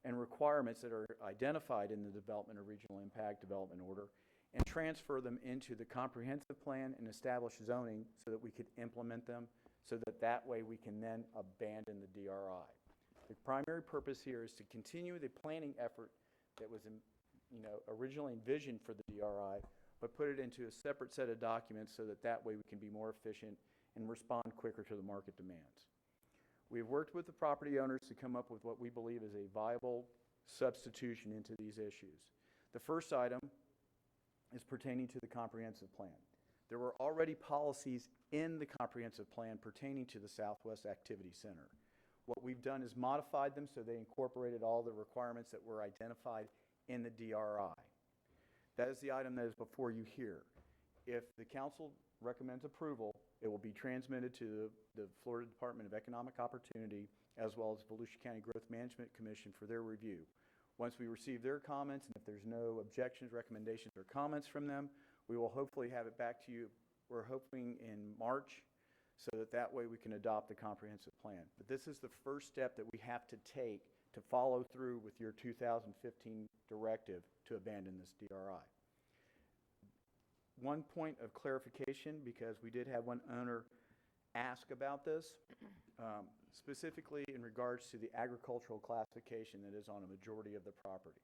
and requirements that are identified in the Development of Regional Impact Development Order and transfer them into the comprehensive plan and establish zoning so that we could implement them, so that that way we can then abandon the DRI. The primary purpose here is to continue the planning effort that was originally envisioned for the DRI, but put it into a separate set of documents so that that way we can be more efficient and respond quicker to the market demands. We have worked with the property owners to come up with what we believe is a viable substitution into these issues. The first item is pertaining to the comprehensive plan. There were already policies in the comprehensive plan pertaining to the Southwest Activity Center. What we've done is modified them so they incorporated all the requirements that were identified in the DRI. That is the item that is before you here. If the council recommends approval, it will be transmitted to the Florida Department of Economic Opportunity as well as Volusia County Growth Management Commission for their review. Once we receive their comments, and if there's no objections, recommendations, or comments from them, we will hopefully have it back to you, we're hoping in March, so that that way we can adopt the comprehensive plan. But this is the first step that we have to take to follow through with your 2015 directive to abandon this DRI. One point of clarification, because we did have one owner ask about this, specifically in regards to the agricultural classification that is on a majority of the property.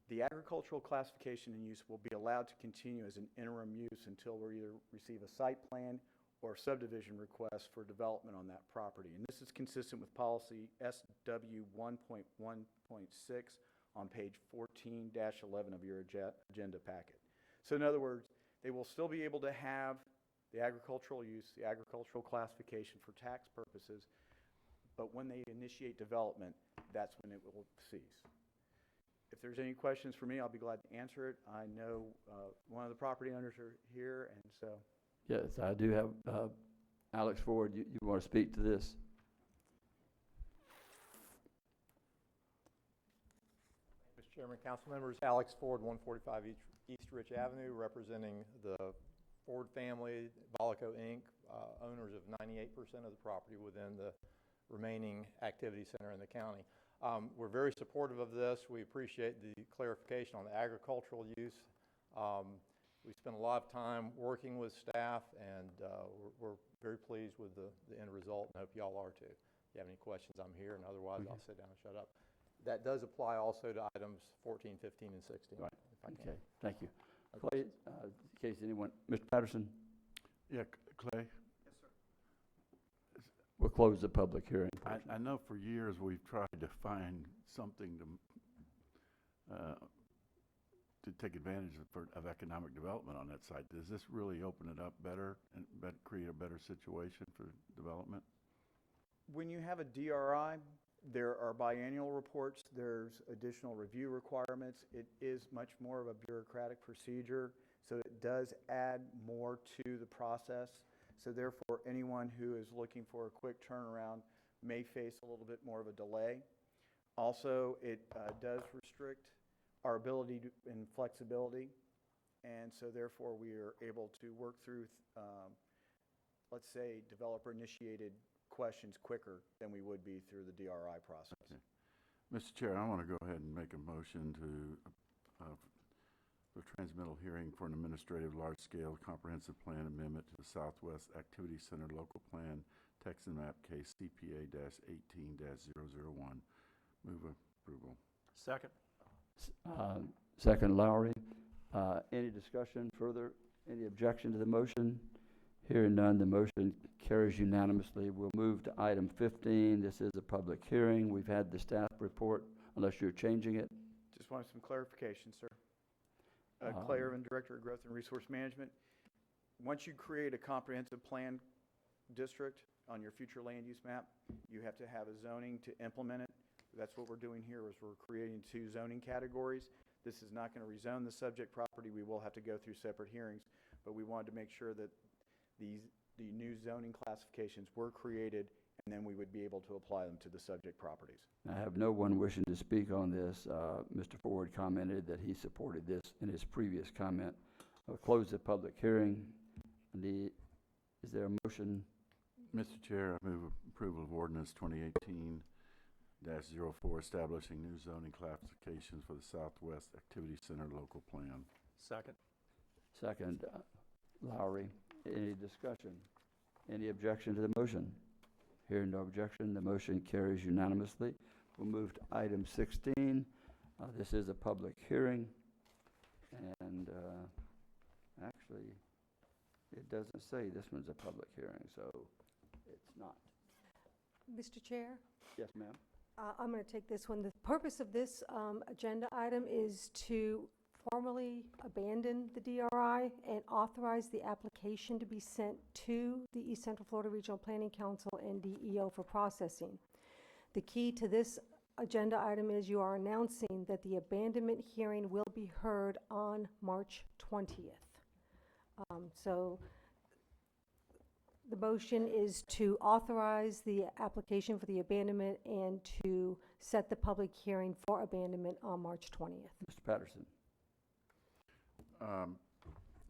The agricultural classification and use will be allowed to continue as an interim use until we either receive a site plan or subdivision request for development on that property. And this is consistent with policy SW 1.1.6 on page 14-11 of your agenda packet. So in other words, they will still be able to have the agricultural use, the agricultural classification for tax purposes, but when they initiate development, that's when it will cease. If there's any questions for me, I'll be glad to answer it. I know one of the property owners are here, and so. Yes, I do have Alex Ford. You want to speak to this? Mr. Chairman, council members, Alex Ford, 145 East Rich Avenue, representing the Ford family, Valico Inc., owners of 98% of the property within the remaining activity center in the county. We're very supportive of this. We appreciate the clarification on the agricultural use. We spent a lot of time working with staff, and we're very pleased with the end result, and hope y'all are too. If you have any questions, I'm here, and otherwise I'll sit down and shut up. That does apply also to items 14, 15, and 16. Right. If I can. Okay, thank you. Clay, in case anyone, Mr. Patterson? Yeah, Clay? Yes, sir. We'll close the public hearing. I know for years we've tried to find something to take advantage of economic development on that site. Does this really open it up better and create a better situation for development? When you have a DRI, there are biannual reports, there's additional review requirements. It is much more of a bureaucratic procedure, so it does add more to the process. So therefore, anyone who is looking for a quick turnaround may face a little bit more of a delay. Also, it does restrict our ability and flexibility, and so therefore we are able to work through, let's say, developer-initiated questions quicker than we would be through the DRI process. Okay. Mr. Chair, I want to go ahead and make a motion for transmittal hearing for an administrative large-scale comprehensive plan amendment to the Southwest Activity Center local plan, text and map case CPA-18-001. Move approval. Second. Second, Lowry. Any discussion further? Any objection to the motion? Hearing none, the motion carries unanimously. We'll move to item 15. This is a public hearing. We've had the staff report, unless you're changing it. Just wanted some clarification, sir. Clay Irvin, Director of Growth and Resource Management. Once you create a comprehensive plan district on your future land use map, you have to have a zoning to implement it. That's what we're doing here, is we're creating 2 zoning categories. This is not going to rezone the subject property. We will have to go through separate hearings, but we wanted to make sure that the new zoning classifications were created and then we would be able to apply them to the subject properties. I have no one wishing to speak on this. Mr. Ford commented that he supported this in his previous comment. I'll close the public hearing. Is there a motion? Mr. Chair, I move approval of ordinance 2018-04 establishing new zoning classifications for the Southwest Activity Center local plan. Second. Second, Lowry. Any discussion? Any objection to the motion? Hearing no objection, the motion carries unanimously. We'll move to item 16. This is a public hearing, and actually, it doesn't say this one's a public hearing, so it's not. Mr. Chair, Yes, ma'am. I'm going to take this one. The purpose of this agenda item is to formally abandon the DRI and authorize the application to be sent to the East Central Florida Regional Planning Council and DEO for processing. The key to this agenda item is you are announcing that the abandonment hearing will be heard on March 20th. So the motion is to authorize the application for the abandonment and to set the public hearing for abandonment on March 20th. Mr. Patterson.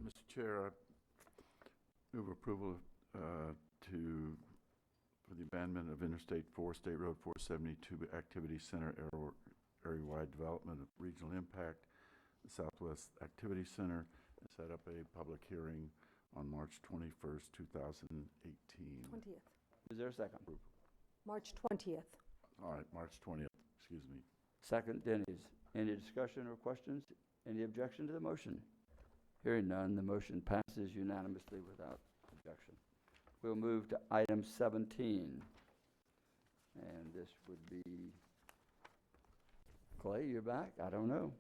Mr. Chair, I move approval for the abandonment of Interstate 4, State Road 472 Activity Center area-wide development of regional impact, the Southwest Activity Center, and set up a public hearing on March 21st, 2018. 20th. Is there a second? March 20th. All right, March 20th, excuse me. Second, Denny's. Any discussion or questions? Any objection to the motion? Hearing none, the motion passes unanimously without objection. We'll move to item 17. And this would be, Clay, you're back? I don't know.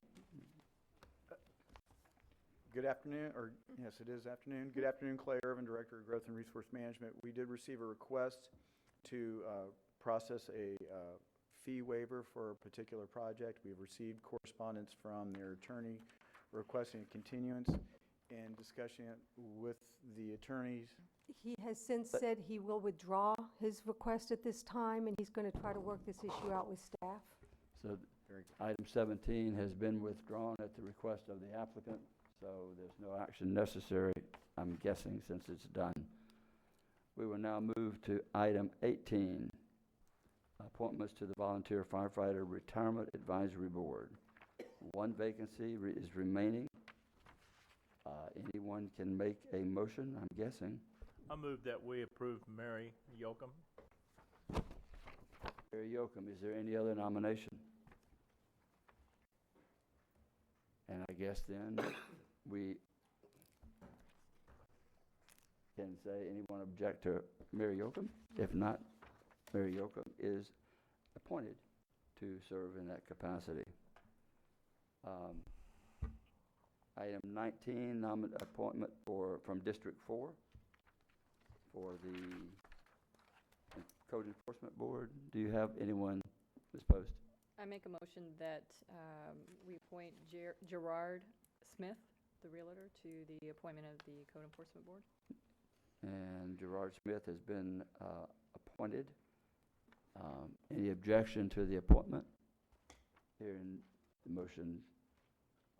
Good afternoon, or yes, it is afternoon. Good afternoon, Clay Irvin, Director of Growth and Resource Management. We did receive a request to process a fee waiver for a particular project. We've received correspondence from their attorney requesting a continuance and discussing it with the attorneys. He has since said he will withdraw his request at this time, and he's going to try to work this issue out with staff. So item 17 has been withdrawn at the request of the applicant, so there's no action necessary, I'm guessing, since it's done. We will now move to item 18, appointments to the Volunteer Firefighter Retirement Advisory Board. One vacancy is remaining. Anyone can make a motion, I'm guessing. I move that we approve Mary Yoakum. Mary Yoakum, is there any other nomination? And I guess then we can say, anyone object to Mary Yoakum? If not, Mary Yoakum is appointed to serve in that capacity. Item 19, appointment from District 4 for the Code Enforcement Board. Do you have anyone, Ms. Post? I make a motion that we appoint Gerard Smith, the realtor, to the appointment of the Code Enforcement Board. And Gerard Smith has been appointed. Any objection to the appointment? Hearing the motion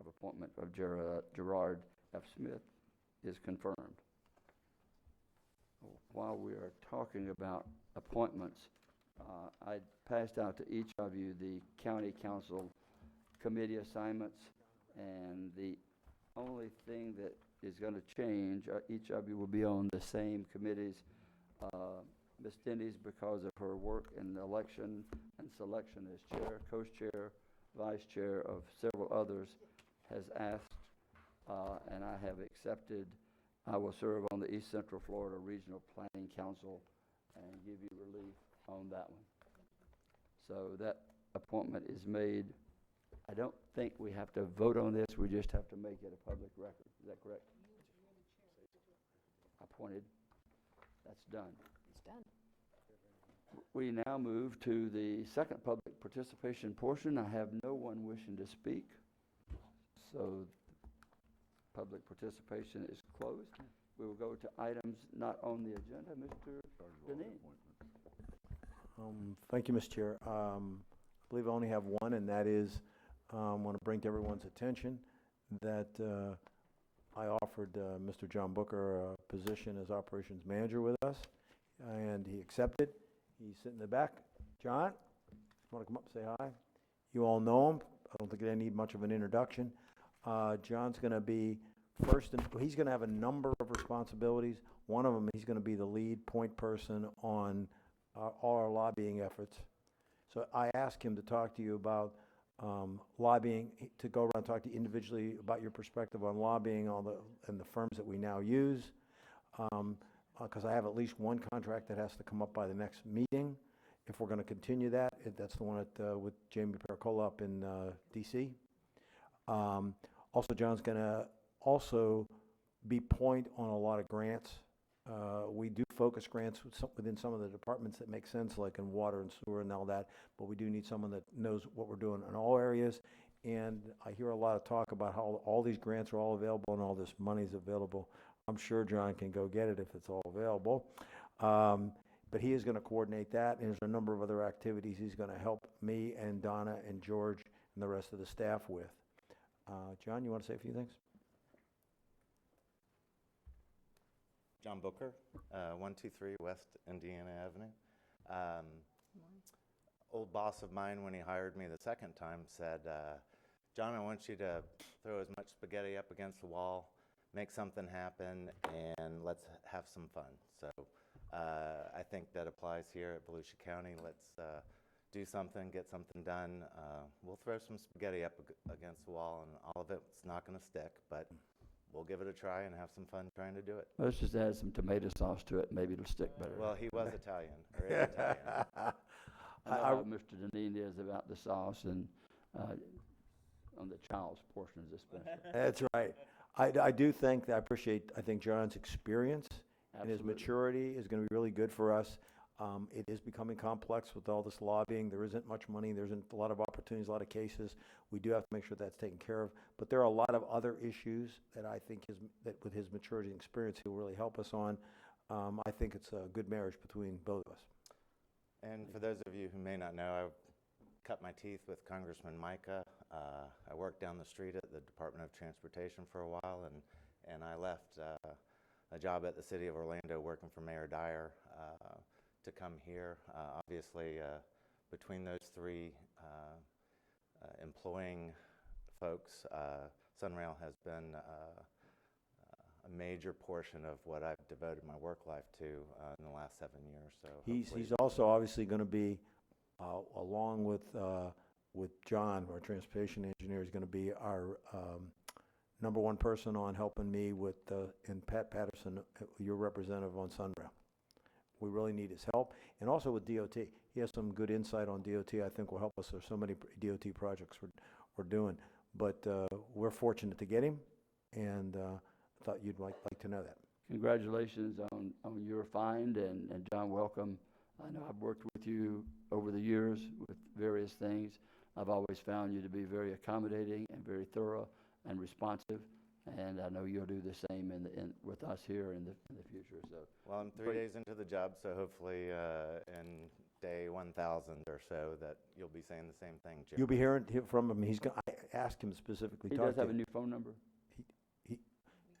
of appointment of Gerard F. Smith is confirmed. While we are talking about appointments, I passed out to each of you the county council committee assignments, and the only thing that is going to change, each of you will be on the same committees. Ms. Denny's, because of her work in the election and selection as chair, co-chair, vice chair of several others, has asked, and I have accepted, I will serve on the East Central Florida Regional Planning Council and give you relief on that one. So that appointment is made. I don't think we have to vote on this, we just have to make it a public record. Is that correct? Appointed. That's done. It's done. We now move to the second public participation portion. I have no one wishing to speak, so public participation is closed. We will go to items not on the agenda. Mr. Deneen. Thank you, Mr. Chair. I believe I only have one, and that is, I want to bring to everyone's attention that I offered Mr. John Booker a position as operations manager with us, and he accepted. He's sitting in the back. John, want to come up and say hi? You all know him. I don't think they need much of an introduction. John's going to be first, he's going to have a number of responsibilities. One of them, he's going to be the lead point person on all our lobbying efforts. So I asked him to talk to you about lobbying, to go around and talk to you individually about your perspective on lobbying and the firms that we now use. Because I have at least one contract that has to come up by the next meeting. If we're going to continue that, that's the one with Jamie Pericola up in D.C. Also, John's going to also be point on a lot of grants. We do focus grants within some of the departments that make sense, like in water and sewer and all that, but we do need someone that knows what we're doing in all areas. And I hear a lot of talk about how all these grants are all available and all this money's available. I'm sure John can go get it if it's all available. But he is going to coordinate that, and there's a number of other activities he's going to help me and Donna and George and the rest of the staff with. John, you want to say a few things? John Booker, 123 West Indiana Avenue. Old boss of mine, when he hired me the second time, said, John, I want you to throw as much spaghetti up against the wall, make something happen, and let's have some fun. So I think that applies here at Volusia County. Let's do something, get something done. We'll throw some spaghetti up against the wall, and all of it's not going to stick, but we'll give it a try and have some fun trying to do it. Let's just add some tomato sauce to it. Maybe it'll stick better. Well, he was Italian, or is Italian. I know how Mr. Deneen is about the sauce and on the child's portions especially. That's right. I do think that I think John's experience and his maturity is going to be really good for us. It is becoming complex with all this lobbying. There isn't much money. There isn't a lot of opportunities, a lot of cases. We do have to make sure that's taken care of. But there are a lot of other issues that I think that with his maturity and experience, he'll really help us on. I think it's a good marriage between both of us. And for those of you who may not know, I cut my teeth with Congressman Micah. I worked down the street at the Department of Transportation for a while, and I left a job at the City of Orlando working for Mayor Dyer to come here. Obviously, between those three employing folks, Sunrail has been a major portion of what I've devoted my work life to in the last 7 years. So He's also obviously going to be, along with John, our transportation engineer, is going to be our number one person on helping me with, and Pat Patterson, your representative on Sunrail. We really need his help. And also with DOT. He has some good insight on DOT I think will help us. There's so many DOT projects we're doing. But we're fortunate to get him, and I thought you'd like to know that. Congratulations on your find, and John, welcome. I know I've worked with you over the years with various things. I've always found you to be very accommodating and very thorough and responsive, and I know you'll do the same with us here in the future. So, well, I'm 3 days into the job, so hopefully in day 1,000 or so that you'll be saying the same thing, Jim. You'll be hearing from him. I asked him specifically. He does have a new phone number.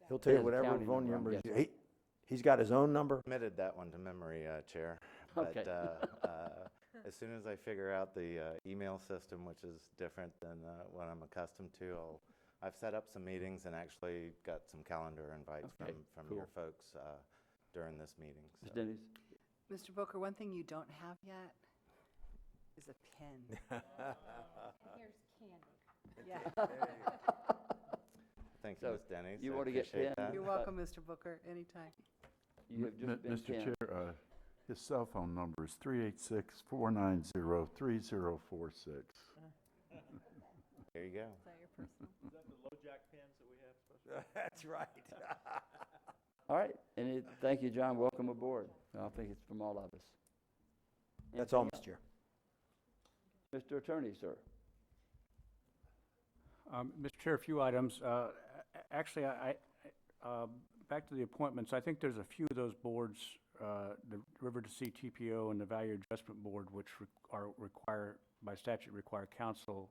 He'll tell you whatever phone number. He's got his own number. Committed that one to memory, Chair. Okay. But as soon as I figure out the email system, which is different than what I'm accustomed to, I've set up some meetings and actually got some calendar invites from your folks during this meeting. So. Ms. Dennis? Mr. Booker, one thing you don't have yet is a pen. Here's candy. Yeah. Thank you, Ms. Dennis. You I want to get appreciate pen? that. You're welcome, Mr. Booker, anytime. You have just been Mr. canned. Chair, his cell phone number is 386-490-3046. There you go. Is that your personal? Is that the low jack pins that we have? That's right. All right, and thank you, John. Welcome aboard. I think it's from all of us. That's all, Anything Mr. Chair. else? Mr. Attorney, sir. Mr. Chair, a few items. Actually, back to the appointments. I think there's a few of those boards the River to Sea TPO and the Value Adjustment Board, which are require, by statute, require council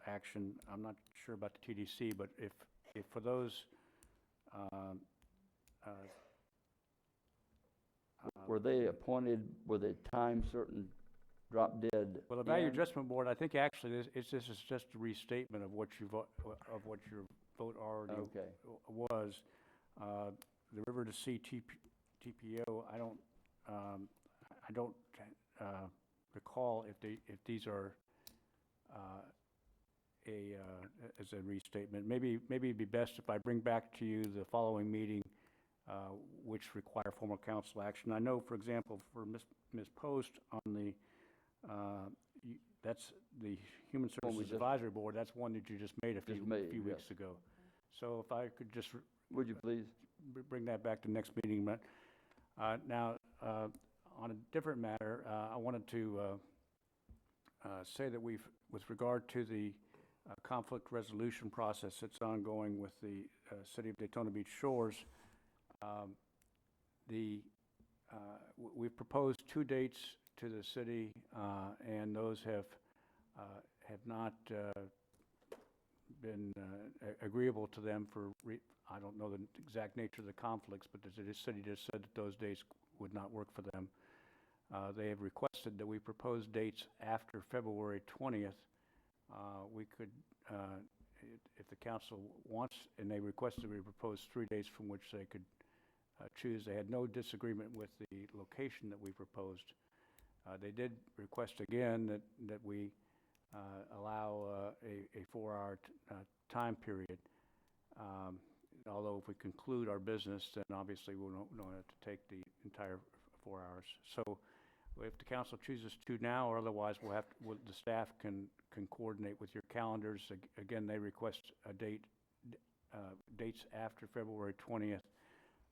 action. I'm not sure about the TDC, but if for those, Were they appointed, were they time certain, drop dead? well, the Value end? Adjustment Board, I think actually this is just a restatement of what your vote already Okay. was. The River to Sea TPO, I don't recall if these are as a restatement. Maybe it'd be best if I bring back to you the following meeting, which require formal council action. I know, for example, for Ms. Post on the, that's the Human One we Services just- Advisory Board, that's one that you just made a few yes. weeks ago. So if I could just Would you please? bring that back to next meeting. But now, on a different matter, I wanted to say that with regard to the conflict resolution process that's ongoing with the City of Daytona Beach Shores, we've proposed 2 dates to the city, and those have not been agreeable to them for, I don't know the exact nature of the conflicts, but the city just said that those dates would not work for them. They have requested that we propose dates after February 20th. We could, if the council wants, and they requested we propose 3 days from which they could choose. They had no disagreement with the location that we proposed. They did request again that we allow a 4-hour time period. Although if we conclude our business, then obviously we don't have to take the entire 4 hours. So if the council chooses to now, or otherwise the staff can coordinate with your calendars. Again, they request a dates after February 20th.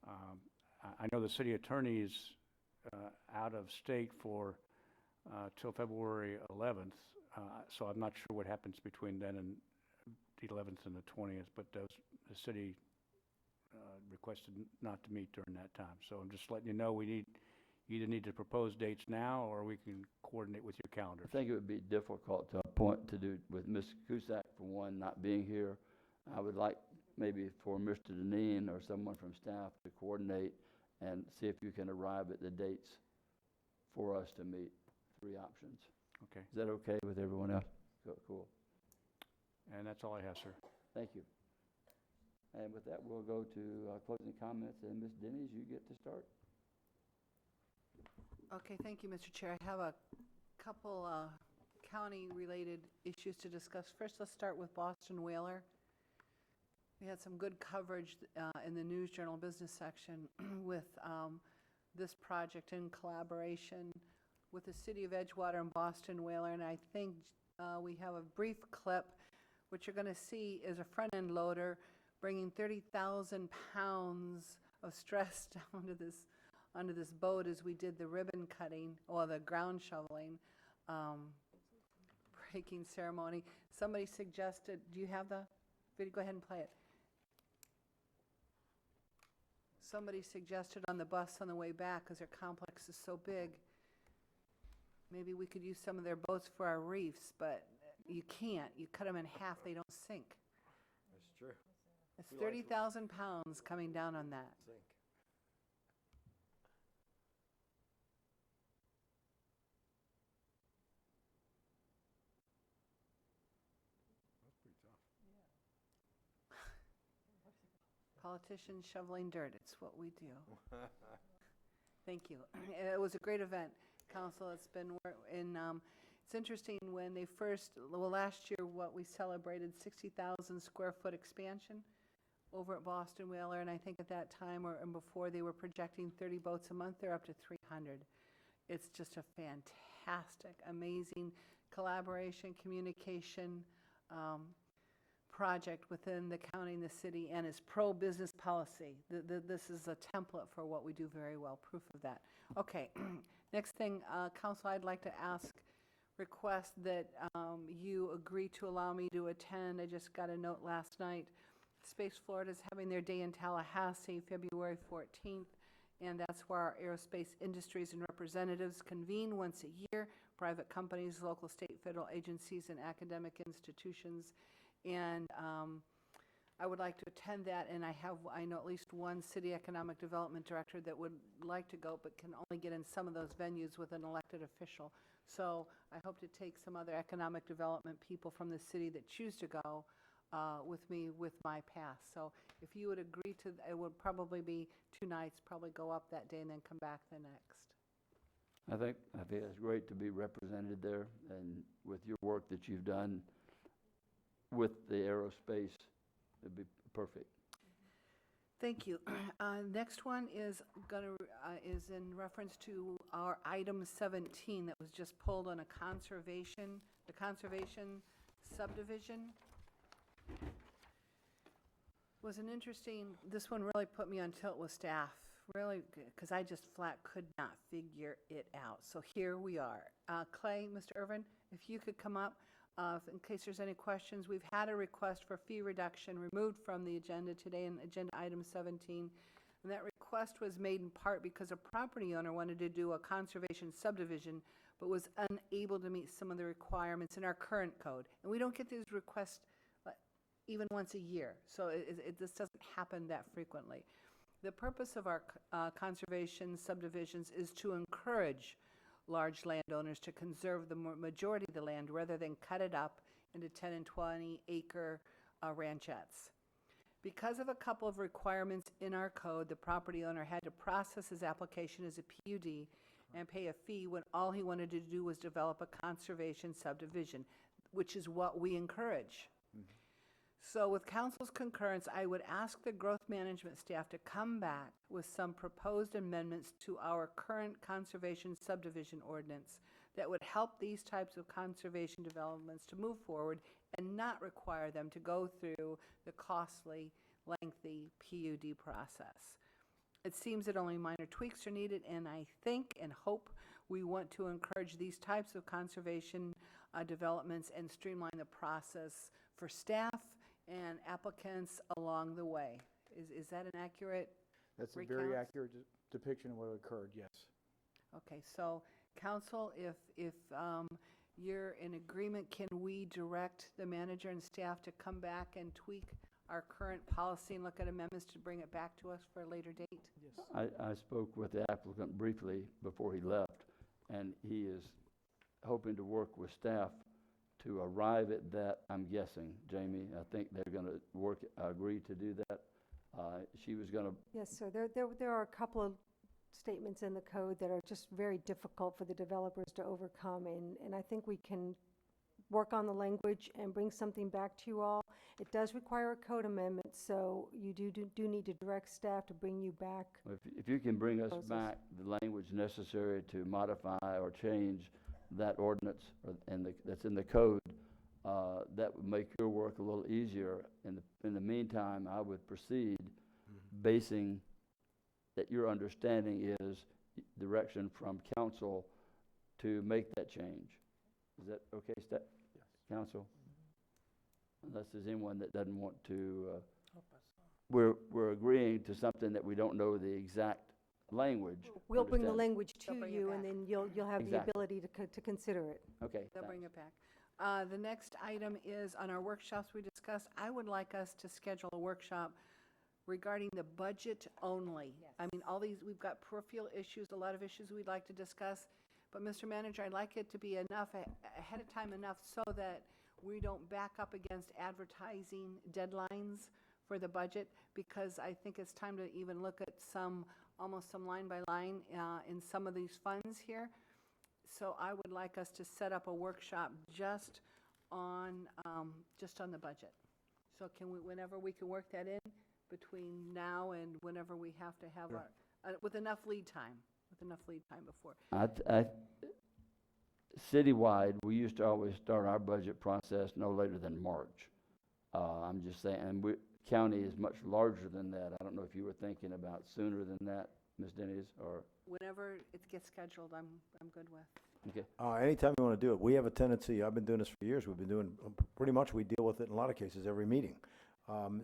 I know the city attorney is out of state for till February 11th, so I'm not sure what happens between then and the 11th and the 20th, but the city requested not to meet during that time. So I'm just letting you know we either need to propose dates now, or we can coordinate with your calendars. I think it would be difficult to appoint to do with Ms. Cusack, for one, not being here. I would like maybe for Mr. Deneen or someone from staff to coordinate and see if you can arrive at the dates for us to meet. 3 options. Okay. Is that okay with everyone else? Cool. And that's all I have, sir. Thank you. And with that, we'll go to closing comments, and Ms. Denny's, you get to start. Okay, thank you, Mr. Chair. I have a couple county-related issues to discuss. First, let's start with Boston Whaler. We had some good coverage in the News Journal business section with this project in collaboration with the City of Edgewater and Boston Whaler, and I think we have a brief clip. What you're going to see is a front-end loader bringing 30,000 pounds of stress down to onto this boat as we did the ribbon cutting, or the ground shoveling, breaking ceremony. Somebody suggested, do you have the video? Go ahead and play it. Somebody suggested on the bus on the way back, because their complex is so big, maybe we could use some of their boats for our reefs, but you can't. You cut them in half, they don't sink. That's true. It's 30,000 pounds coming down on that. Sink. Politicians shoveling dirt, it's what we do. Thank you. It was a great event, Council. It's been it's interesting when they last year we celebrated 60,000 square foot expansion over at Boston Whaler, and I think at that time and before they were projecting 30 boats a month. They're up to 300. It's just a fantastic, amazing collaboration, communication project within the county and the city, and is pro-business policy. This is a template for what we do very well, proof of that. Okay, next thing, Council, I'd like to request that you agree to allow me to attend. I just got a note last night. Space Florida is having their day in Tallahassee, February 14th. and that's where our aerospace industries and representatives convene once a year, private companies, local, state, federal agencies, and academic institutions. And I would like to attend that, and I know at least one city economic development director that would like to go, but can only get in some of those venues with an elected official. So I hope to take some other economic development people from the city that choose to go with me with my pass. So if you would agree to, it would probably be 2 nights, probably go up that day and then come back the next. I think it's great to be represented there, and with your work that you've done with the aerospace, it'd be perfect. Thank you. Next one is is in reference to our item 17 that was just pulled on the conservation subdivision. Was an interesting, this one really put me on tilt with staff, really, because I just flat could not figure it out. So here we are. Clay, Mr. Irvin, if you could come up. In case there's any questions, we've had a request for fee reduction removed from the agenda today in agenda item 17. And that request was made in part because a property owner wanted to do a conservation subdivision, but was unable to meet some of the requirements in our current code. And we don't get these requests even once a year, so this doesn't happen that frequently. The purpose of our conservation subdivisions is to encourage large landowners to conserve the majority of the land rather than cut it up into 10 and 20 acre ranchettes. Because of a couple of requirements in our code, the property owner had to process his application as a PUD and pay a fee when all he wanted to do was develop a conservation subdivision, which is what we encourage. So with council's concurrence, I would ask the growth management staff to come back with some proposed amendments to our current conservation subdivision ordinance that would help these types of conservation developments to move forward and not require them to go through the costly, lengthy PUD process. It seems that only minor tweaks are needed, and I think and hope we want to encourage these types of conservation developments and streamline the process for staff and applicants along the way. Is that an accurate That's a recount? very accurate depiction of what occurred, yes. Okay, so council, if you're in agreement, can we direct the manager and staff to come back and tweak our current policy and look at amendments to bring it back to us for a later date? Yes. I spoke with the applicant briefly before he left, and he is hoping to work with staff to arrive at that. I'm guessing, Jamie, I think they're going to agree to do that. She was going to. Yes, sir. There are a couple of statements in the code that are just very difficult for the developers to overcome, and I think we can work on the language and bring something back to you all. It does require a code amendment, so you do need to direct staff to bring you back. If you can bring us back the language necessary to modify or change that ordinance that's in the code, that would make your work a little easier. In the meantime, I would proceed basing that your understanding is direction from council to make that change. Is that okay, yes. Council? Unless there's anyone that doesn't want to, we're agreeing to something that we don't know the exact language. We'll bring the Understand? language to They'll bring it you, back. and then you'll have the Exactly. ability to consider it. Okay. They'll thanks. bring it back. The next item is on our workshops we discussed. I would like us to schedule a workshop regarding the budget only. I mean, all these, we've got peripheral issues, a lot of issues we'd like to discuss. But Mr. Manager, I'd like it to be enough, ahead of time enough so that we don't back up against advertising deadlines for the budget, because I think it's time to even look at almost some line by line in some of these funds here. So I would like us to set up a workshop just on the budget. So can we, whenever we can work that in between now and whenever we have to have our, with enough lead time before. Citywide, we used to always start our budget process no later than March. I'm just saying, and county is much larger than that. I don't know if you were thinking about sooner than that, Ms. Denny's, or? Whenever it gets scheduled, I'm good with. Okay. Anytime you want to do it. We have a tendency, I've been doing this for years, we've been doing, pretty much we deal with it in a lot of cases every meeting.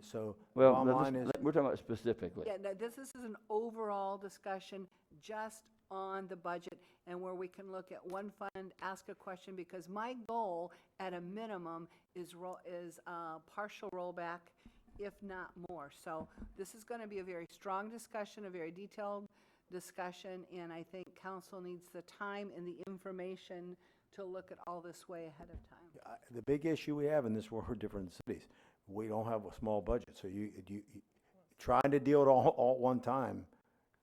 So Well, bottom line is, we're talking about specifically. Yeah, no, this is an overall discussion just on the budget and where we can look at one fund, ask a question, because my goal at a minimum is partial rollback, if not more. So this is going to be a very strong discussion, a very detailed discussion, and I think council needs the time and the information to look at all this way ahead of time. the big issue we have in this world, we're different cities. We don't have a small budget, so you trying to deal it all at one time.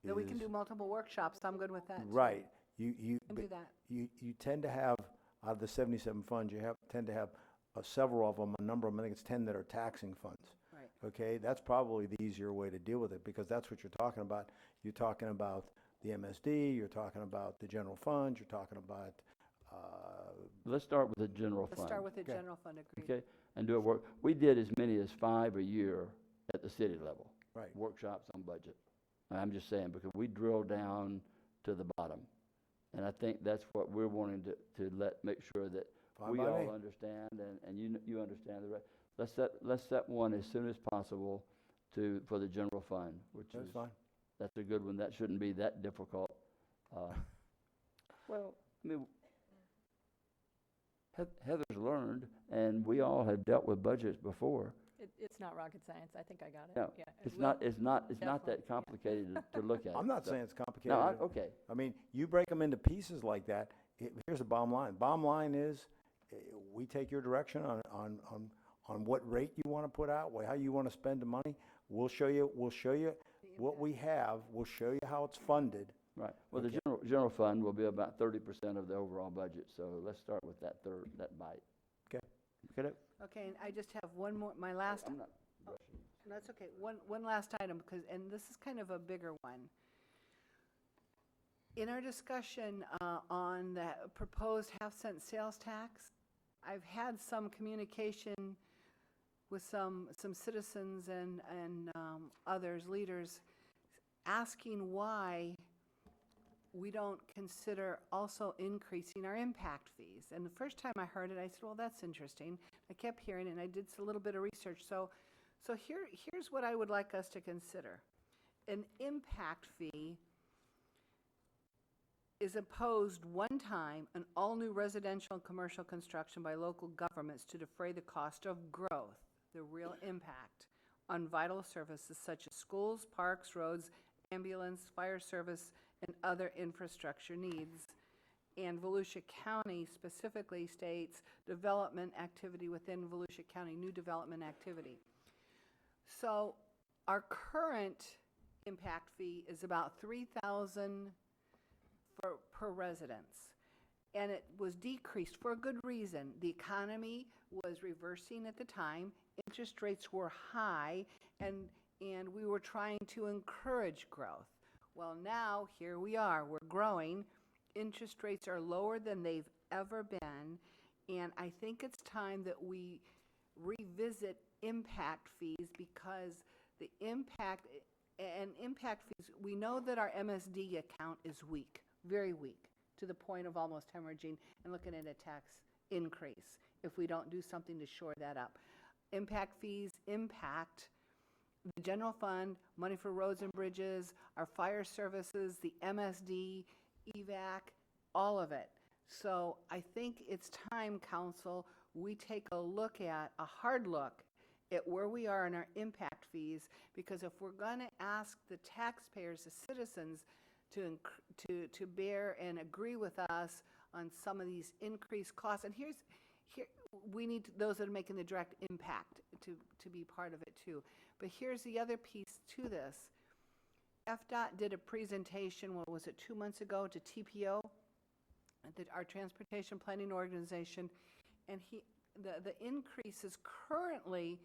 Then we can is- do multiple workshops, I'm good with that. too. Right. You Can do that. You tend to have, out of the 77 funds, tend to have several of them, a number of them, I think it's 10 that are taxing funds. Right. Okay, that's probably the easier way to deal with it, because that's what you're talking about. You're talking about the MSD, you're talking about the general fund, you're talking about, Let's start with the general fund. Let's start with the general fund, agreed. Okay, and do a work. We did as many as 5 a year at the city level. Right. Workshops on budget. I'm just saying, because we drill down to the bottom. And I think that's what we're wanting to make sure that Fine we by all me. understand, and you understand the rest. Let's set one as soon as possible for the general fund, which That's is, fine. that's a good one. That shouldn't be that difficult. Well, I mean, Heather's learned, and we all have dealt with budgets before. It's not rocket science. I think I got it. No, Yeah, it's we'll- not definitely, that complicated to look at. I'm not So- saying it's complicated. No, okay. I mean, you break them into pieces like that, here's the bottom line. Bottom line is, we take your direction on what rate you want to put out, how you want to spend the money. We'll show you what we have, we'll show you how it's funded. Right. Well, Okay. the general fund will be about 30% of the overall budget, so let's start with that bite. Okay. Okay. Okay, and I just have one more, my last. I'm not Oh, no, that's okay. One last item, because, and this is kind of a bigger one. In our discussion on the proposed half-cent sales tax, I've had some communication with some citizens and others, leaders, asking why we don't consider also increasing our impact fees. And the first time I heard it, I said, well, that's interesting. I kept hearing it, and I did a little bit of research. So here's what I would like us to consider. An impact fee is imposed one time on all new residential and commercial construction by local governments to defray the cost of growth, the real impact, on vital services such as schools, parks, roads, ambulance, fire service, and other infrastructure needs. And Volusia County specifically states development activity within Volusia County, new development activity. So our current impact fee is about $3,000 per residence. And it was decreased for a good reason. The economy was reversing at the time, interest rates were high, and we were trying to encourage growth. Well, now, here we are, we're growing, interest rates are lower than they've ever been, and I think it's time that we revisit impact fees, because the impact fees, we know that our MSD account is weak, very weak, to the point of almost hemorrhaging and looking at a tax increase if we don't do something to shore that up. Impact fees impact the general fund, money for roads and bridges, our fire services, the MSD, EVAC, all of it. So I think it's time, council, we take a hard look at where we are in our impact fees, because if we're going to ask the taxpayers, the citizens, to bear and agree with us on some of these increased costs, and here we need those that are making the direct impact to be part of it too. But here's the other piece to this. FDOT did a presentation, what was it, 2 months ago, to TPO, our Transportation Planning Organization, and the increases currently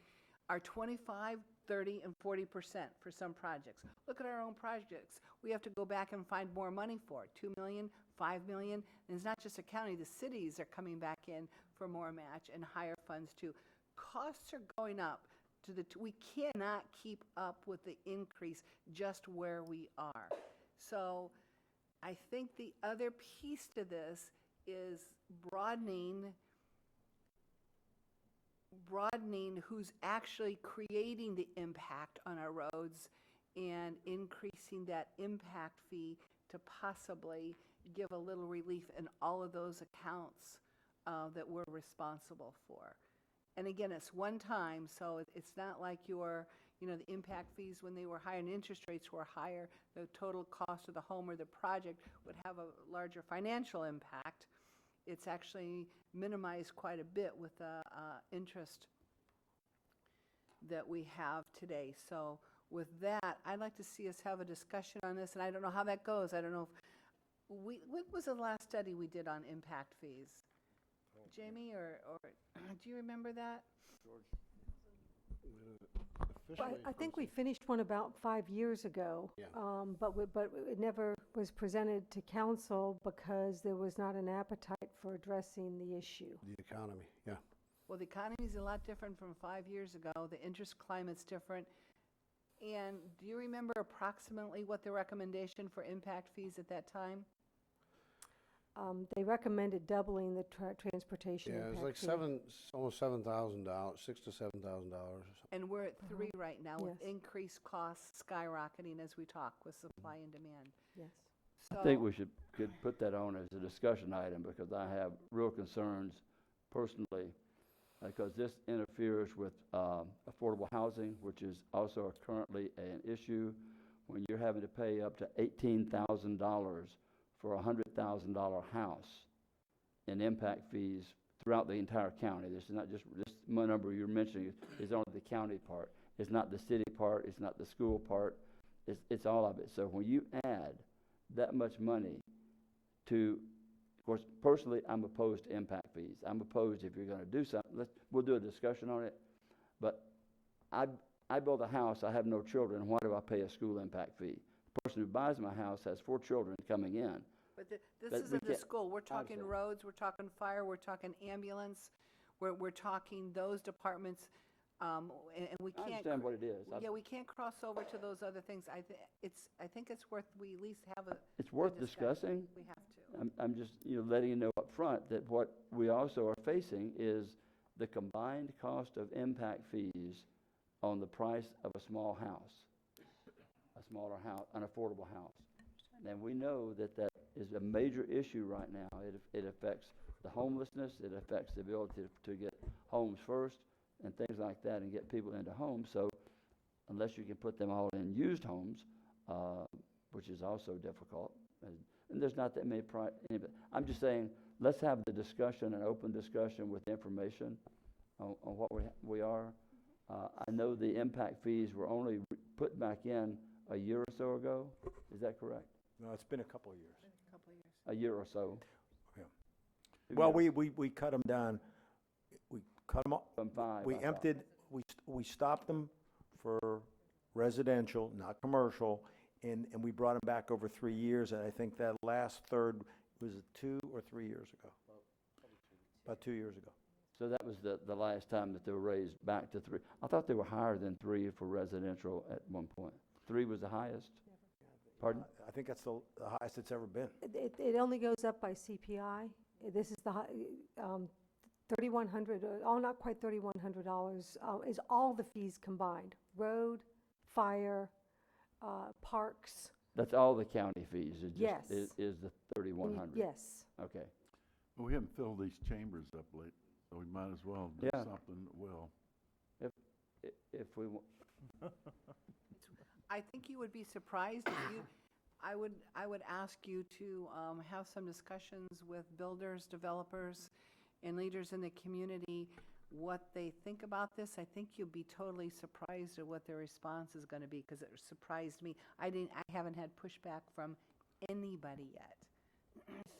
are 25, 30, and 40% for some projects. Look at our own projects. We have to go back and find more money for it, 2 million, 5 million. And it's not just the county, the cities are coming back in for more match and higher funds too. Costs are going up. We cannot keep up with the increase just where we are. So I think the other piece to this is broadening broadening who's actually creating the impact on our roads and increasing that impact fee to possibly give a little relief in all of those accounts that we're responsible for. And again, it's one time, so it's not like the impact fees when they were higher and interest rates were higher, the total cost of the home or the project would have a larger financial impact. It's actually minimized quite a bit with the interest that we have today. So with that, I'd like to see us have a discussion on this, and I don't know how that goes. I don't know if when was the last study we did on impact fees? Jamie, or do you remember that? I think we finished one about 5 years ago. Yeah. But it never was presented to council because there was not an appetite for addressing the issue. The economy, yeah. Well, the economy is a lot different from 5 years ago. The interest climate's different. And do you remember approximately what the recommendation for impact fees at that time? They recommended doubling the transportation Yeah, impact it was like fee. almost $7,000, $6,000 to $7,000. And we're at 3 right now with Yes. increased costs skyrocketing as we talk with supply and demand. Yes. I think we could put that on as a discussion item because I have real concerns personally because this interferes with affordable housing, which is also currently an issue when you're having to pay up to $18,000 for a $100,000 house in impact fees throughout the entire county. This is not just this number you're mentioning is only the county part. It's not the city part. It's not the school part. It's all of it. So when you add that much money to, of course, personally, I'm opposed to impact fees. I'm opposed if you're going to do something. We'll do a discussion on it. But I build a house. I have no children. Why do I pay a school impact fee? The person who buys my house has 4 children coming in. But this But we isn't the can't- school. We're talking understand. roads, we're talking fire, we're talking ambulance, we're talking those departments, and we I can't. understand what it is. Yeah, we can't cross over to those other things. I think it's worth, we at least have a. It's worth a discussion. discussing. We have to. I'm just, letting you know up front that what we also are facing is the combined cost of impact fees on the price of a small house, a smaller house, an affordable house. And we know that is a major issue right now. It affects the homelessness, it affects the ability to get homes first and things like that and get people into homes. So unless you can put them all in used homes, which is also difficult, and there's not that many, I'm just saying, let's have the discussion, an open discussion with information on what we are. I know the impact fees were only put back in a year or so ago. Is that correct? No, it's been a couple of years. A year or so. Yeah. 2 Well, years. we cut them down. We cut them off. From 5, We I thought. emptied, we stopped them for residential, not commercial, and we brought them back over 3 years, and I think that last third was 2 or 3 years ago. About 2 years ago. So that was the last time that they were raised back to 3. I thought they were higher than 3 for residential at one point. 3 was the highest? Pardon? I think that's the highest it's ever been. It only goes up by CPI. This is the $3,100, not quite $3,100, is all the fees combined. Road, fire, parks. That's all the county fees, is just, Yes. is the 3,100? Yes. Okay. Well, we haven't filled these chambers up late, so we might as well do Yeah. something that will. If we, I think you would be surprised if you, I would ask you to have some discussions with builders, developers, and leaders in the community, what they think about this. I think you'll be totally surprised at what their response is going to be, because it surprised me. I haven't had pushback from anybody yet.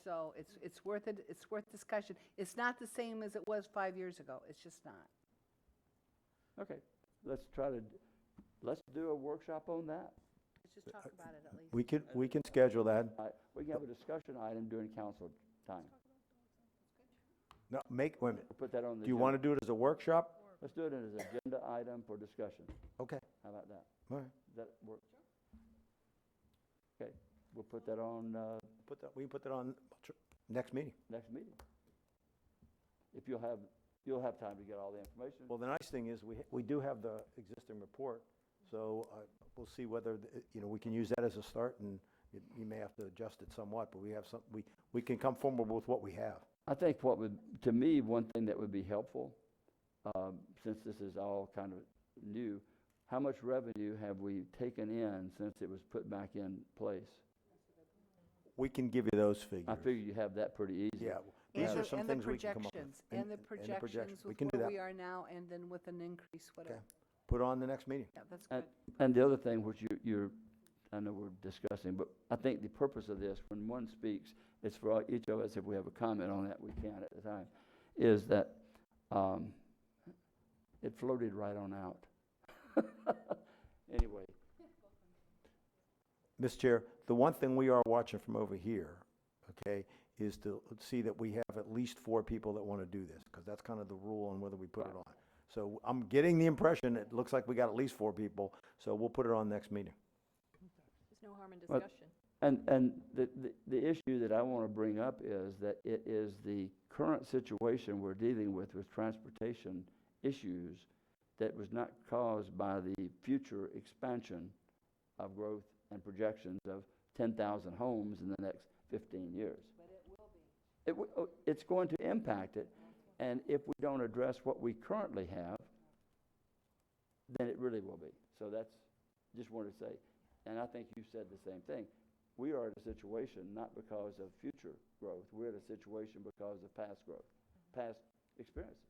So it's worth it. It's worth discussion. It's not the same as it was 5 years ago. It's just not. okay, let's do a workshop on that. Let's just talk about it at least. We can schedule that. We can have a discussion item during council time. No, wait a minute. We'll put that on the. Do you want to do it as a workshop? Let's do it as an agenda item for discussion. Okay. How about that? All right. Does that work? Okay, we'll put that on, We can put that on next meeting. next meeting. If you'll have you'll have time to get all the information. Well, the nice thing is we do have the existing report, so we'll see whether, we can use that as a start, and you may have to adjust it somewhat, but we have we can come forward with what we have. I think to me, one thing that would be helpful, since this is all kind of new, how much revenue have we taken in since it was put back in place? We can give you those figures. I figure you have that pretty easy. Yeah. These are some And the things we can come up with. projections, and the projections We with can do where that. we are now, and then with an increase, whatever. Put on the next meeting. Yeah, that's good. And the other thing which I know we're discussing, but I think the purpose of this, when one speaks, it's for each of us, if we have a comment on that, we can at the time, is that it floated right on out. Anyway. Mr. Chair, the one thing we are watching from over here, okay, is to see that we have at least 4 people that want to do this, because that's kind of the rule on whether we put it on. So I'm getting the impression, it looks like we got at least 4 people, so we'll put it on next meeting. There's no harm in Well, discussion. And the issue that I want to bring up is that it is the current situation we're dealing with transportation issues that was not caused by the future expansion of growth and projections of 10,000 homes in the next 15 years. But it will be. It's going to impact it, and if we don't address what we currently have, then it really will be. So that's, just wanted to say, and I think you said the same thing. We are in a situation not because of future growth, we're in a situation because of past growth, past experiences.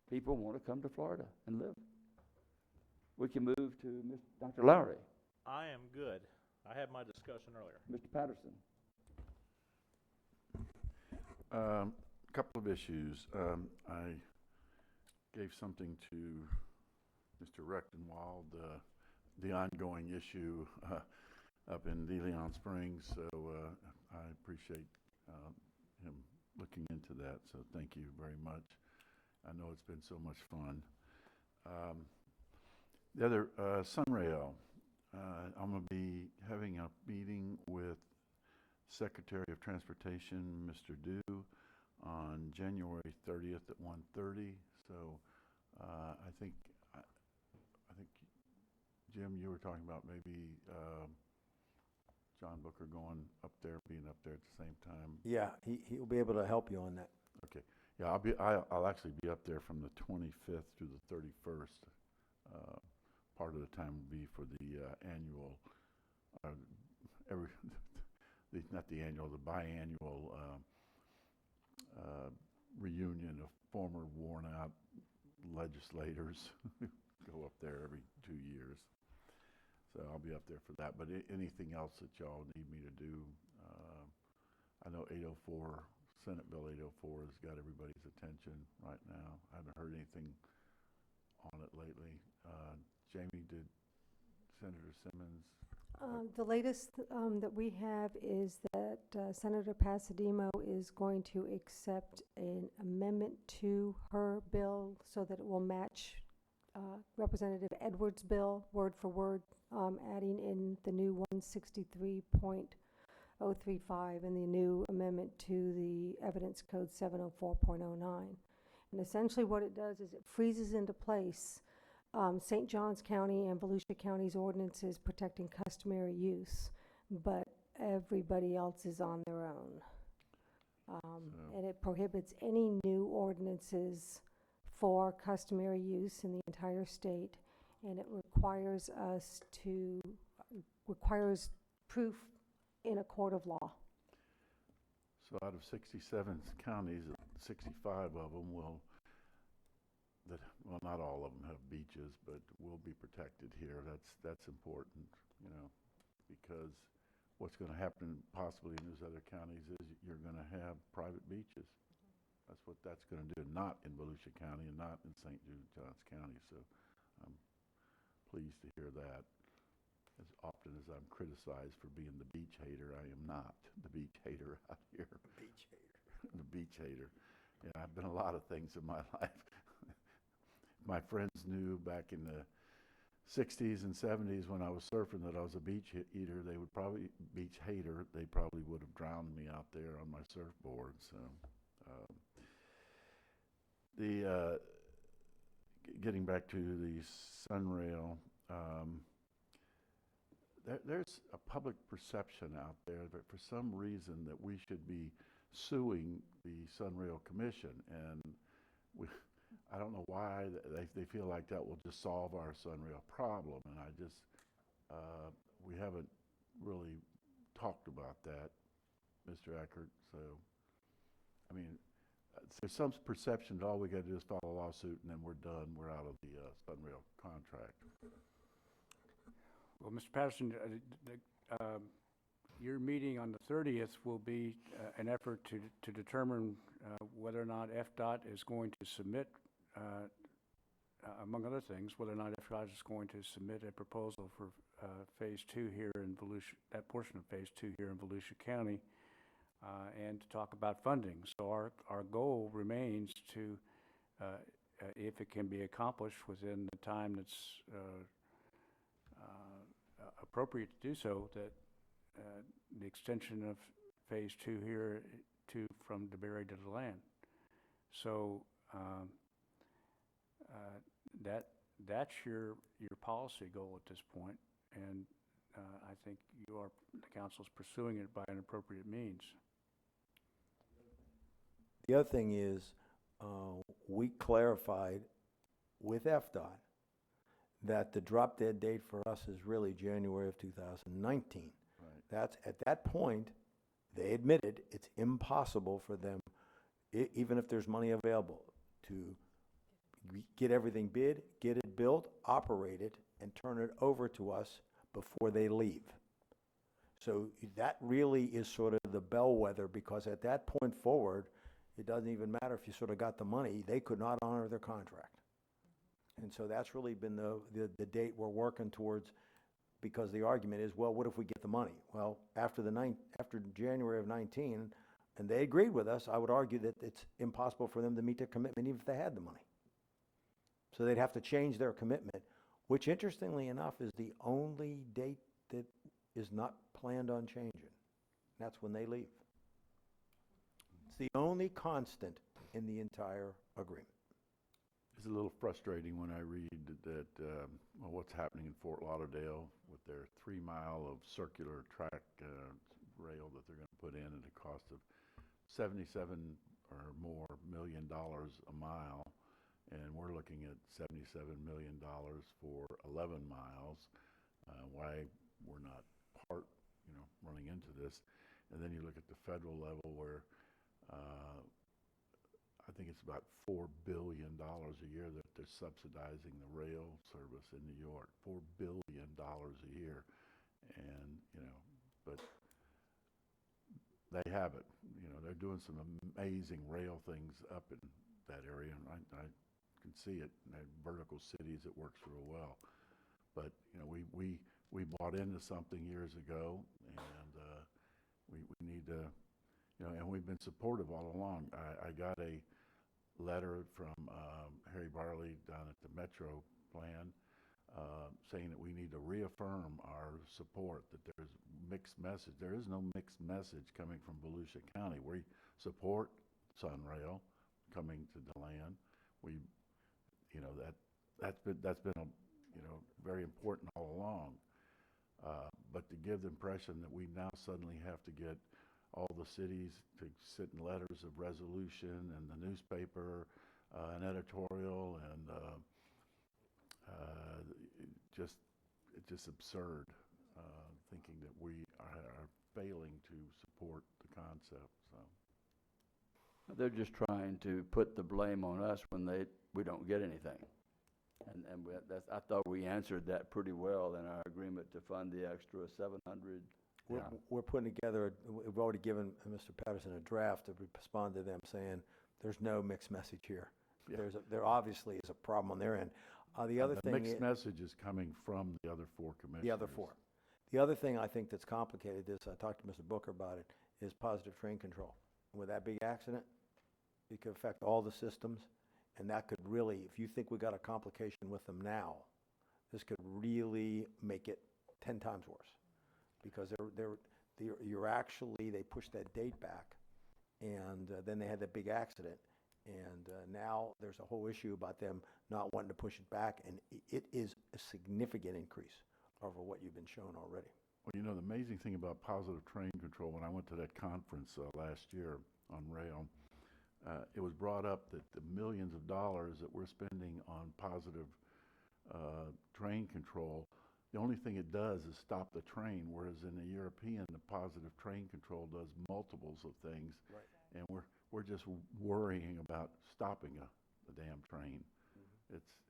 People want to come to Florida and live. We can move to Dr. Lowry. I am good. I had my discussion earlier. Mr. Patterson. Couple of issues. I gave something to Mr. Rechtenwald, the ongoing issue up in DeLeon Springs, so I appreciate him looking into that, so thank you very much. I know it's been so much fun. The other, Sunrail. I'm going to be having a meeting with Secretary of Transportation, Mr. Dew, on January 30th at 1:30. So I think, Jim, you were talking about maybe John Booker going up there, being up there at the same time. Yeah, he'll be able to help you on that. Okay. Yeah, I'll actually be up there from the 25th through the 31st. Part of the time will be for the annual, not the annual, the biannual reunion of former worn-out legislators who go up there every 2 years. So I'll be up there for that. But anything else that y'all need me to do, I know 804, Senate Bill 804 has got everybody's attention right now. I haven't heard anything on it lately. Jamie, did Senator Simmons? The latest that we have is that Senator Pasademo is going to accept an amendment to her bill so that it will match Representative Edwards' bill, word for word, adding in the new 163.035 and the new amendment to the Evidence Code 704.09. And essentially what it does is it freezes into place St. Johns County and Volusia County's ordinances protecting customary use, but everybody else is on their own. And it prohibits any new ordinances for customary use in the entire state, and it requires requires proof in a court of law. So out of 67 counties, 65 of them will, not all of them have beaches, but will be protected here. That's important, because what's going to happen possibly in those other counties is you're going to have private beaches. That's what that's going to do, not in Volusia County and not in St. Johns County. So I'm pleased to hear that. As often as I'm criticized for being the beach hater, I am not the beach hater out here. Beach hater. The beach hater. Yeah, I've been a lot of things in my life. My friends knew back in the 60s and 70s when I was surfing that I was a beach eater. They would probably, beach hater, they probably would have drowned me out there on my surfboard. So Getting back to the Sunrail, there's a public perception out there that for some reason that we should be suing the Sunrail Commission, and I don't know why they feel like that will just solve our Sunrail problem, and we haven't really talked about that, Mr. Eckert. So, I mean, there's some perception that all we got to do is file a lawsuit and then we're done. We're out of the Sunrail contract. Well, Mr. Patterson, your meeting on the 30th will be an effort to determine whether or not FDOT is going to submit, among other things, whether or not FDOT is going to submit a proposal for Phase 2 here in Volusia, that portion of Phase 2 here in Volusia County, and to talk about funding. So our goal remains to, if it can be accomplished within the time that's appropriate to do so, that the extension of Phase 2 here from DeBerry to DeLand. So that's your policy goal at this point, and I think the council's pursuing it by an appropriate means. The other thing is, we clarified with FDOT that the drop dead date for us is really January of 2019. Right. That's, at that point, they admitted it's impossible for them, even if there's money available, to get everything bid, get it built, operate it, and turn it over to us before they leave. So that really is sort of the bellwether, because at that point forward, it doesn't even matter if you sort of got the money, they could not honor their contract. And so that's really been the date we're working towards, because the argument is, well, what if we get the money? Well, after January of 19, and they agreed with us, I would argue that it's impossible for them to meet their commitment even if they had the money. So they'd have to change their commitment, which interestingly enough is the only date that is not planned on changing. That's when they leave. It's the only constant in the entire agreement. It's a little frustrating when I read that what's happening in Fort Lauderdale with their 3 mile of circular track rail that they're going to put in at a cost of $77 or more million a mile, and we're looking at $77 million for 11 miles. Why we're not running into this, and then you look at the federal level where I think it's about $4 billion a year that they're subsidizing the rail service in New York. $4 billion a year, and but they have it. They're doing some amazing rail things up in that area, and I can see it. In vertical cities, it works real well. But we bought into something years ago, and we need to, and we've been supportive all along. I got a letter from Harry Barley down at the Metro Plan saying that we need to reaffirm our support, that there's mixed message. There is no mixed message coming from Volusia County. We support Sunrail coming to DeLand. That's been very important all along. But to give the impression that we now suddenly have to get all the cities to sit in letters of resolution and the newspaper, an editorial, and it's just absurd, thinking that we are failing to support the concept. So They're just trying to put the blame on us when we don't get anything. And I thought we answered that pretty well in our agreement to fund the extra 700. We're putting together, we've already given Mr. Patterson a draft to respond to them saying, there's no mixed message here. Yeah. There obviously is a problem on their end. The other thing mixed message is coming from the other 4 commissioners. The other 4. The other thing I think that's complicated this, I talked to Mr. Booker about it, is positive train control. With that big accident, it could affect all the systems, and that could really, if you think we got a complication with them now, this could really make it 10 times worse. Because they pushed that date back, and then they had that big accident, And now there's a whole issue about them not wanting to push it back, and it is a significant increase over what you've been shown already. Well, you know, the amazing thing about positive train control, when I went to that conference last year on rail, it was brought up that the millions of dollars that we're spending on positive train control, the only thing it does is stop the train, whereas in the European, the positive train control does multiples of things. Right. And we're just worrying about stopping the damn train.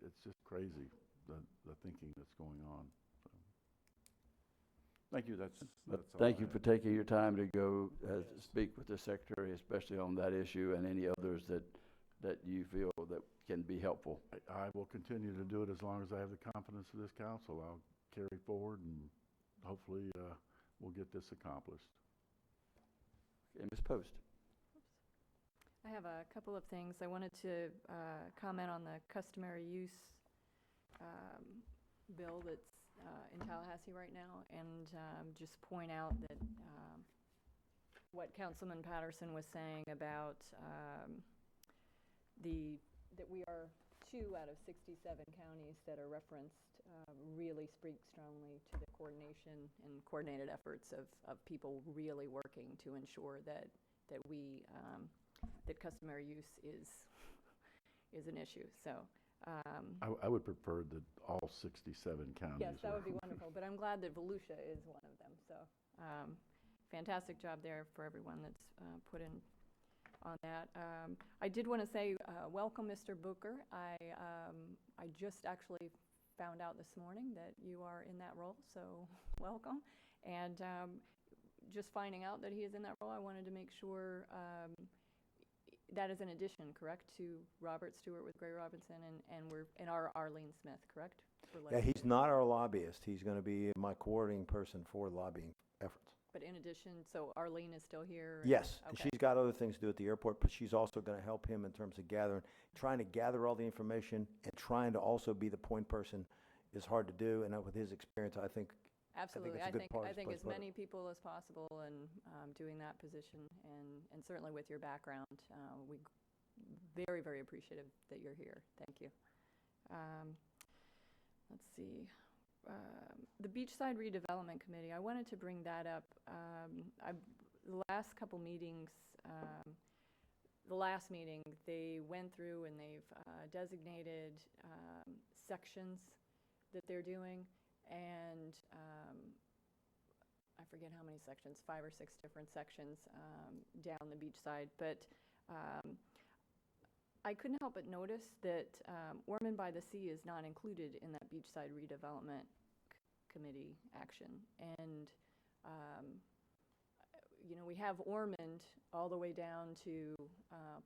It's just crazy, the thinking that's going on. So. Thank you. That's all Thank I you have. for taking your time to go speak with the Secretary, especially on that issue and any others that you feel that can be helpful. I will continue to do it as long as I have the confidence of this council. I'll carry forward and hopefully we'll get this accomplished. Okay, Ms. Post. I have a couple of things. I wanted to comment on the customary use bill that's in Tallahassee right now, and just point out that what Councilman Patterson was saying about that we are 2 out of 67 counties that are referenced really speak strongly to the coordination and coordinated efforts of people really working to ensure that we that customary use is an issue. So I would prefer that all 67 counties. yes, that were- would be wonderful. But I'm glad that Volusia is one of them. So fantastic job there for everyone that's put in on that. I did want to say welcome, Mr. Booker. I just actually found out this morning that you are in that role, so welcome. And just finding out that he is in that role, I wanted to make sure that is an addition, correct, to Robert Stewart with Gray Robinson and our Arlene Smith, correct? for Yeah, he's legislation? not our lobbyist. He's going to be my coordinating person for lobbying efforts. But in addition, so Arlene is still here? Yes, and Okay. she's got other things to do at the airport, but she's also going to help him in terms of trying to gather all the information and trying to also be the point person is hard to do. And with his experience, I think Absolutely. it's a good I think place as to put it. many people as possible and doing that position, and certainly with your background, we very, very appreciative that you're here. Thank you. Let's see. The Beachside Redevelopment Committee, I wanted to bring that up. The last couple meetings, the last meeting, they went through and they've designated sections that they're doing, and I forget how many sections, 5 or 6 different sections down the beachside, but I couldn't help but notice that Ormond by the Sea is not included in that Beachside Redevelopment Committee action. And, you know, we have Ormond all the way down to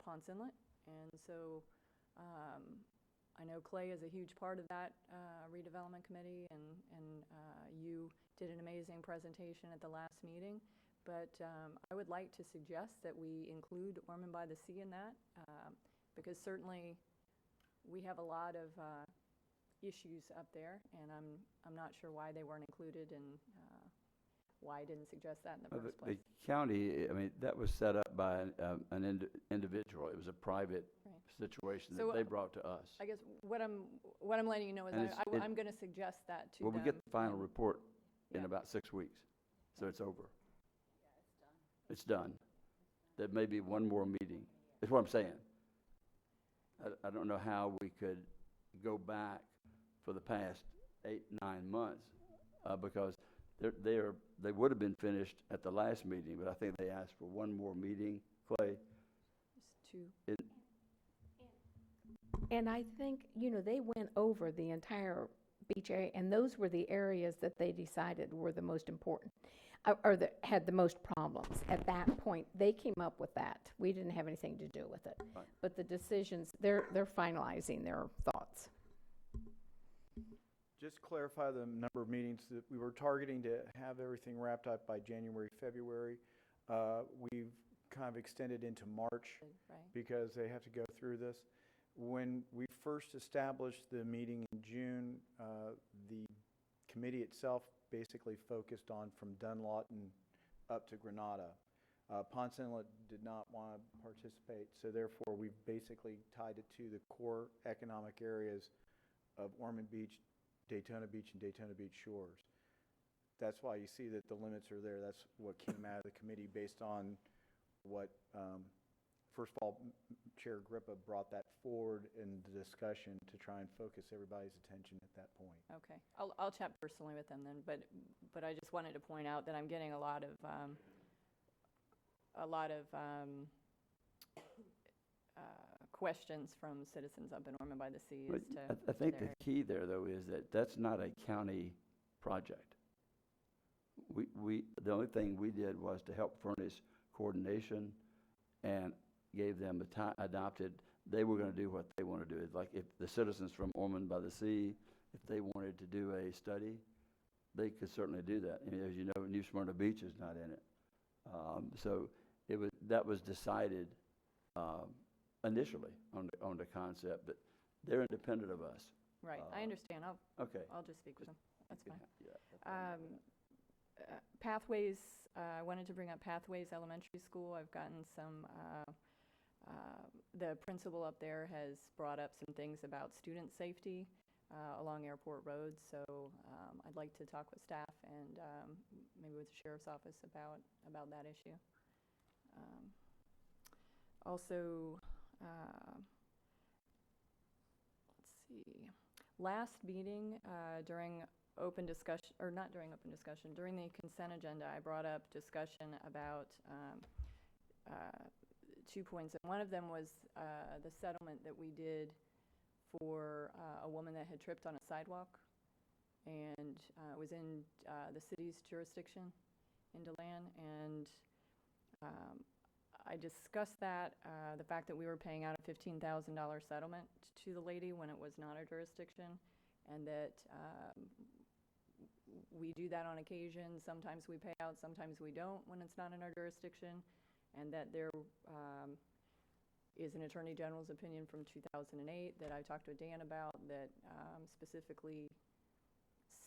Ponce Inlet. And so I know Clay is a huge part of that redevelopment committee, and you did an amazing presentation at the last meeting. But I would like to suggest that we include Ormond by the Sea in that, because certainly we have a lot of issues up there, and I'm not sure why they weren't included and why I didn't suggest that in the first place. The county, I mean, that was set up by an individual. It was a private situation So, that they brought to us. I guess what I'm letting you know is And I'm going to suggest that to Well, them. we get the final report in Yeah. about 6 weeks, so it's over. It's done. There may be one more meeting. That's what I'm saying. I don't know how we could go back for the past 8, 9 months, because they would have been finished at the last meeting, but I think they asked for one more meeting, Clay. Just 2. And I think, you know, they went over the entire beach area, and those were the areas that they decided were the most important, or that had the most problems. At that point, they came up with that. We didn't have anything to do with it. Right. But the decisions, they're finalizing their thoughts. Just clarify the number of meetings that we were targeting to have everything wrapped up by January, February. We've kind of extended into March Right. because they have to go through this. When we first established the meeting in June, the committee itself basically focused on from Dunlawton up to Granada. Ponce Inlet did not want to participate, so therefore we've basically tied it to the core economic areas of Ormond Beach, Daytona Beach, and Daytona Beach Shores. That's why you see that the limits are there. That's what came out of the committee based on what, first of all, Chair Grippa brought that forward in the discussion to try and focus everybody's attention at that point. Okay, I'll chat personally with them then, but I just wanted to point out that I'm getting a lot of questions from citizens up in Ormond by the Sea But as to. I think to the key there, though, is that that's not a county project. The only thing we did was to help furnish coordination and gave them adopted, they were going to do what they want to do. It's like if the citizens from Ormond by the Sea, if they wanted to do a study, they could certainly do that. And as you know, New Smyrna Beach is not in it. So that was decided initially on the concept, but they're independent of us. Right, I understand. Okay. I'll just speak with them. That's fine. Yeah. Pathways, I wanted to bring up Pathways Elementary School. I've gotten some, the principal up there has brought up some things about student safety along Airport Road, so I'd like to talk with staff and maybe with the Sheriff's Office about that issue. Also, let's see, last meeting during open discussion, or not during open discussion, during the consent agenda, I brought up discussion about 2 points. And one of them was the settlement that we did for a woman that had tripped on a sidewalk and was in the city's jurisdiction in DeLand. And I discussed that, the fact that we were paying out a $15,000 settlement to the lady when it was not our jurisdiction, and that we do that on occasion. Sometimes we pay out, sometimes we don't when it's not in our jurisdiction, and that there is an Attorney General's opinion from 2008 that I talked to Dan about that specifically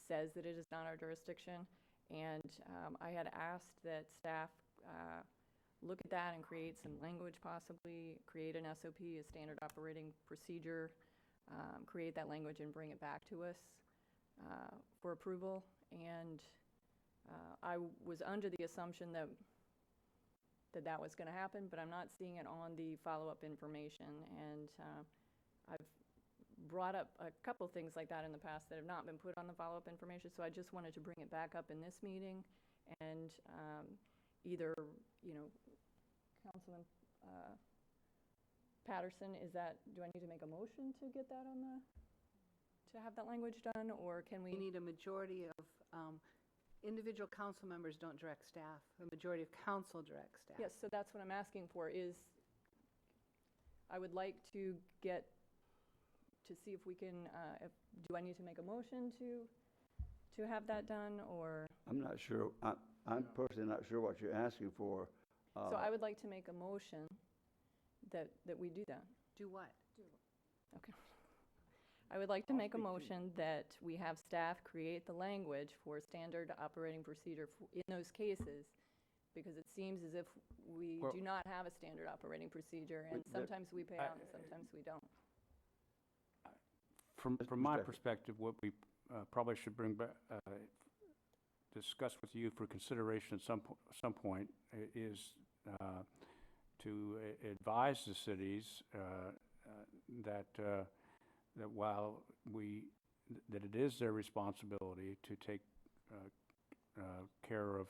says that it is not our jurisdiction. And I had asked that staff look at that and create some language, possibly create an SOP, a standard operating procedure, create that language and bring it back to us for approval. And I was under the assumption that that was going to happen, but I'm not seeing it on the follow-up information. And I've brought up a couple things like that in the past that have not been put on the follow-up information, so I just wanted to bring it back up in this meeting. And either, Councilman Patterson, do I need to make a motion to get that to have that language done, or can we? We need a majority of, individual council members don't direct staff. A majority of council directs staff. Yes, so that's what I'm asking for is, I would like to see if we can, do I need to make a motion to have that done, or? I'm not sure. I'm personally not sure what you're asking for. So I would like to make a motion that we do that. Do what? Okay. I would like to make a motion that we have staff create the language for standard operating procedure in those cases, because it seems as if we do not have a standard operating procedure, and sometimes we pay out and sometimes we don't. From my perspective, what we probably should bring back, discuss with you for consideration at some point is to advise the cities that while that it is their responsibility to take care of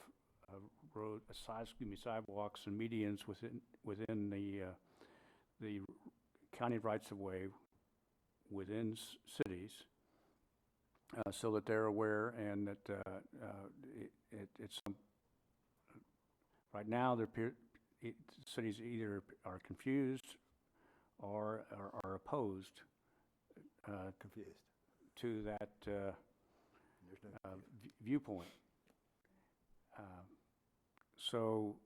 sidewalks and medians within the county rights of way within cities, so that they're aware, and that it's right now cities either are confused or are opposed to that viewpoint. So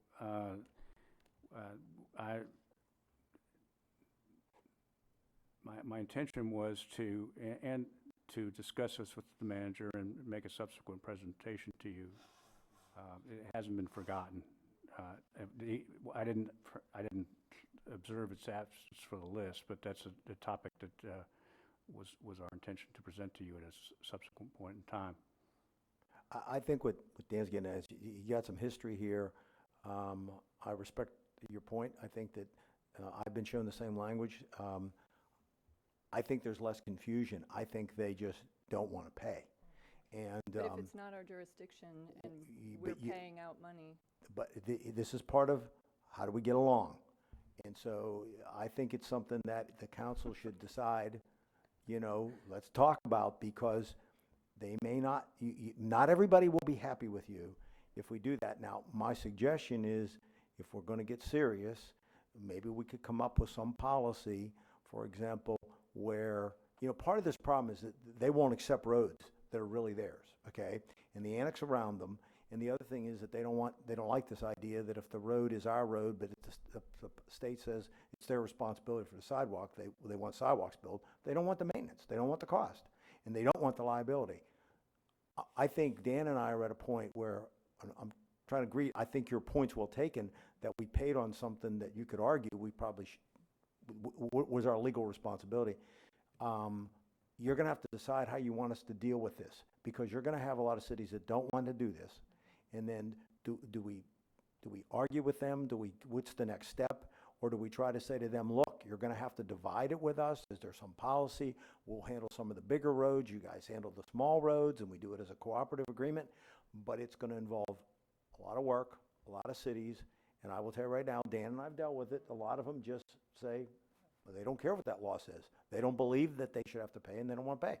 my intention was to discuss this with the manager and make a subsequent presentation to you. It hasn't been forgotten. I didn't observe its absence for the list, but that's the topic that was our intention to present to you at a subsequent point in time. I think what Dan's getting at is you got some history here. I respect your point. I think that I've been shown the same language. I think there's less confusion. I think they just don't want to pay. And But if it's not our jurisdiction and we're paying out money. But this is part of how do we get along? And so I think it's something that the council should decide, let's talk about, because they may not, not everybody will be happy with you if we do that. Now, my suggestion is if we're going to get serious, maybe we could come up with some policy, for example, where, part of this problem is that they won't accept roads that are really theirs, okay? And the annex around them. And the other thing is that they don't like this idea that if the road is our road, but if the state says it's their responsibility for the sidewalk, they want sidewalks built. They don't want the maintenance. They don't want the cost. And they don't want the liability. I think Dan and I are at a point where I'm trying to agree. I think your point's well taken, that we paid on something that you could argue we probably was our legal responsibility. You're going to have to decide how you want us to deal with this, because you're going to have a lot of cities that don't want to do this. And then do we argue with them? What's the next step? Or do we try to say to them, look, you're going to have to divide it with us. Is there some policy? We'll handle some of the bigger roads. You guys handle the small roads, and we do it as a cooperative agreement. But it's going to involve a lot of work, a lot of cities. And I will tell you right now, Dan and I've dealt with it. A lot of them just say, well, they don't care what that law says. They don't believe that they should have to pay, and they don't want to pay.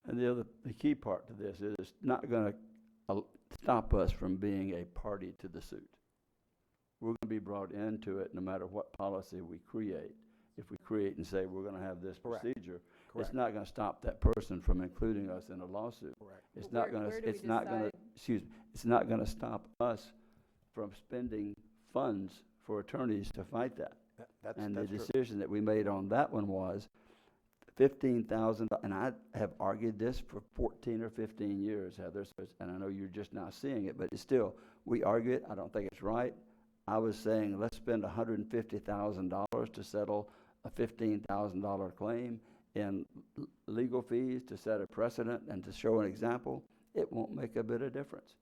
And the key part to this is it's not going to stop us from being a party to the suit. We're going to be brought into it no matter what policy we create. If we create and say we're going to have this procedure, it's not going to stop that person from including us in a lawsuit. Correct. It's not going to. It's not going to. Excuse me. It's not going to stop us from spending funds for attorneys to fight that. And the decision that we made on that one was $15,000, and I have argued this for 14 or 15 years, Heather, and I know you're just now seeing it, but it's still, we argue it. I don't think it's right. I was saying let's spend $150,000 to settle a $15,000 claim in legal fees to set a precedent and to show an example. It won't make a bit of difference.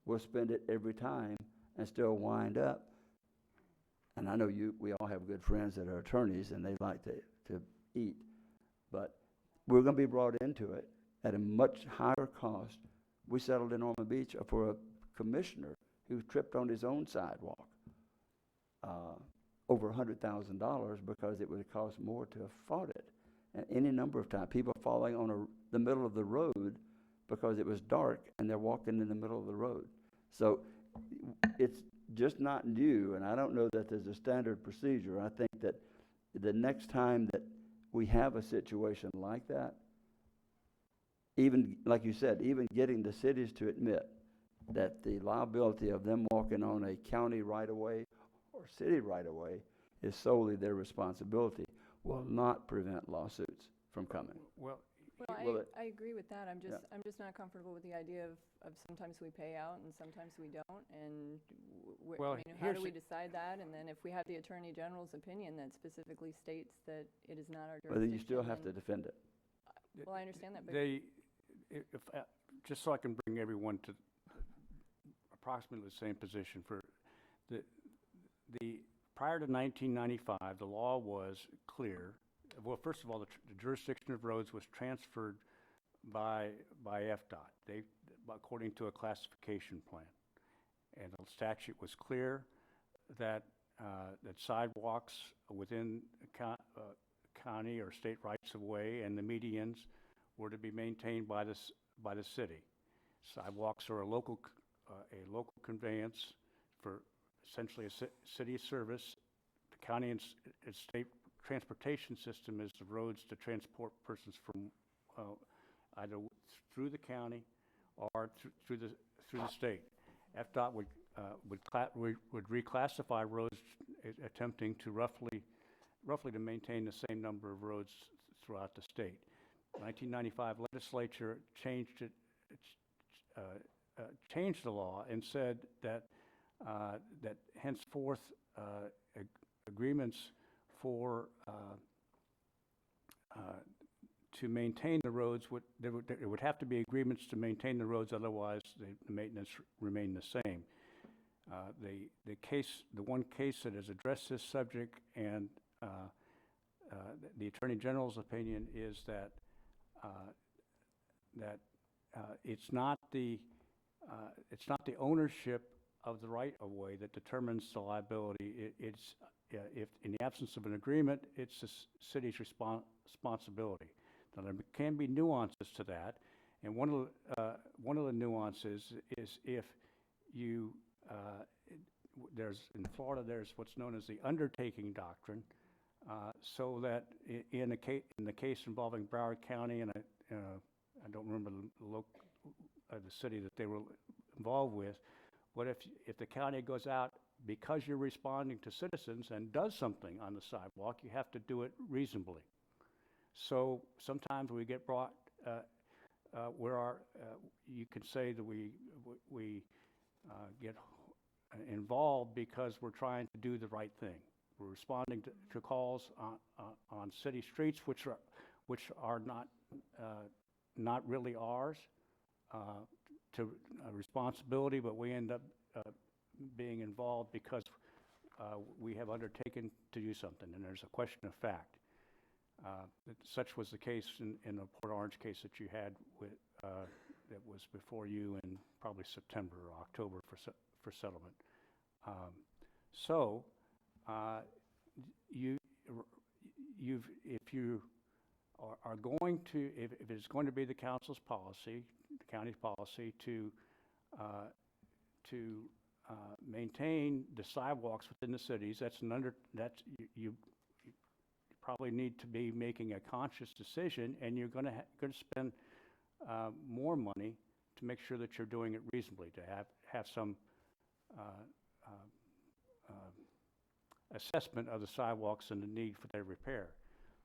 We'll spend it every time and still wind up. And I know we all have good friends that are attorneys and they like to eat, but we're going to be brought into it at a much higher cost. We settled in Ormond Beach for a commissioner who tripped on his own sidewalk over $100,000 because it would cost more to have fought it. And any number of times, people falling on the middle of the road because it was dark and they're walking in the middle of the road. So it's just not new, and I don't know that there's a standard procedure. I think that the next time that we have a situation like that, even, like you said, even getting the cities to admit that the liability of them walking on a county right-of-way or city right-of-way is solely their responsibility will not prevent lawsuits from coming. Well, I agree with that. I'm just not comfortable with the idea of sometimes we pay out and sometimes we don't. And how do we decide that? And then if we have the Attorney General's opinion that specifically states that it is not our jurisdiction, Well, then you still have to defend it. Well, I understand that, but just so I can bring everyone to approximately the same position, for the prior to 1995, the law was clear. Well, first of all, the jurisdiction of roads was transferred by FDOT, according to a classification plan. And the statute was clear that sidewalks within county or state rights of way and the medians were to be maintained by the city. Sidewalks are a local conveyance for essentially a city service. The county and state transportation system is the roads to transport persons from either through the county or through the state. FDOT would reclassify roads, attempting to roughly to maintain the same number of roads throughout the state. 1995 legislature changed the law and said that that henceforth agreements for to maintain the roads there would have to be agreements to maintain the roads, otherwise the maintenance remain the same. The one case that has addressed this subject and the Attorney General's opinion is that it's not the ownership of the right-of-way that determines the liability. It's if in the absence of an agreement, it's the city's responsibility. Now, there can be nuances to that, and one of the nuances is if you in Florida there's what's known as the undertaking doctrine, so that in the case involving Broward County, and I don't remember the city that they were involved with, but if the county goes out because you're responding to citizens and does something on the sidewalk, you have to do it reasonably. So sometimes we get brought where you can say that we get involved because we're trying to do the right thing. We're responding to calls on city streets which are not really ours, to responsibility, but we end up being involved because we have undertaken to do something, and there's a question of fact. Such was the case in the Port Orange case that you had that was before you in probably September or October for settlement. If you are going to, if it's going to be the council's policy, the county's policy to maintain the sidewalks within the cities, you probably need to be making a conscious decision, and you're going to spend more money to make sure that you're doing it reasonably, to have some assessment of the sidewalks and the need for their repair.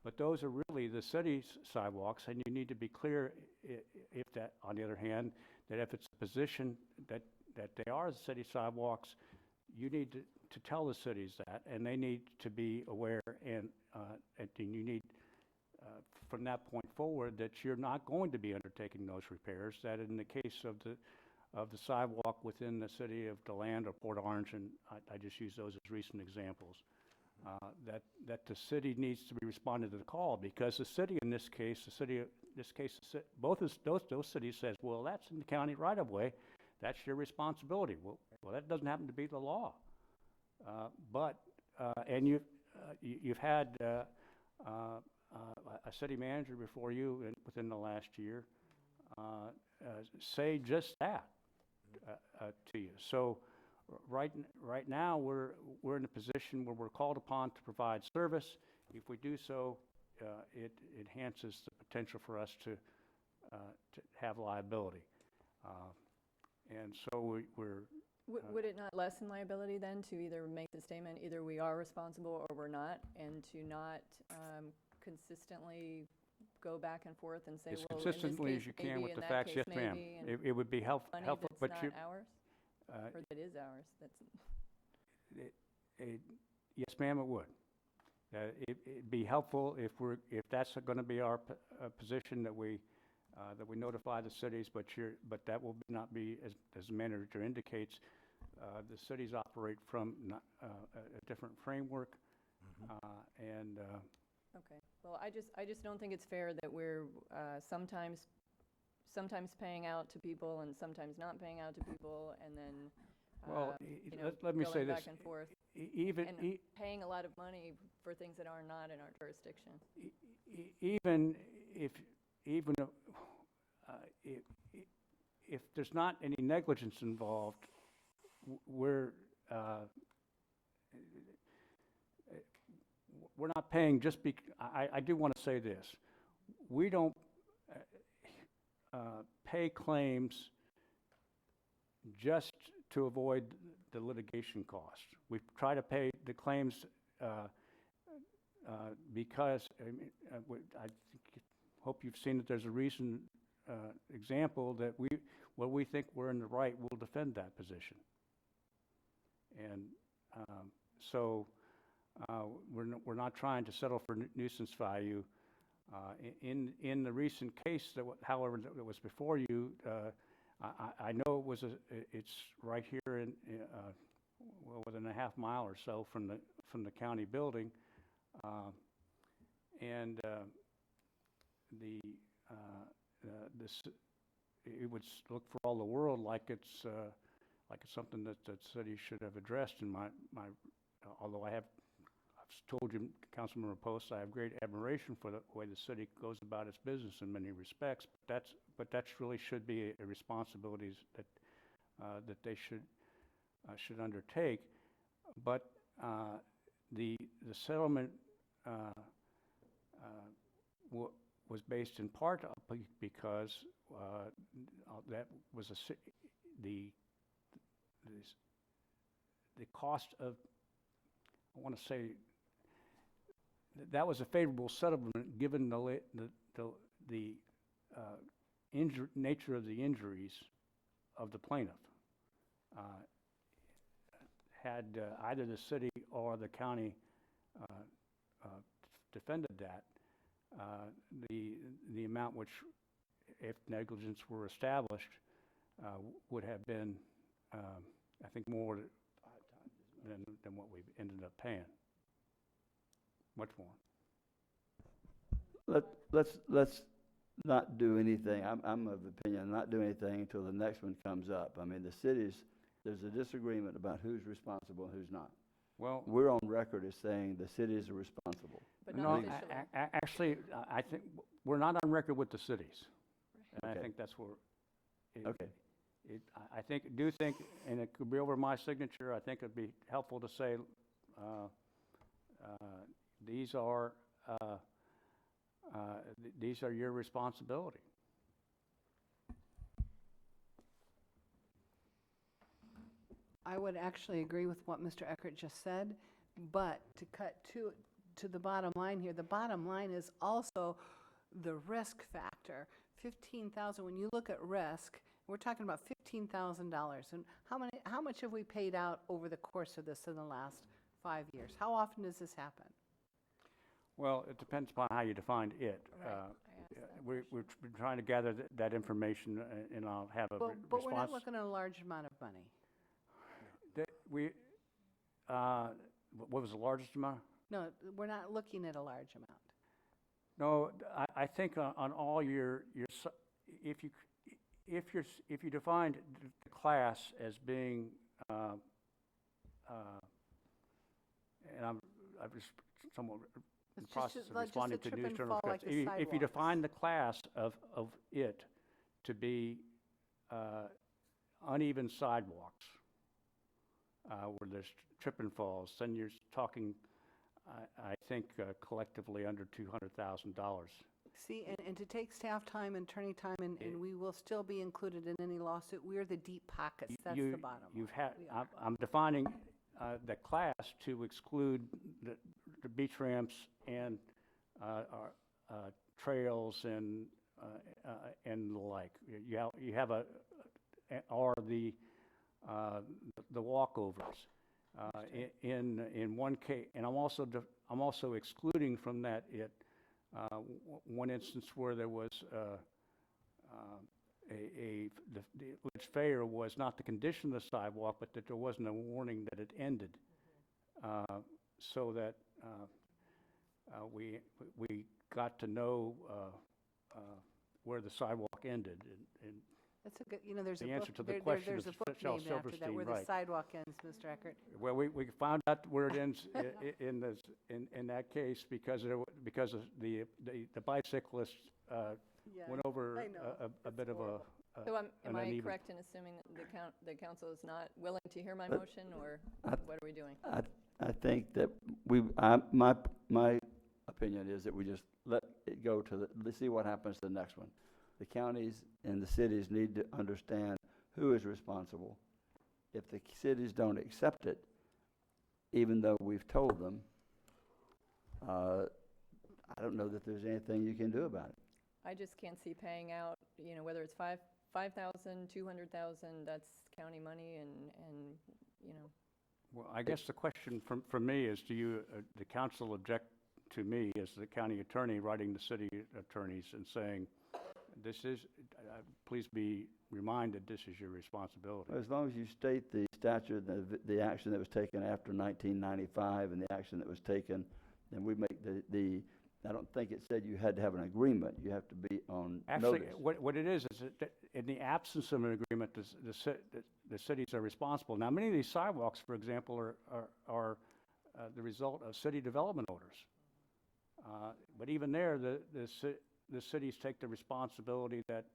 But those are really the city's sidewalks, and you need to be clear, if that, on the other hand, that if it's a position that they are the city sidewalks, you need to tell the cities that, and they need to be aware, and you need, from that point forward, that you're not going to be undertaking those repairs, that in the case of the sidewalk within the city of DeLand or Port Orange, and I just use those as recent examples, that the city needs to be responding to the call, because the city in this case, both those cities says, well, that's in the county right of way, that's your responsibility. Well, that doesn't happen to be the law. And you've had a city manager before you within the last year say just that to you. So right now we're in a position where we're called upon to provide service. If we do so, it enhances the potential for us to have liability. And so we're would it not lessen liability then to either make the statement, either we are responsible or we're not, and to not consistently go back and forth and say, as well, consistently in as this you case, can maybe, with in the that facts, case, yes, ma'am. maybe, and It would be helpful, money but that's not ours, or that is ours. Yes, ma'am, it would. It'd be helpful if that's going to be our position, that we notify the cities, but that will not be, as the manager indicates, the cities operate from a different framework, and. Okay. Well, I just don't think it's fair that we're sometimes paying out to people and sometimes not paying out to people, and then let me say going this. back and forth, Even and paying a lot of money for things that are not in our jurisdiction. Even if there's not any negligence involved, we're not paying just because. I do want to say this: we don't pay claims just to avoid the litigation costs. We try to pay the claims because I hope you've seen that there's a recent example that where we think we're in the right, we'll defend that position. And so we're not trying to settle for nuisance value. In the recent case however, that was before you, I know it's right here within a half mile or so from the county building, and it would look for all the world like it's something that the city should have addressed. In my although I've told you, Councilmember Post, I have great admiration for the way the city goes about its business in many respects. But that's really should be a responsibility that they should undertake. But the settlement was based in part because that was the cost of, I want to say, that was a favorable settlement given the nature of the injuries of the plaintiff. Had either the city or the county defended that, the amount which, if negligence were established, would have been, I think, more than what we ended up paying. Much more. Let's not do anything. I'm of the opinion not do anything until the next one comes up. I mean, there's a disagreement about who's responsible and who's not. Well, we're on record as saying the cities are responsible. But no, not officially. Actually, I think we're not on record with the cities. And Okay. I think that's where. Okay. I do think, and it could be over my signature, I think it'd be helpful to say, these are your responsibility. I would actually agree with what Mr. Eckert just said, but to cut to the bottom line here, the bottom line is also the risk factor. 15,000, when you look at risk, we're talking about $15,000. And how much have we paid out over the course of this in the last 5 years? How often does this happen? Well, it depends upon how you define it. We're trying to gather that information, and I'll have a response. But we're not looking at a large amount of money. What was the largest amount? No, we're not looking at a large amount. No, I think on all if you defined the class as being, and I'm just somewhat in the process of responding to News Journal. If you define the class of it to be uneven sidewalks, where there's trip and falls, then you're talking, I think, collectively under $200,000. See, and to take staff time and attorney time, and we will still be included in any lawsuit. We're the deep pockets. That's the bottom line. I'm defining the class to exclude the beach ramps and trails and the like. You have the walkovers. In one case, and I'm also excluding from that one instance where there was the alleged failure was not the condition of the sidewalk, but that there wasn't a warning that it ended, so that we got to know where the sidewalk ended. And that's a good, there's the a answer book, to the question there's a of book Shel named after that, Silverstein, where right. the sidewalk ends, Mr. Eckert. Well, we found out where it ends in that case because of the bicyclist went over a bit of a. So am I uneven. correct in assuming that the council is not willing to hear my motion, or what are we doing? I think that my opinion is that we just let it go let's see what happens to the next one. The counties and the cities need to understand who is responsible. If the cities don't accept it, even though we've told them, I don't know that there's anything you can do about it. I just can't see paying out, whether it's 5,000, 200,000, that's county money, and Well, I guess the question from me is, do you, the council object to me as the county attorney writing the city attorneys and saying, this is, please be reminded this is your responsibility? As long as you state the statute, the action that was taken after 1995 and the action that was taken, then we make I don't think it said you had to have an agreement. You have to be on Actually, notice. what it is that in the absence of an agreement, the cities are responsible. Now, many of these sidewalks, for example, are the result of city development orders. But even there, the cities take the responsibility that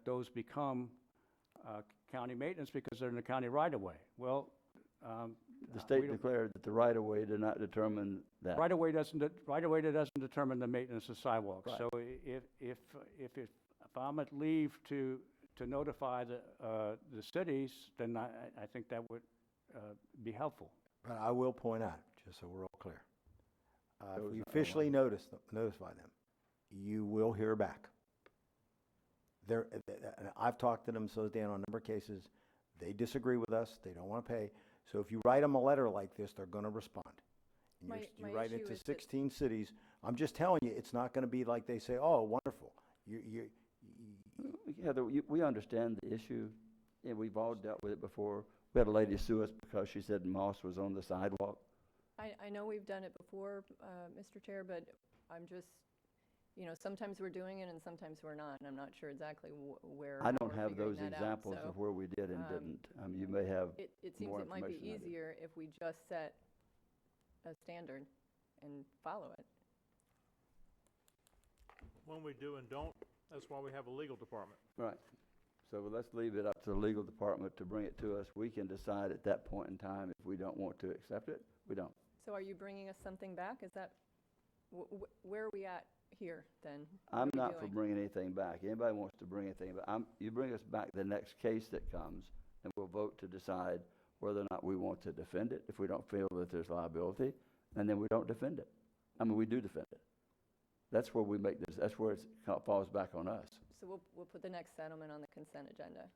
those become county maintenance because they're in the county right-of-way. Well, the state declared that the right-of-way did not determine that. Right-of-way doesn't determine the maintenance of sidewalks. Right. So if I'm at leave to notify the cities, then I think that would be helpful. But I will point out, just so we're all clear, if we officially notify them, you will hear back. I've talked to them, so Dan, on a number of cases, they disagree with us, they don't want to pay. So if you write them a letter like this, they're going to respond. And you write it to 16 cities. I'm just telling you, it's not going to be like they say, oh, wonderful. We understand the issue, and we've all dealt with it before. We had a lady sue us because she said moss was on the sidewalk. I know we've done it before, Mr. Chair, but I'm just, sometimes we're doing it and sometimes we're not, and I'm not sure exactly where I don't we're have those figuring that out, examples so, of where we did and didn't. You may have It seems more it might be information than I do. easier if we just set a standard and follow it. When we do and don't, that's why we have a legal department. Right. So let's leave it up to the legal department to bring it to us. We can decide at that point in time if we don't want to accept it, we don't. So are you bringing us something back? Is that, where are we at here then? What I'm are we not for doing? bringing anything back. Anybody wants to bring anything back, you bring us back the next case that comes, and we'll vote to decide whether or not we want to defend it, if we don't feel that there's liability, and then we don't defend it. I mean, we do defend it. That's where we make this, that's where it falls back on us. So we'll put the next settlement on the consent agenda.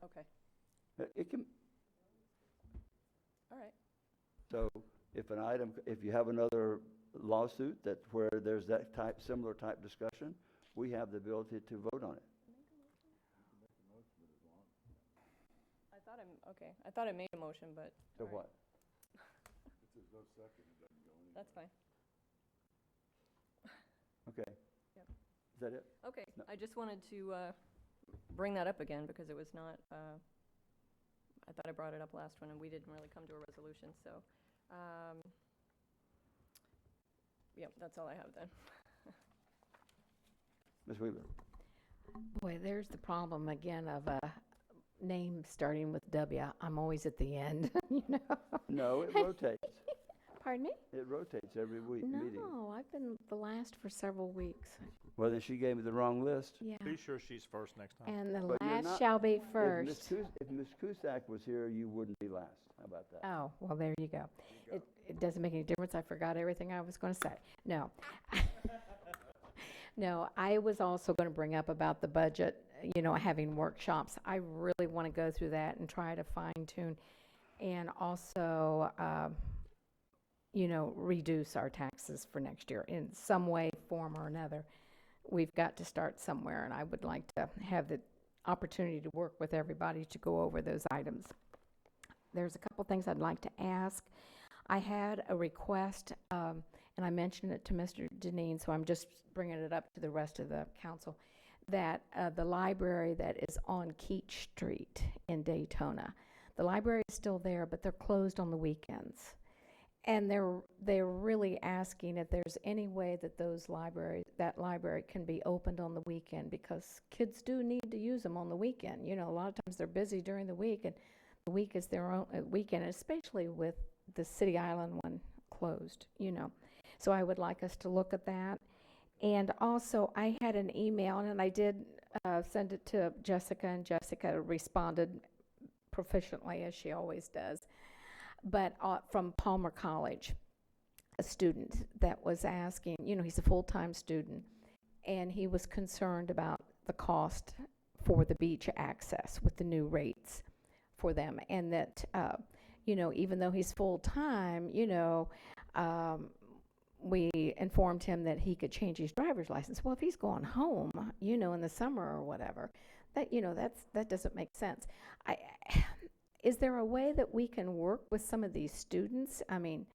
Okay, It can, all right. so if you have another lawsuit where there's that similar type discussion, we have the ability to vote on it. I thought I made a motion, but. So all right. what? That's fine. Okay. Yep. Is that it? Okay, No. I just wanted to bring that up again because it was not, I thought I brought it up last one and we didn't really come to a resolution, so. Yep, that's all I have then. Ms. Weaver? Boy, there's the problem again of a name starting with W. I'm always at the end, you know? No, it rotates. Pardon me? It rotates every week meeting. No, I've been the last for several weeks. Well, then she gave me the wrong list. Yeah. Be sure she's first next time. And the But you're last not- shall be first. If Ms. Cusack was here, you wouldn't be last. How about that? Oh, well, there you go. It doesn't make any difference. I forgot everything I was going to say. No. No, I was also going to bring up about the budget, having workshops. I really want to go through that and try to fine tune and also, reduce our taxes for next year in some way, form, or another. We've got to start somewhere, and I would like to have the opportunity to work with everybody to go over those items. There's a couple things I'd like to ask. I had a request, and I mentioned it to Mr. Deneen, so I'm just bringing it up to the rest of the council, that the library that is on Keach Street in Daytona, the library is still there, but they're closed on the weekends. And they're really asking if there's any way that that library can be opened on the weekend, because kids do need to use them on the weekend. A lot of times they're busy during the week, and the week is their own weekend, especially with the City Island one closed, So I would like us to look at that. And also, I had an email, and I did send it to Jessica, and Jessica responded proficiently, as she always does. But from Palmer College, a student that was asking, he's a full-time student, and he was concerned about the cost for the beach access with the new rates for them, and that, even though he's full-time, we informed him that he could change his driver's license. Well, if he's going home, in the summer or whatever, that doesn't make sense. Is there a way that we can work with some of these students? I mean,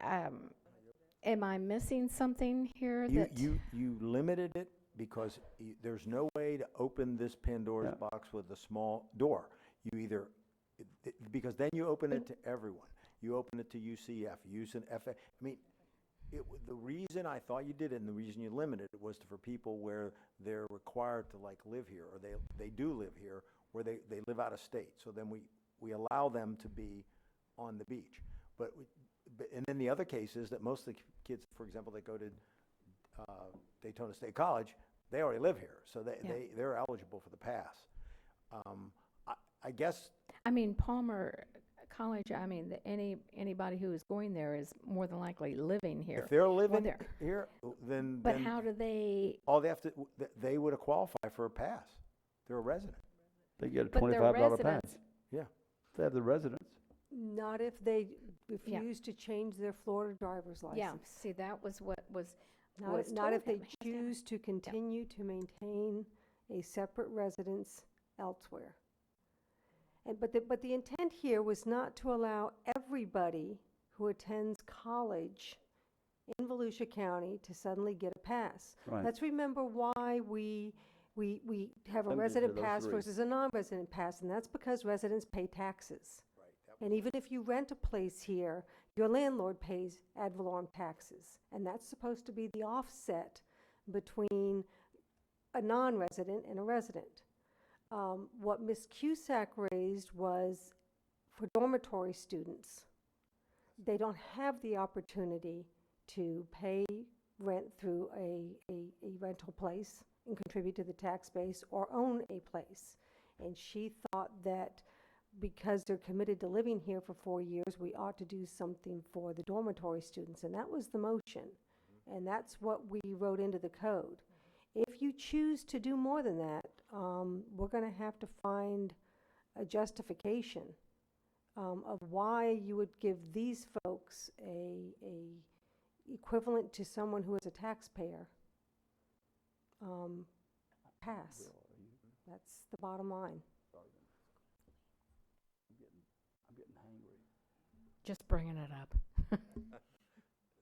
am I missing something here? You limited it because there's no way to open this Pandora's box with a small door. You either, because then you open it to everyone. You open it to UCF, FA. I mean, the reason I thought you did it and the reason you limited it was for people where they're required to live here, or they do live here, where they live out of state. So then we allow them to be on the beach. And then the other case is that most of the kids, for example, that go to Daytona State College, they already live here, so they're eligible for the pass. I guess. I mean, Palmer College, anybody who is going there is more than likely living here. If they're living here, then. But how do they? They would qualify for a pass. They're a resident. They get a $25 pass. Yeah. They have the residence. Not if they refuse to change their Florida driver's license. Yeah, see, that was what was. Not if they choose to continue to maintain a separate residence elsewhere. But the intent here was not to allow everybody who attends college in Volusia County to suddenly get a pass. Right. Let's remember why we have a resident pass versus a non-resident pass, and that's because residents pay taxes. And even if you rent a place here, your landlord pays ad valorem taxes. And that's supposed to be the offset between a non-resident and a resident. What Ms. Cusack raised was for dormitory students, they don't have the opportunity to pay rent through a rental place and contribute to the tax base or own a place. And she thought that because they're committed to living here for 4 years, we ought to do something for the dormitory students, and that was the motion. And that's what we wrote into the code. If you choose to do more than that, we're going to have to find a justification of why you would give these folks a equivalent to someone who is a taxpayer pass. That's the bottom line. Just bringing it up.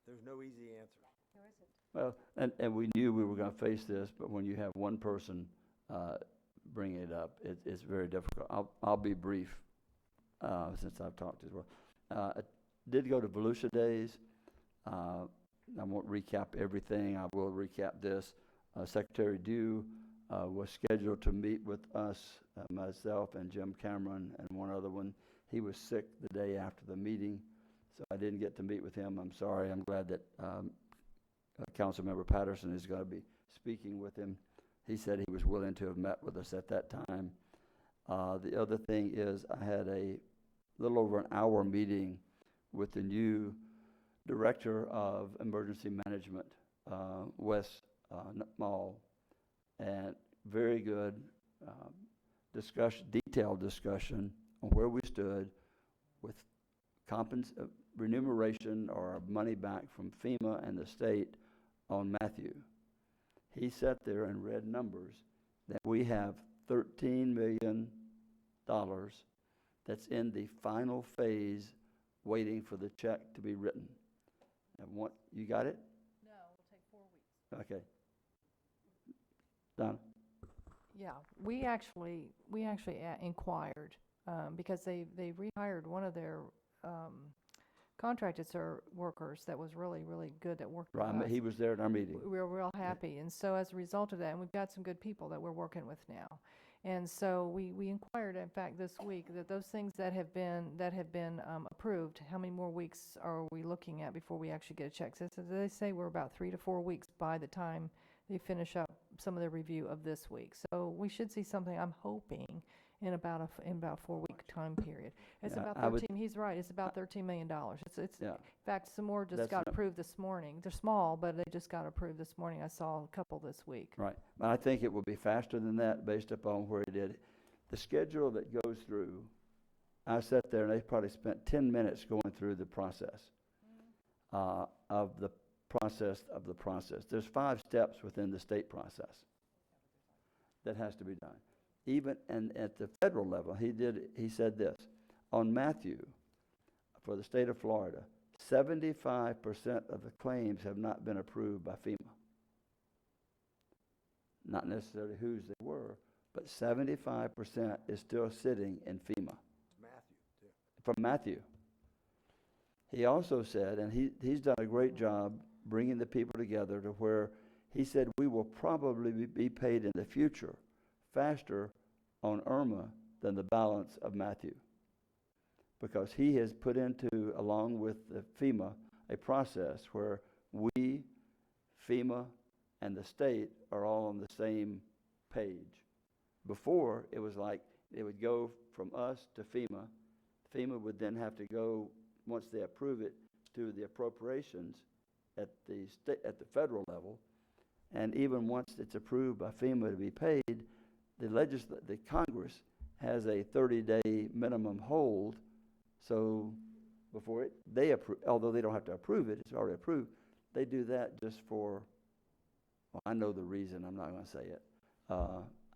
There's no easy answer. There isn't. Well, and we knew we were going to face this, but when you have one person bring it up, it's very difficult. I'll be brief since I've talked as well. I did go to Volusia Days. I won't recap everything. I will recap this. Secretary Dew was scheduled to meet with us, myself and Jim Cameron and one other one. He was sick the day after the meeting, so I didn't get to meet with him. I'm sorry. I'm glad that Councilmember Patterson is going to be speaking with him. He said he was willing to have met with us at that time. The other thing is I had a little over an hour meeting with the new Director of Emergency Management, Wes Mall, and very good detailed discussion on where we stood with remuneration or money back from FEMA and the state on Matthew. He sat there and read numbers that we have $13 million that's in the final phase waiting for the check to be written. And you got it? No, it'll take 4 weeks. Okay. Donna? Yeah, we actually inquired because they rehired one of their contracted workers that was really, really good that worked with Right, us. he was there at our meeting. We were real happy, and so as a result of that, and we've got some good people that we're working with now. And so we inquired, in fact, this week that those things that have been approved, how many more weeks are we looking at before we actually get a check? So they say we're about 3 to 4 weeks by the time they finish up some of their review of this week. So we should see something, I'm hoping, in about a 4 week time period. It's Yeah, about 13. He's right. It's about $13 million. It's Yeah. in fact, some more just That's got not- approved this morning. They're small, but they just got approved this morning. I saw a couple this week. Right. But I think it will be faster than that based upon where it did. The schedule that goes through I sat there and they probably spent 10 minutes going through the process of the process. There's 5 steps within the state process that has to be done. Even and at the federal level, he said this, on Matthew, for the state of Florida, 75% of the claims have not been approved by FEMA. Not necessarily whose they were, but 75% is still sitting in FEMA. Matthew, too. From Matthew. He also said, and he's done a great job bringing the people together to where he said we will probably be paid in the future faster on Irma than the balance of Matthew. Because he has put into, along with the FEMA, a process where we, FEMA, and the state are all on the same page. Before, it was like it would go from us to FEMA. FEMA would then have to go, once they approve it, to the appropriations at the federal level. And even once it's approved by FEMA to be paid, the Congress has a 30-day minimum hold. So before they approve, although they don't have to approve it, it's already approved, they do that just for, well, I know the reason, I'm not going to say it.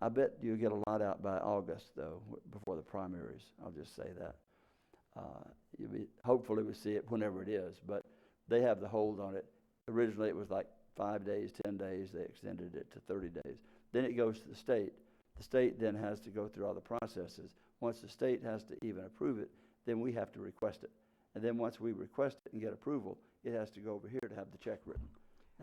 I bet you'll get a lot out by August, though, before the primaries. I'll just say that. Hopefully we see it whenever it is, but they have the hold on it. Originally it was like 5 days, 10 days. They extended it to 30 days. Then it goes to the state. The state then has to go through all the processes. Once the state has to even approve it, then we have to request it. And then once we request it and get approval, it has to go over here to have the check written.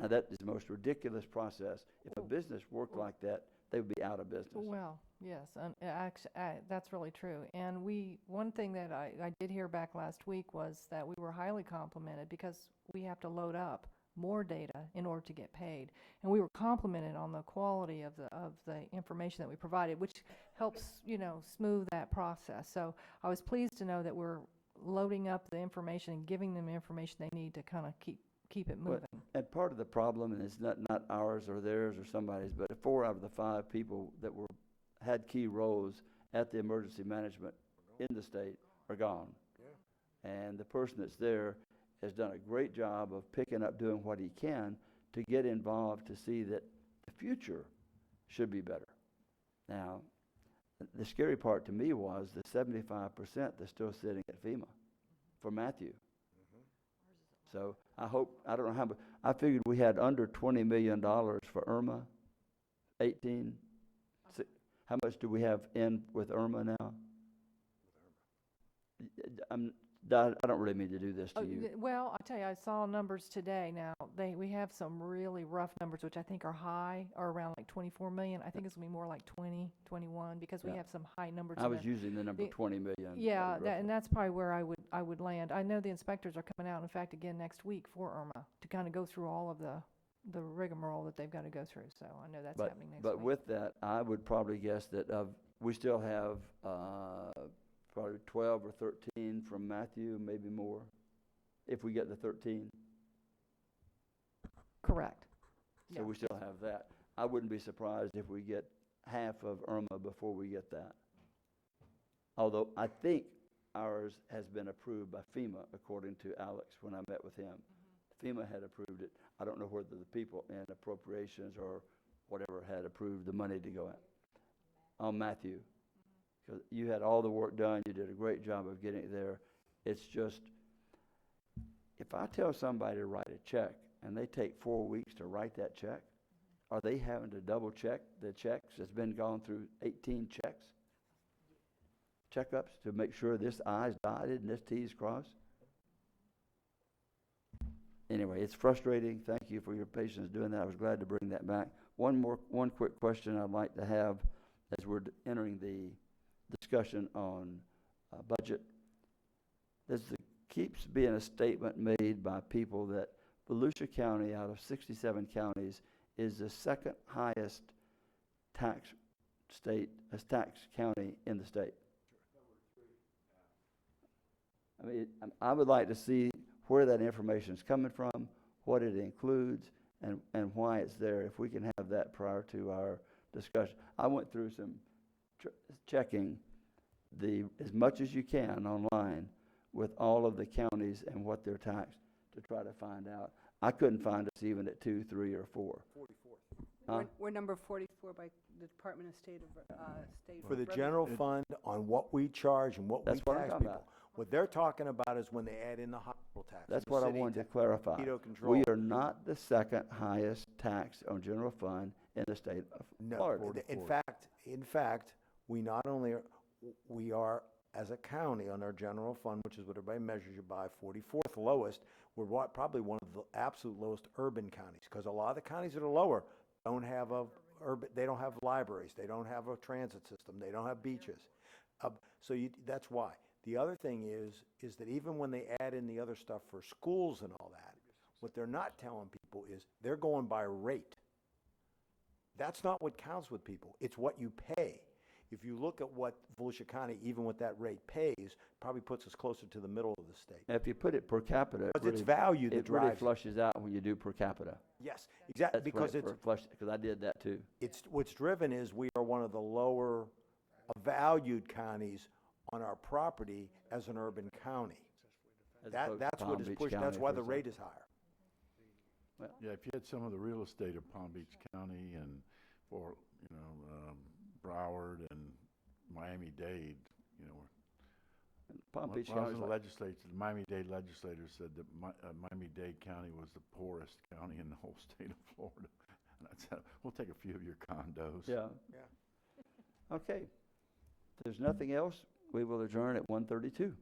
Now that is the most ridiculous process. If a business worked like that, they would be out of business. Well, yes, and that's really true. And one thing that I did hear back last week was that we were highly complimented because we have to load up more data in order to get paid. And we were complimented on the quality of the information that we provided, which helps, smooth that process. So I was pleased to know that we're loading up the information and giving them information they need to kind of keep it moving. And part of the problem, and it's not ours or theirs or somebody's, but 4 out of the 5 people that had key roles at the emergency management in the state are gone. Yeah. And the person that's there has done a great job of picking up doing what he can to get involved to see that the future should be better. Now, the scary part to me was the 75% that's still sitting at FEMA for Matthew. So I don't know how much, I figured we had under $20 million for Irma, 18. How much do we have in with Irma now? I don't really mean to do this to you. Well, I tell you, I saw numbers today. Now, we have some really rough numbers, which I think are high, or around like 24 million. I think it's going to be more like 20, 21, because we have some high numbers. I was using the number 20 million. Yeah, and that's probably where I would land. I know the inspectors are coming out, in fact, again next week for Irma to kind of go through all of the rigmarole that they've got to go through. So I know that's happening next week. But with that, I would probably guess that we still have probably 12 or 13 from Matthew, maybe more, if we get the 13. Correct. So we still have that. I wouldn't be surprised if we get half of Irma before we get that. Although I think ours has been approved by FEMA, according to Alex when I met with him. FEMA had approved it. I don't know whether the people in appropriations or whatever had approved the money to go in. On Matthew. Because you had all the work done, you did a great job of getting it there. It's just, if I tell somebody to write a check and they take 4 weeks to write that check, are they having to double check the checks that's been gone through 18 checkups to make sure this I's dotted and this T's crossed? Anyway, it's frustrating. Thank you for your patience doing that. I was glad to bring that back. One quick question I'd like to have as we're entering the discussion on budget. There keeps being a statement made by people that Volusia County, out of 67 counties, is the second highest tax county in the state. I mean, I would like to see where that information is coming from, what it includes, and why it's there. If we can have that prior to our discussion. I went through some checking as much as you can online with all of the counties and what they're taxed to try to find out. I couldn't find us even at 2, 3, or 4. 44th. We're number 44 by the Department of State For the Revenue. general fund, on what we charge and what we That's what I'm tax talking people. about. What they're talking about is when they add in the hospital tax. That's the what I city wanted to tax, clarify. mosquito control. We are not the second highest tax on general fund in the state of No, Florida. in fact, we not only are, we are, as a county on our general fund, which is what everybody measures you by, 44th lowest. We're probably one of the absolute lowest urban counties, because a lot of the counties that are lower don't have they don't have libraries, they don't have a transit system, they don't have beaches. That's why. The other thing is that even when they add in the other stuff for schools and all that, what they're not telling people is they're going by rate. That's not what counts with people. It's what you pay. If you look at what Volusia County, even with that rate, pays, probably puts us closer to the middle of the state. If you put it per capita, But it's value that it really drives it. flushes out when you do per capita. Yes, exactly, That's because when because I did that too. it's what's driven is we are one of the lower valued counties on our property as an urban county. As opposed to That's what Palm is Beach pushing, County, that's why for the rate example. is higher. Yeah, if you had some of the real estate of Palm Beach County and for, Broward and Miami-Dade, Palm Beach when I was County's in the like- legislature, the Miami-Dade legislator said that Miami-Dade County was the poorest county in the whole state of Florida. And I said, we'll take a few of your condos. Yeah. Okay. If there's nothing else, we will adjourn at 1:32.